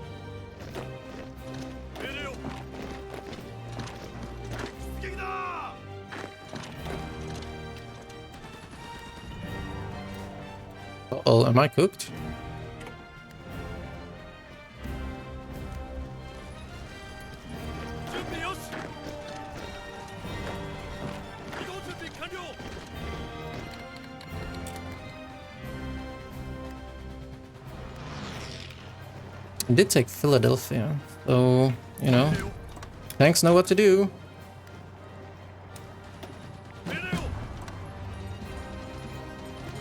命令を出撃だ Uh-oh, am I cooked? 準備よし移動準備完了 I did take Philadelphia, so, you know, tanks know what to do. 命令を 命令を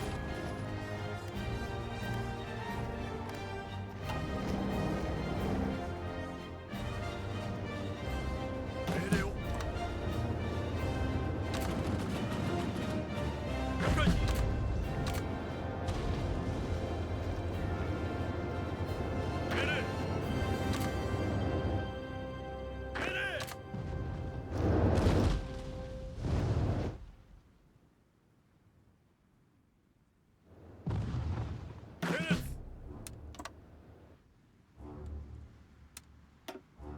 了解 命令 命令 命令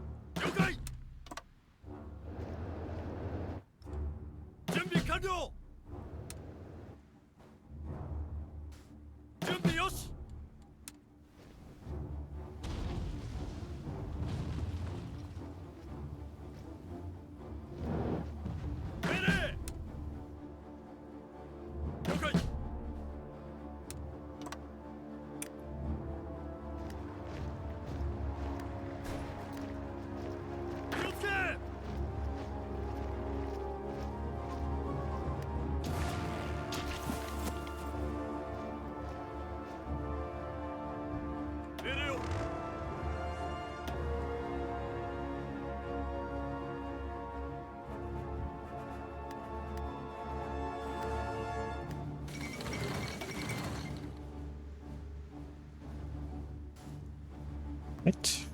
了解 準備完了 準備よし 命令 了解 気をつけ 命令を Right.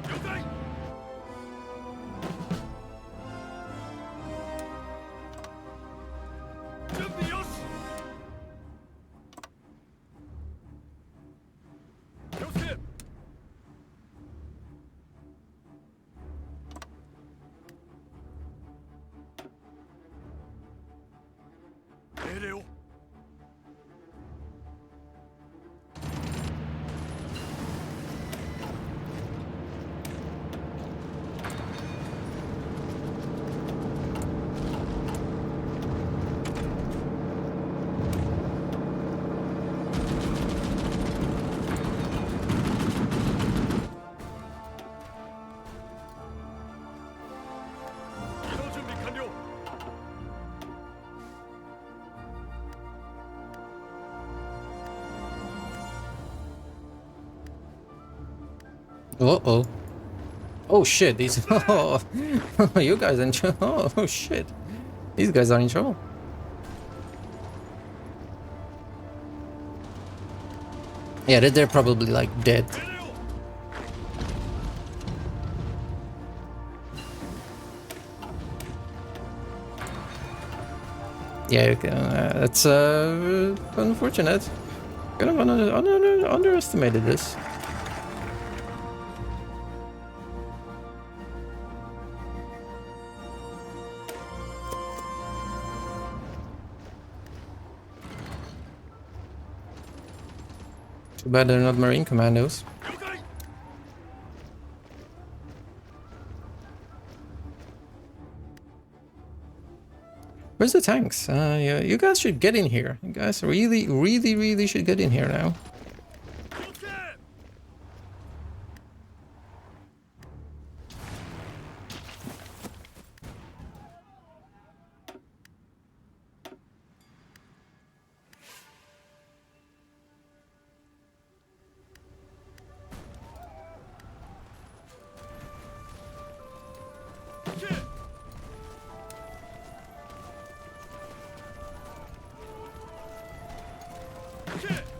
了解 了解 準備よし 気をつけ 命令を 移動準備完了 Uh-oh. Oh shit, these... Oh, you guys are in trouble. Oh shit. These guys are in trouble. Yeah, they're probably like dead. 命令を Yeah, that's unfortunate. Kind of underestimated this. Too bad they're not Marine Commandos. 了解 Where's the tanks? Yeah, you guys should get in here. You guys really, really, really should get in here now. 気をつけ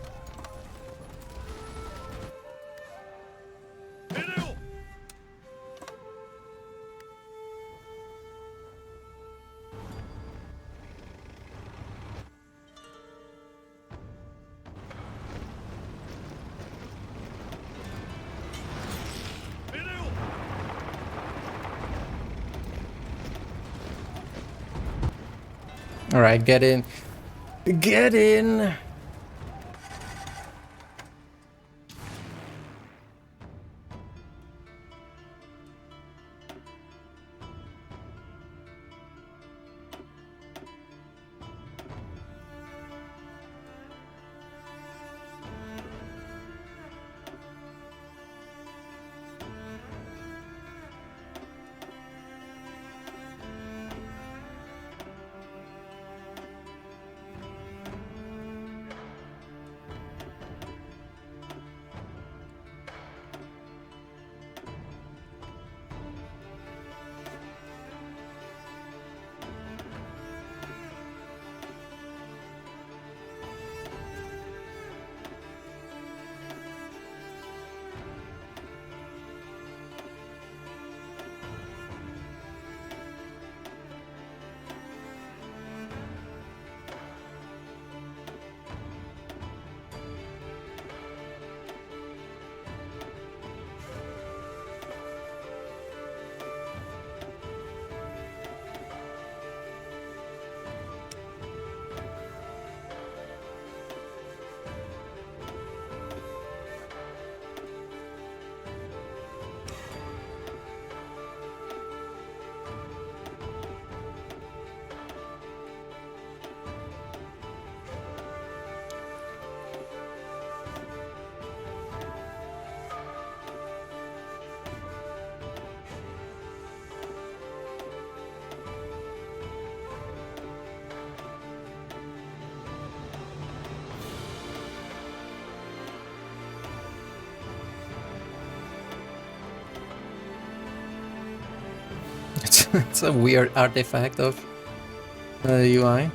All right, get in. Get in. It's a weird artifact of UI.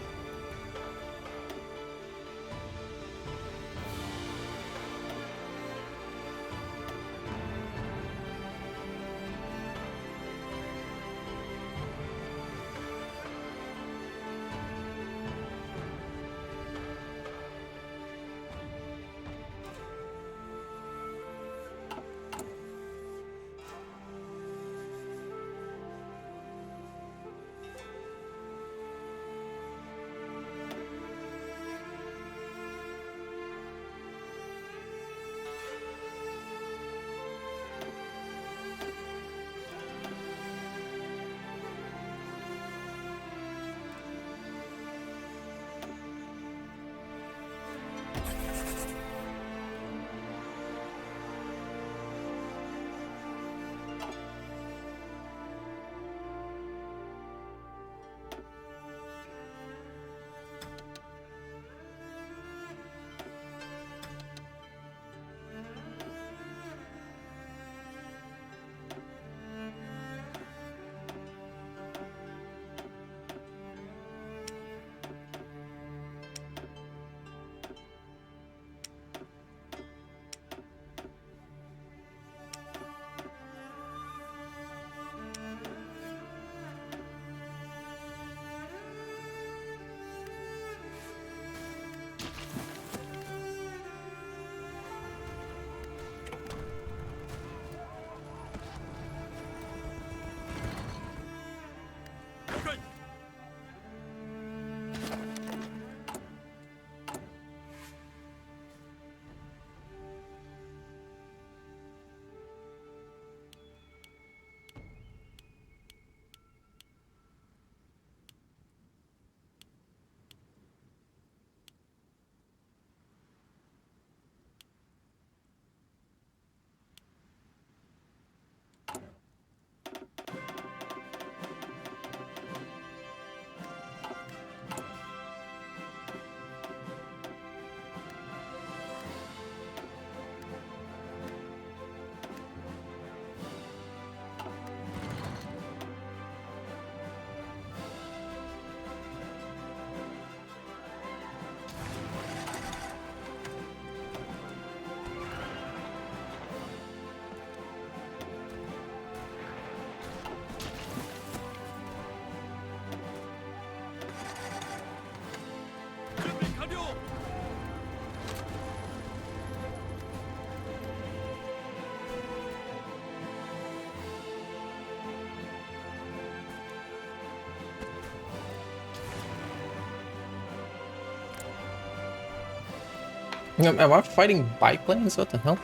Am I fighting biplanes? What the hell?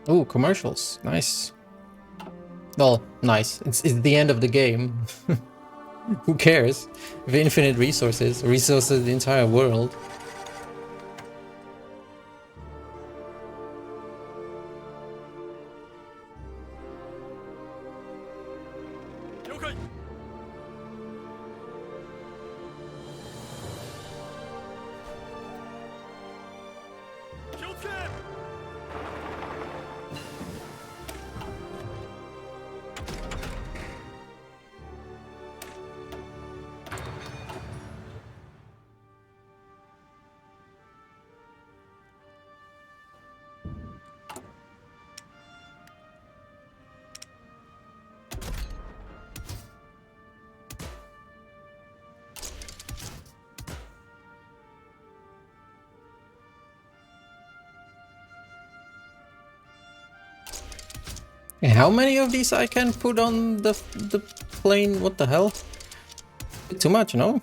Oh, commercials. Nice. Well, nice. It's the end of the game. Who cares? With infinite resources the entire world. 了解。気をつけ。How many of these I can put on the plane? What the hell? Bit too much, no?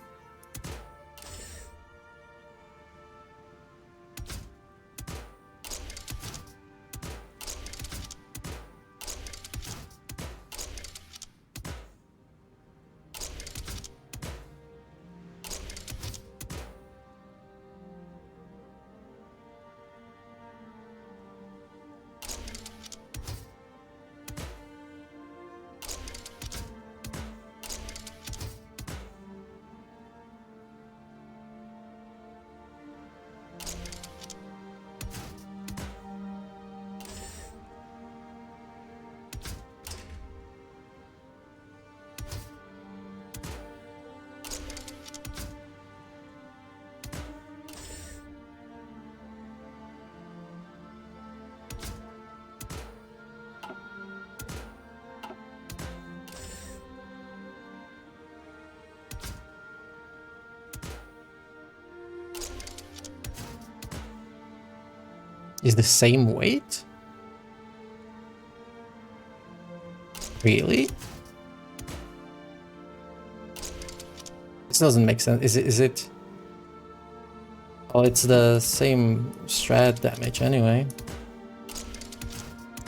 Is the same weight? Really? This doesn't make sense. Is it? Oh, it's the same strat damage anyway.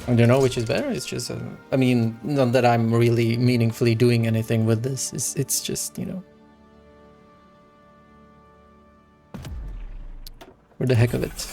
I don't know which is better. It's just, I mean, not that I'm really meaningfully doing anything with this. It's just, you know, for the heck of it.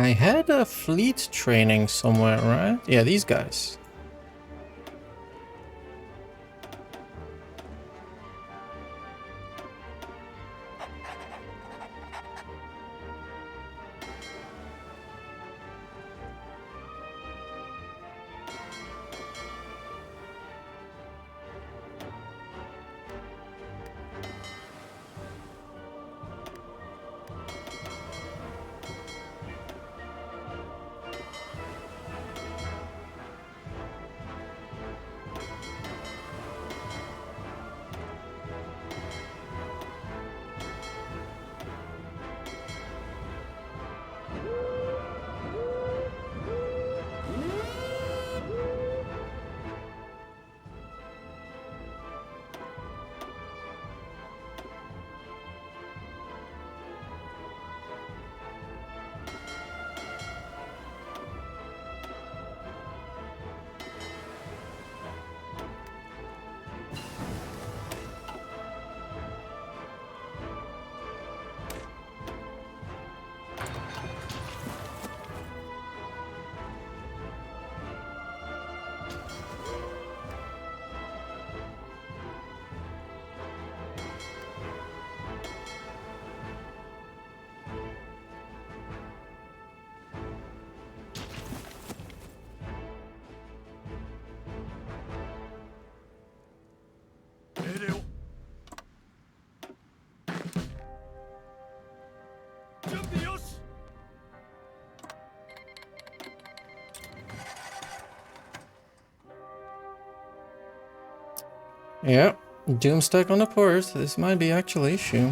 I had a fleet training somewhere, right? Yeah, these guys. Yeah, Doomstack on the port. This might be actually issue.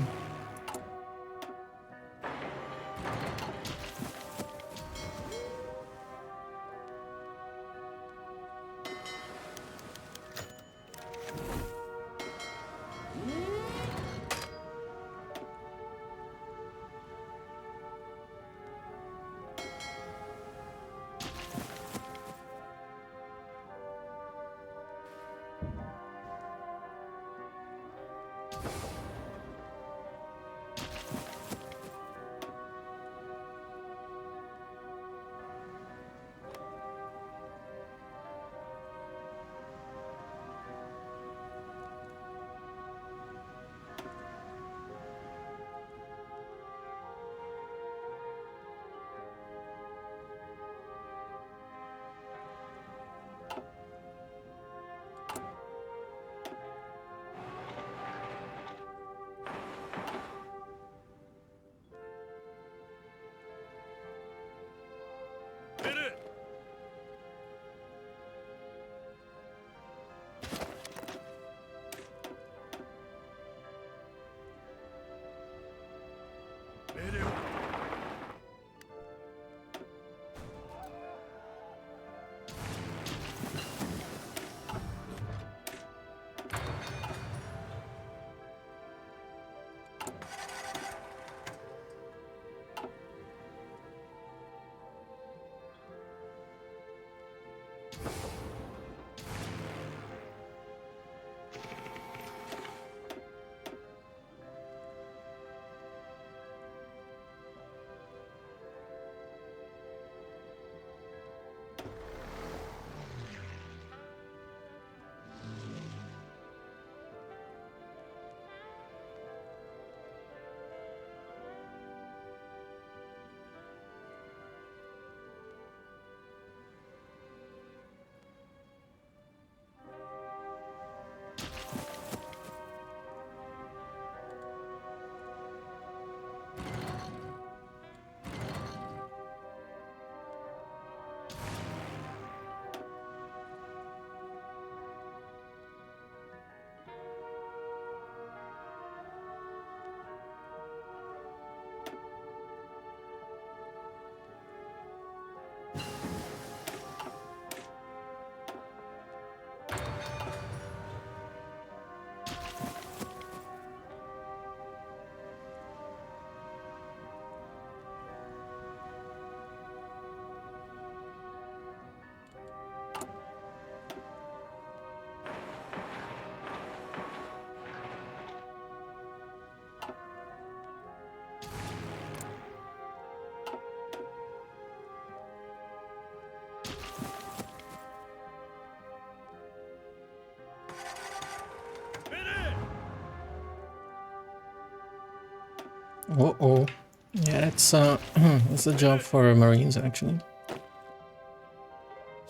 Uh-oh. Yeah, it's it's a job for Marines actually.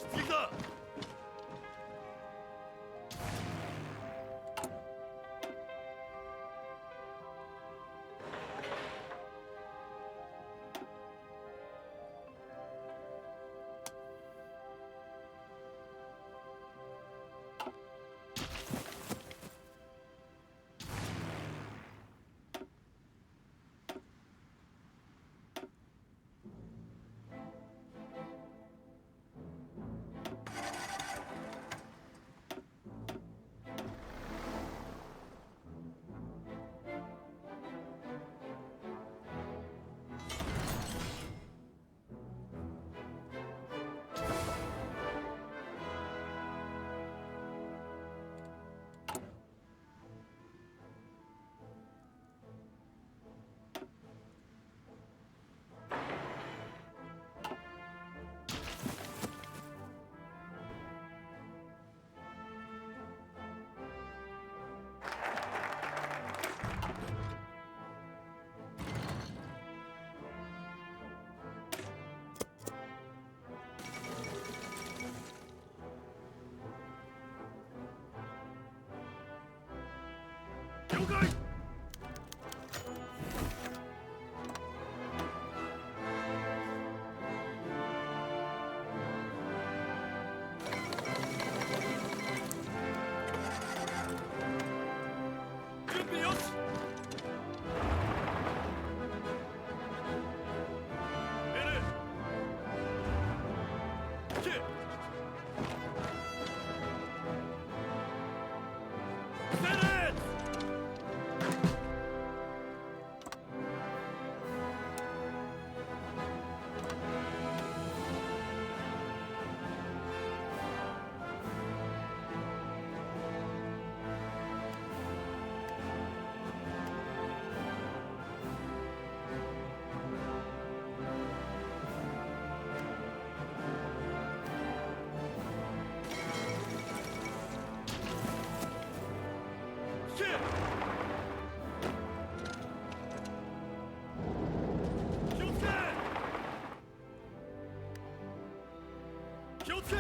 出撃だ 了解 準備よし 命令 行け 命令 行け 気をつけ 気をつけ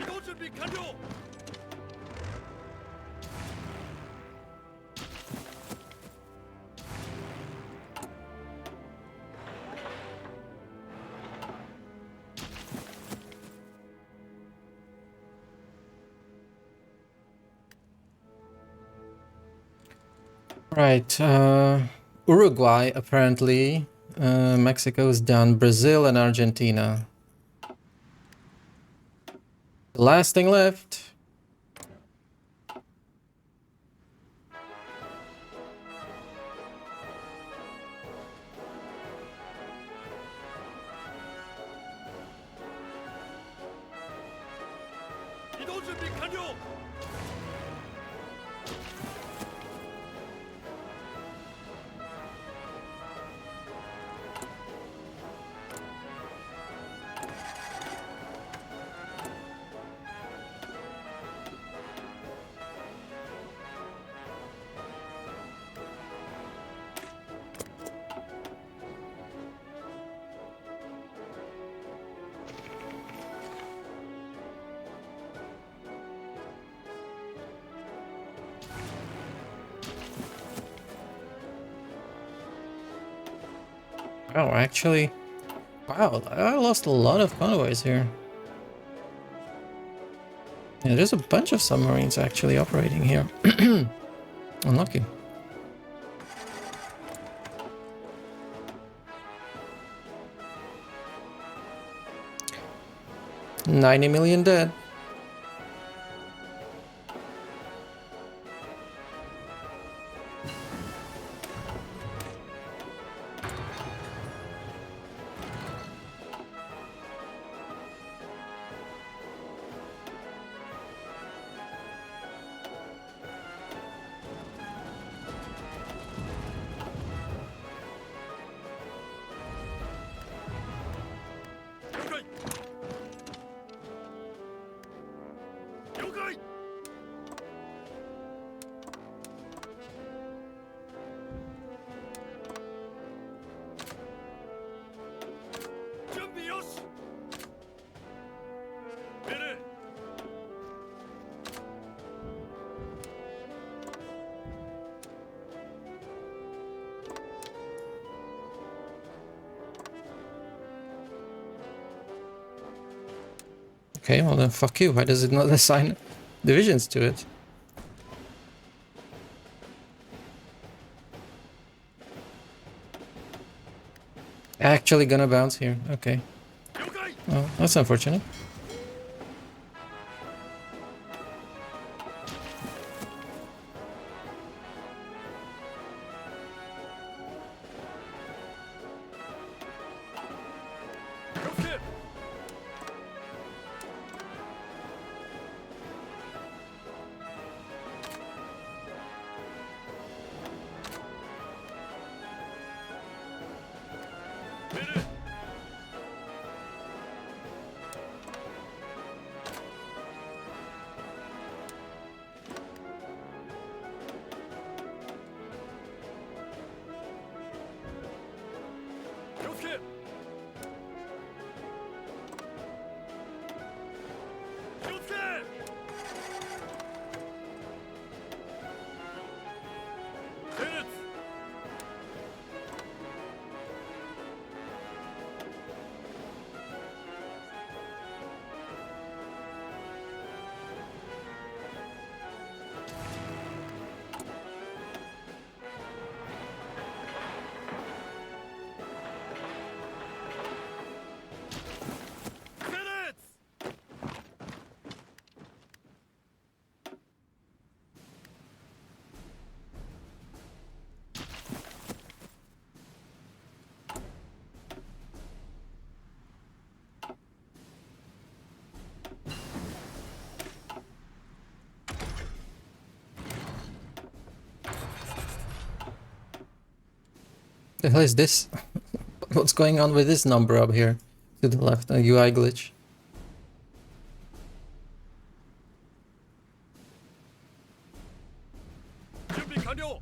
移動準備完了 Right. Uruguay apparently. Mexico's done. Brazil and Argentina. The last thing left. Oh, actually, wow, I lost a lot of convoys here. Yeah, there's a bunch of submarines actually operating here. Unlucky. 90 million dead. Okay, well then fuck you. Why does it not assign divisions to it? Actually gonna bounce here. Okay. 了解 Well, that's unfortunate. Rocket! Hit it! Rocket! Rocket! Hit it! Hit it! The hell is this? What's going on with this number up here? To the left, a UI glitch. 준비 완료!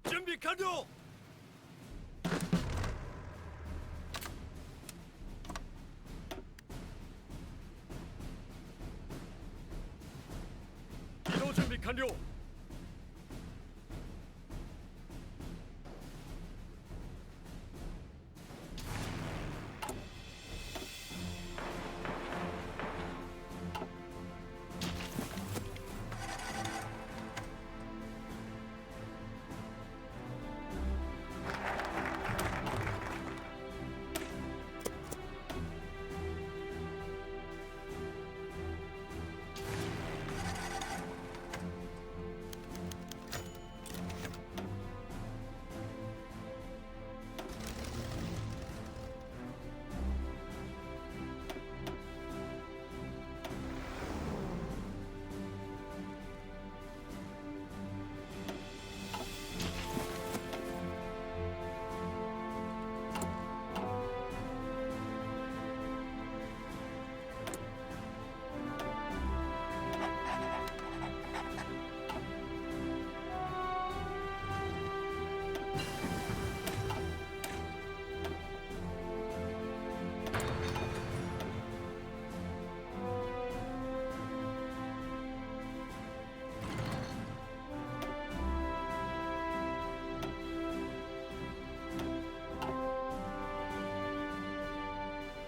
준비 완료! 이동 준비 완료!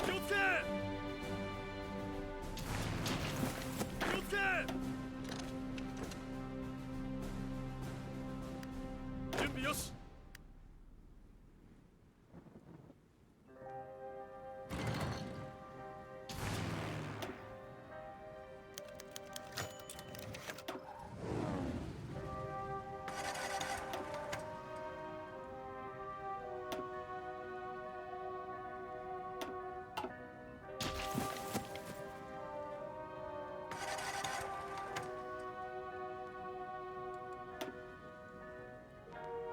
교체! 교체! 준비 요시!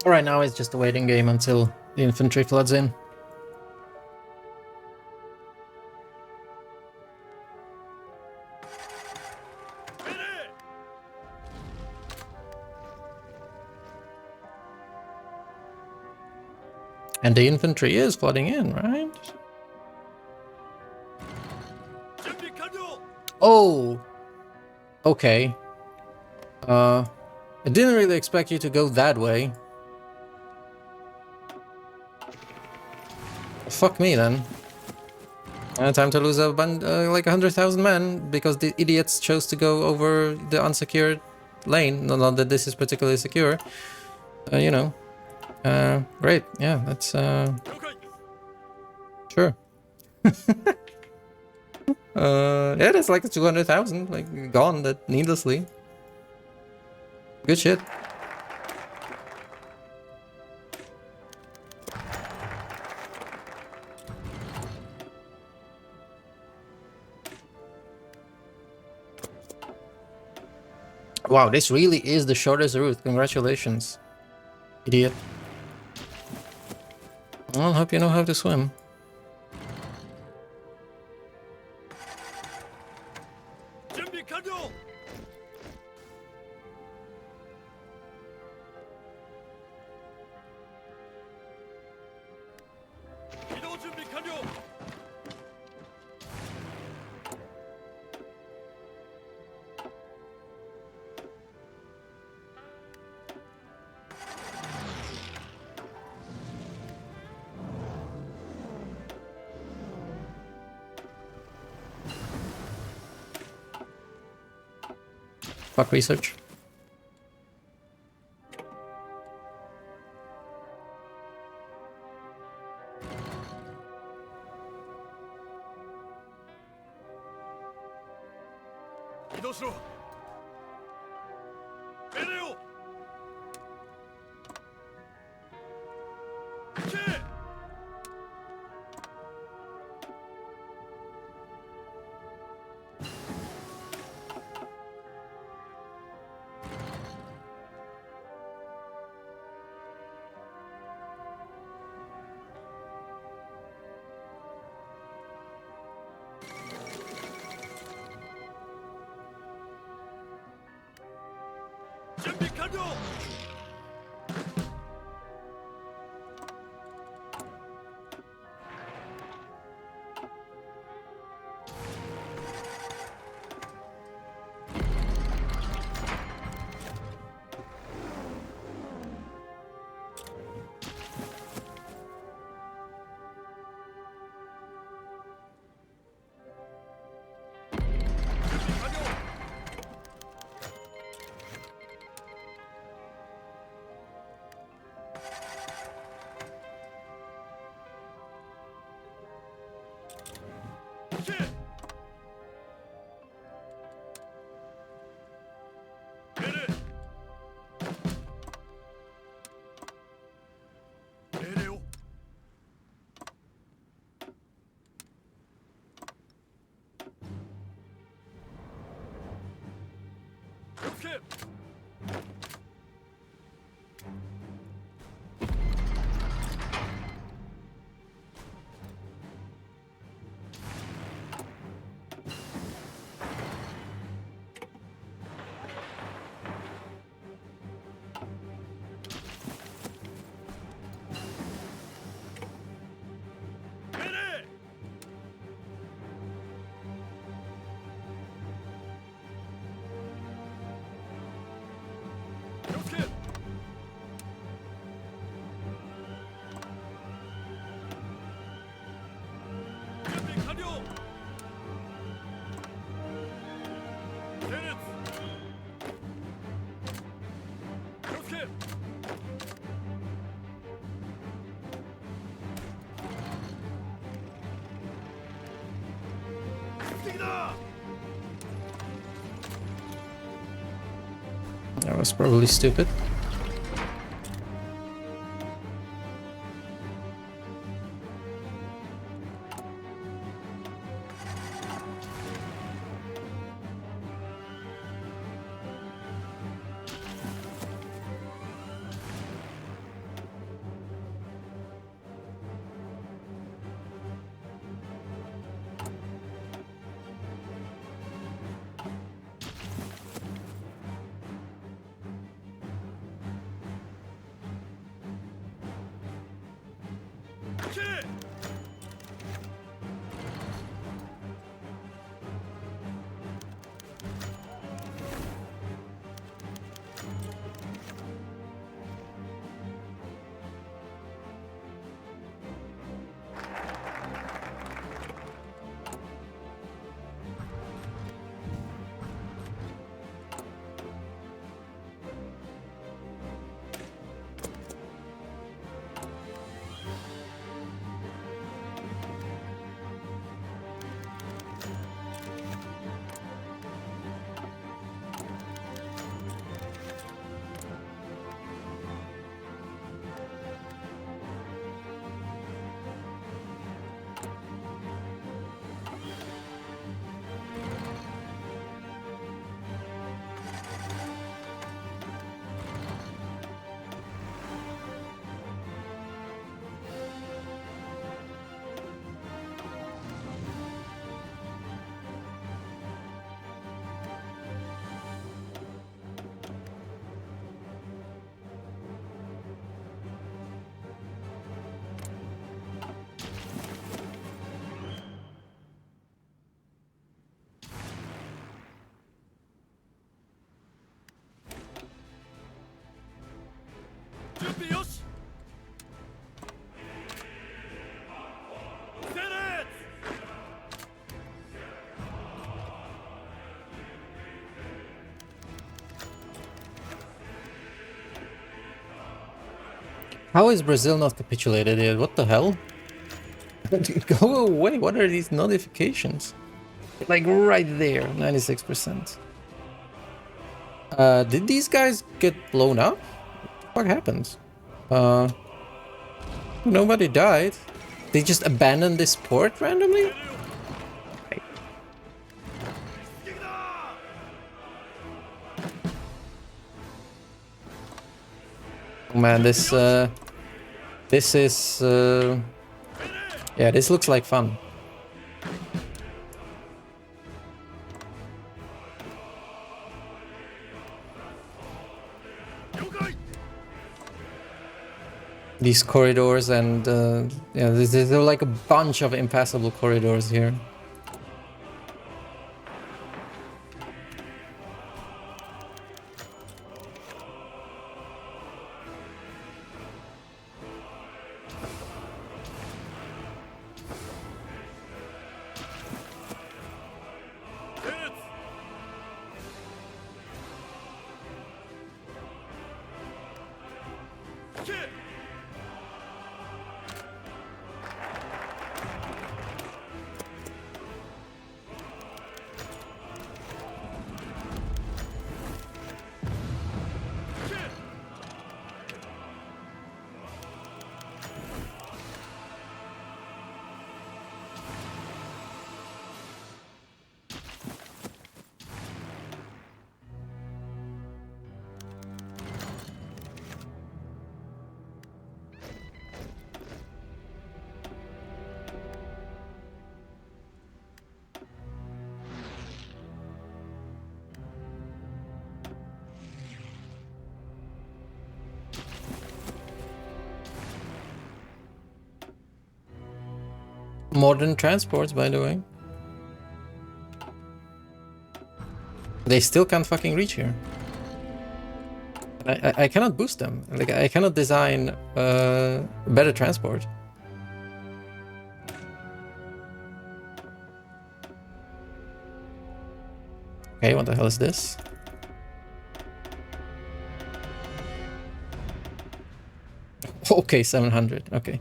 Alright, now it's just a waiting game until the infantry floods in. ready! And the infantry is flooding in, right? 준비 완료! Oh! Okay. I didn't really expect you to go that way. Fuck me then. Time to lose a like 100,000 men because the idiots chose to go over the unsecured lane. No, not that this is particularly secure. You know. Great. Yeah, that's 了解 sure. Yeah, that's like 200,000 like gone that needlessly. Good shit. Wow, this really is the shortest route. Congratulations, idiot. Well, hope you know how to swim. 준비 완료. 이동 준비 완료. Fuck research. 이동시로. 내려요. 오케이. 준비 완료. 준비 완료. 오케이. 내려. 오케이. 내려. 오케이. 준비 완료. 내려. 오케이. 스틱이다. That was probably stupid. 오케이. How is Brazil not capitulated yet? What the hell? Go away, what are these notifications? Like right there, 96%. Did these guys get blown up? What happened? Nobody died. They just abandoned this port randomly? Oh man, this is yeah, this looks like fun. These corridors and yeah, there's like a bunch of impassable corridors here. Modern transports, by the way. They still can't fucking reach here. I cannot boost them. Like I cannot design better transport. Okay, what the hell is this? Okay, 700. Okay.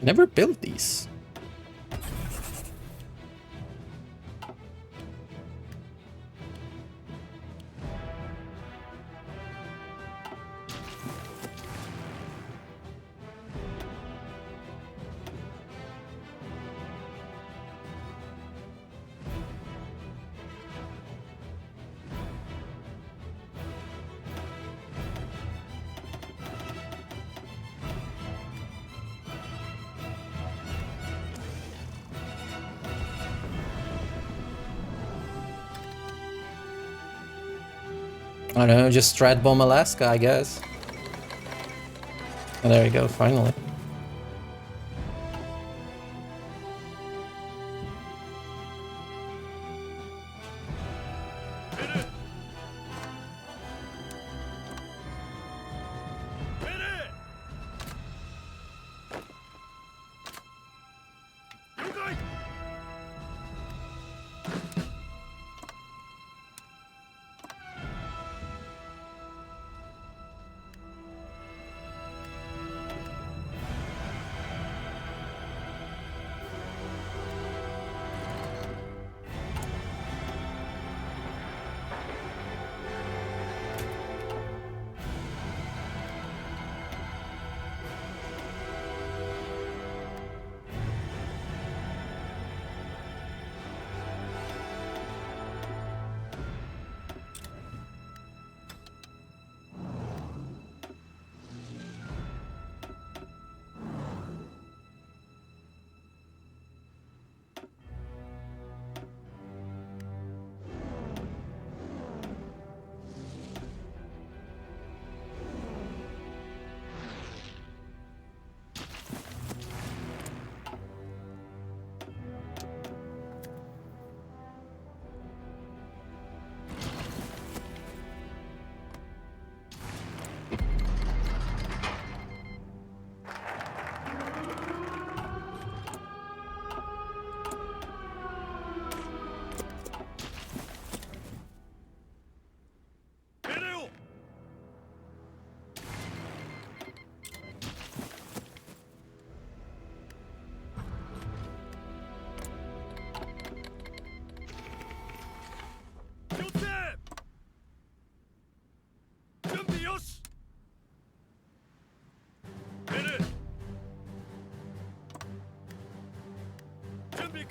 Never built these. I don't know, just strat bomb Alaska, I guess. And there you go, finally.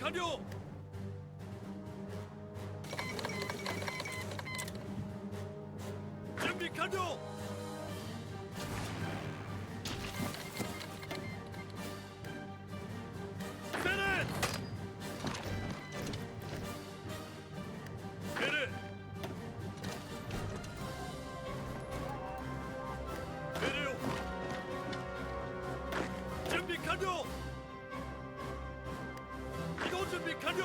완료. 준비 완료. 베렛. 베렛. 베레오. 준비 완료. 이동 준비 완료.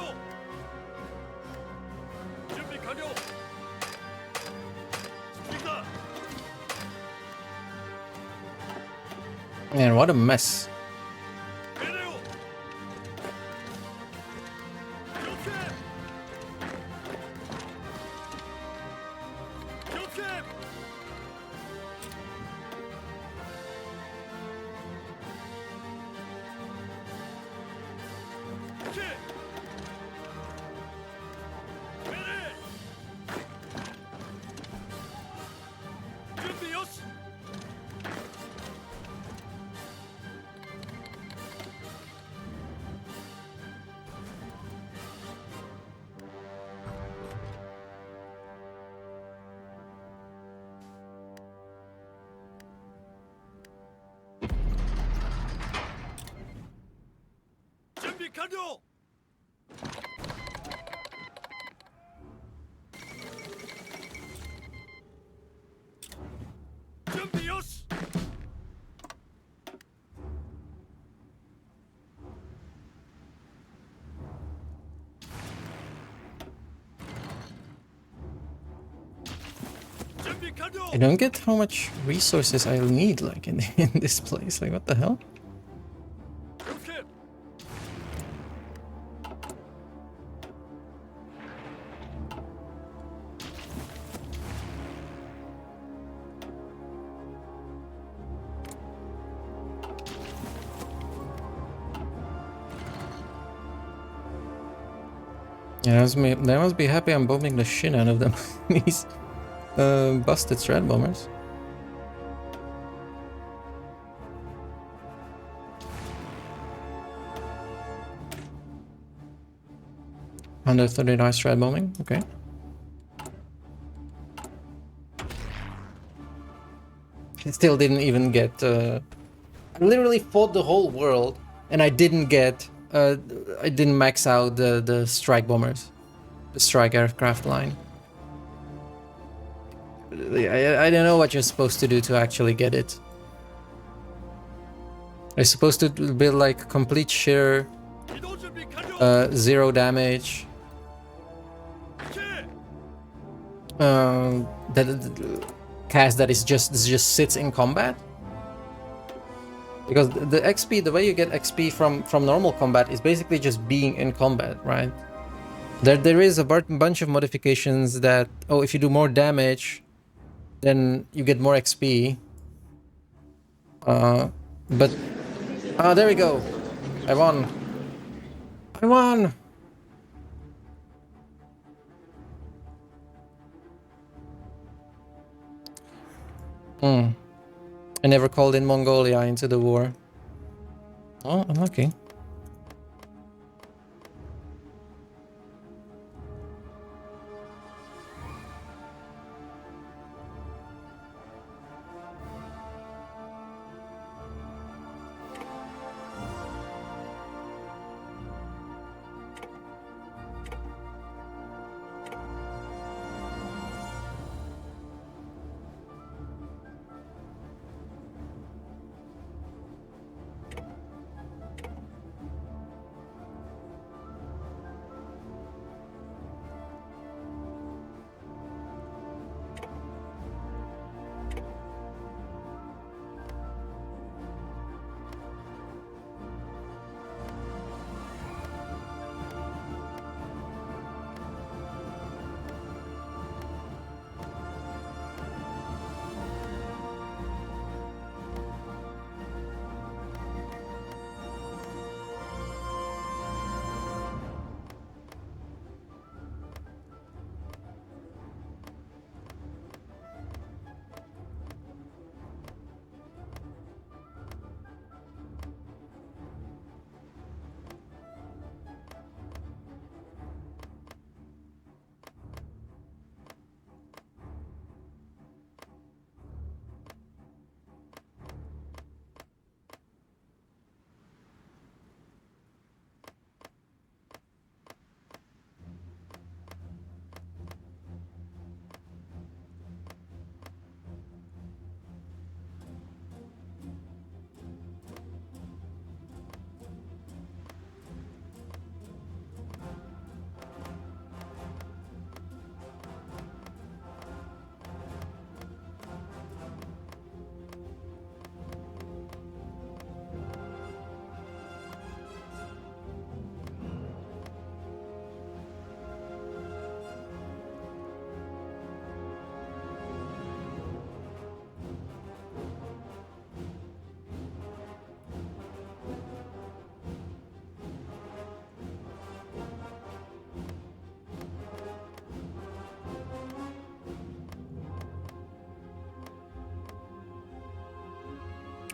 준비 완료. 갑니다. Man, what a mess. 베레오. 이렇게. 이렇게. 이렇게. 베레. 준비 요시. 준비 완료. 준비 요시. 준비 완료. I don't get how much resources I'll need, like, in this place. Like, what the hell? 이렇게. Yeah, they must be happy I'm bombing the shit out of them. These busted Strat bombers. Under 39 Strat bombing, okay. I still didn't even get. I literally fought the whole world, and I didn't get. I didn't max out the strike bombers, the strike aircraft line. I don't know what you're supposed to do to actually get it. You're supposed to build like complete sheer, 이동 준비 완료. 0 damage. 이렇게. That cast that is just sits in combat. Because the XP, the way you get XP from normal combat is basically just being in combat, right? There is a bunch of modifications that, oh, if you do more damage, then you get more XP. But there we go. I won. I won. I never called in Mongolia into the war. Oh, unlucky.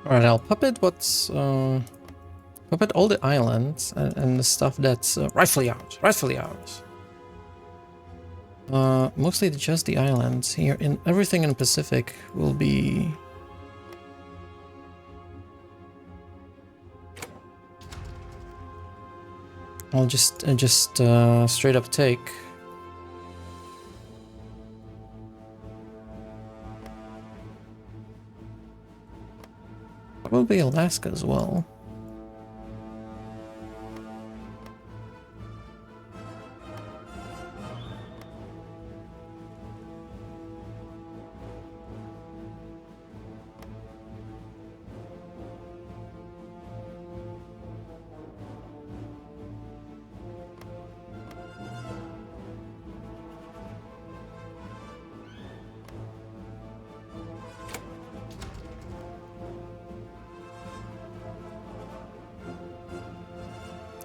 Alright, I'll puppet what's... puppet all the islands and the stuff that's rightfully ours. Rightfully ours. Mostly just the islands here. Everything in Pacific will be... I'll just straight up take. Probably Alaska as well.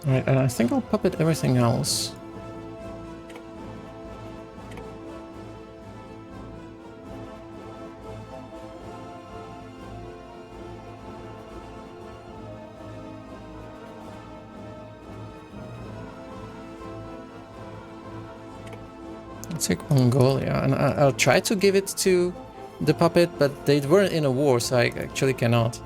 Alright, and I think I'll puppet everything else. I'll take Mongolia, and I'll try to give it to the puppet, but they were in a war, so I actually cannot.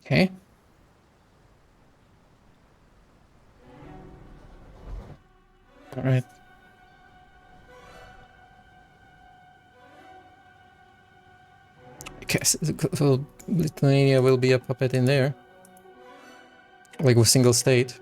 Okay. All right. I guess so Lithuania will be a puppet in there. Like with single state.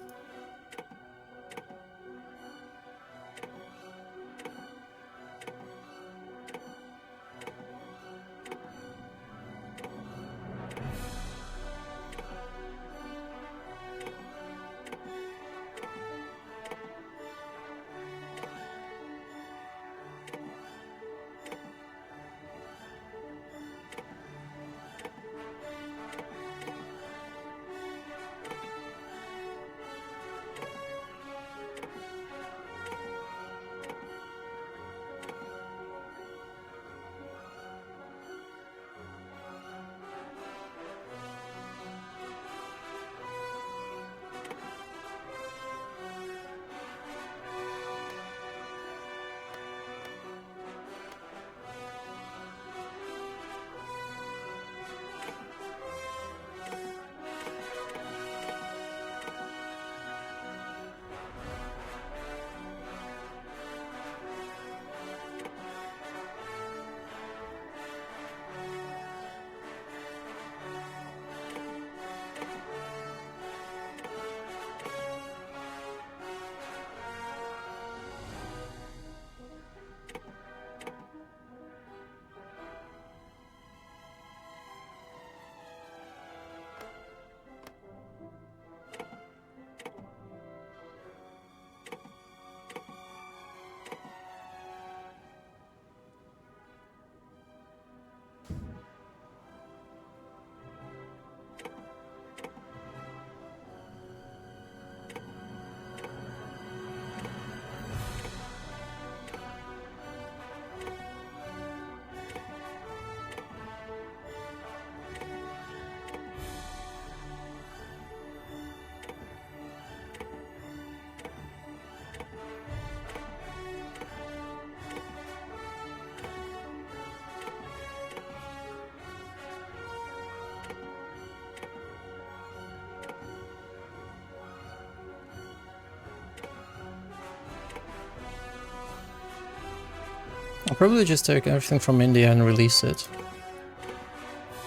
I'll probably just take everything from India and release it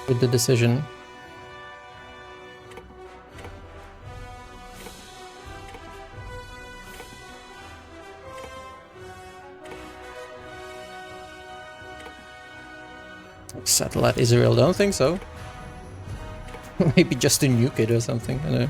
with the decision. Satellite Israel, don't think so. Maybe just to nuke it or something, I don't know.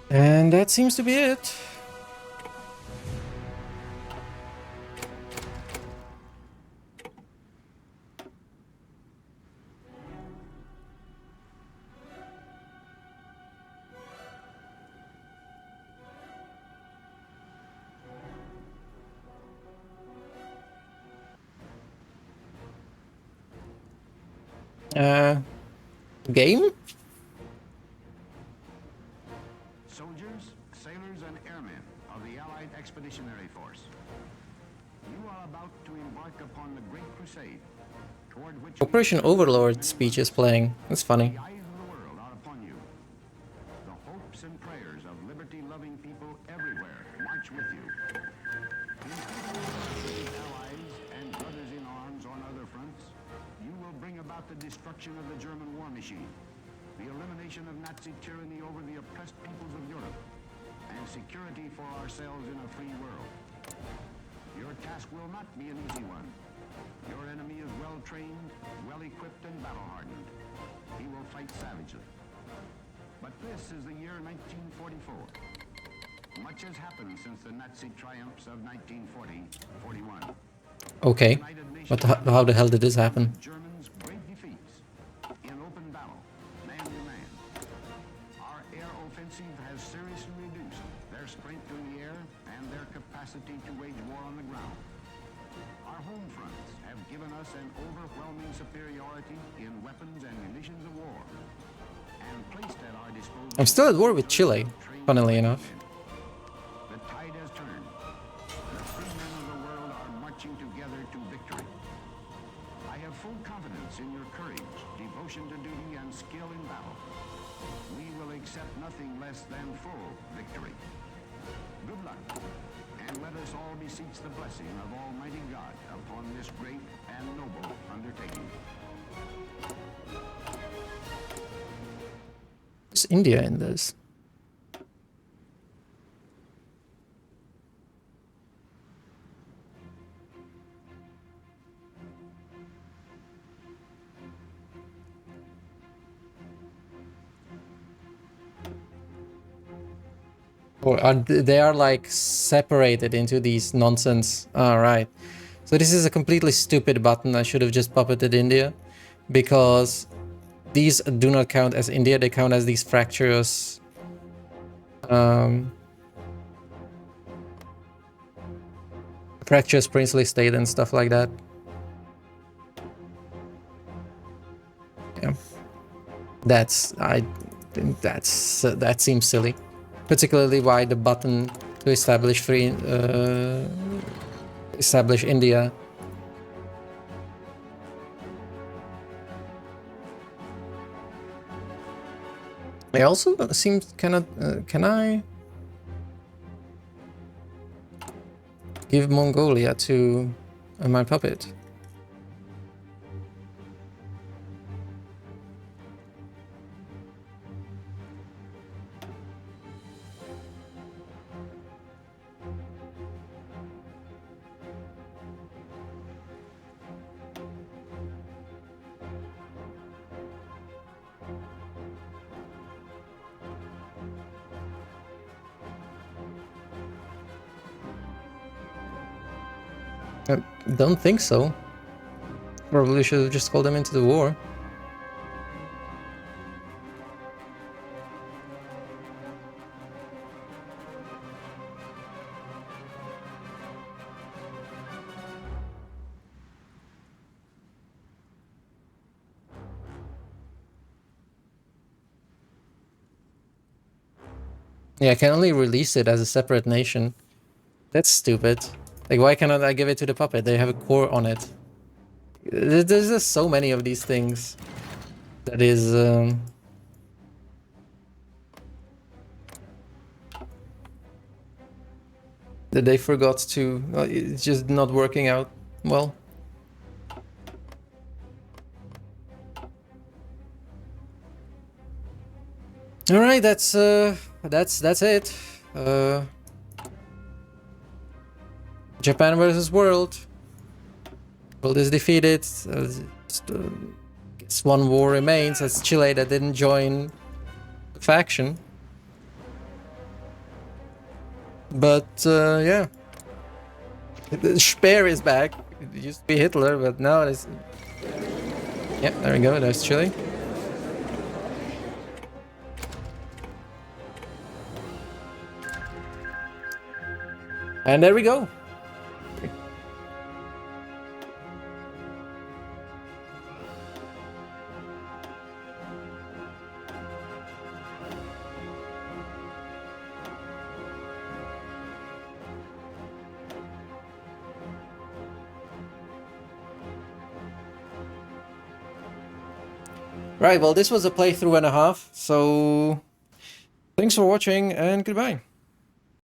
And that seems to be it. Game? Soldiers, sailors, and airmen of the Allied Expeditionary Force. You are about to embark upon the Great Crusade, toward which Operation Overlord speech is playing. That's funny. the eyes of the world are upon you. The hopes and prayers of liberty-loving people everywhere march with you. Including allies and brothers in arms on other fronts, you will bring about the destruction of the German war machine, the elimination of Nazi tyranny over the oppressed peoples of Europe, and security for ourselves in a free world. Your task will not be an easy one. Your enemy is well-trained, well-equipped, and battle-hardened. He will fight savagely. But this is the year 1944. Much has happened since the Nazi triumphs of 1940-41. Okay. But how the hell did this happen? Germans' great defeats in open battle, man to man. Our air offensive has seriously reduced their strength in the air and their capacity to wage war on the ground. Our home fronts have given us an overwhelming superiority in weapons and munitions of war, and placed at our disposal. I'm still at war with Chile, funnily enough. The tide has turned. The free men of the world are marching together to victory. I have full confidence in your courage, devotion to duty, and skill in battle. We will accept nothing less than full victory. Good luck, and let us all beseech the blessing of Almighty God upon this great and noble undertaking. Is India in this? Or they are like separated into these nonsense. Alright. So this is a completely stupid button. I should have just puppeted India. Because these do not count as India. They count as these fractious... fractious princely state and stuff like that. Yeah. I think that seems silly. Particularly why the button to establish establish India. I also seem can I give Mongolia to my puppet? I don't think so. Probably should have just called them into the war. Yeah, I can only release it as a separate nation. That's stupid. Like, why cannot I give it to the puppet? They have a core on it. There's just so many of these things. That is, that they forgot to... it's just not working out well. All right, that's it. Japan versus World. World is defeated. Guess one war remains. That's Chile that didn't join the faction. But yeah, Speer is back. It used to be Hitler, but now it's... Yeah, there we go. There's Chile. And there we go. Right, well, this was a playthrough and a half, so thanks for watching and goodbye.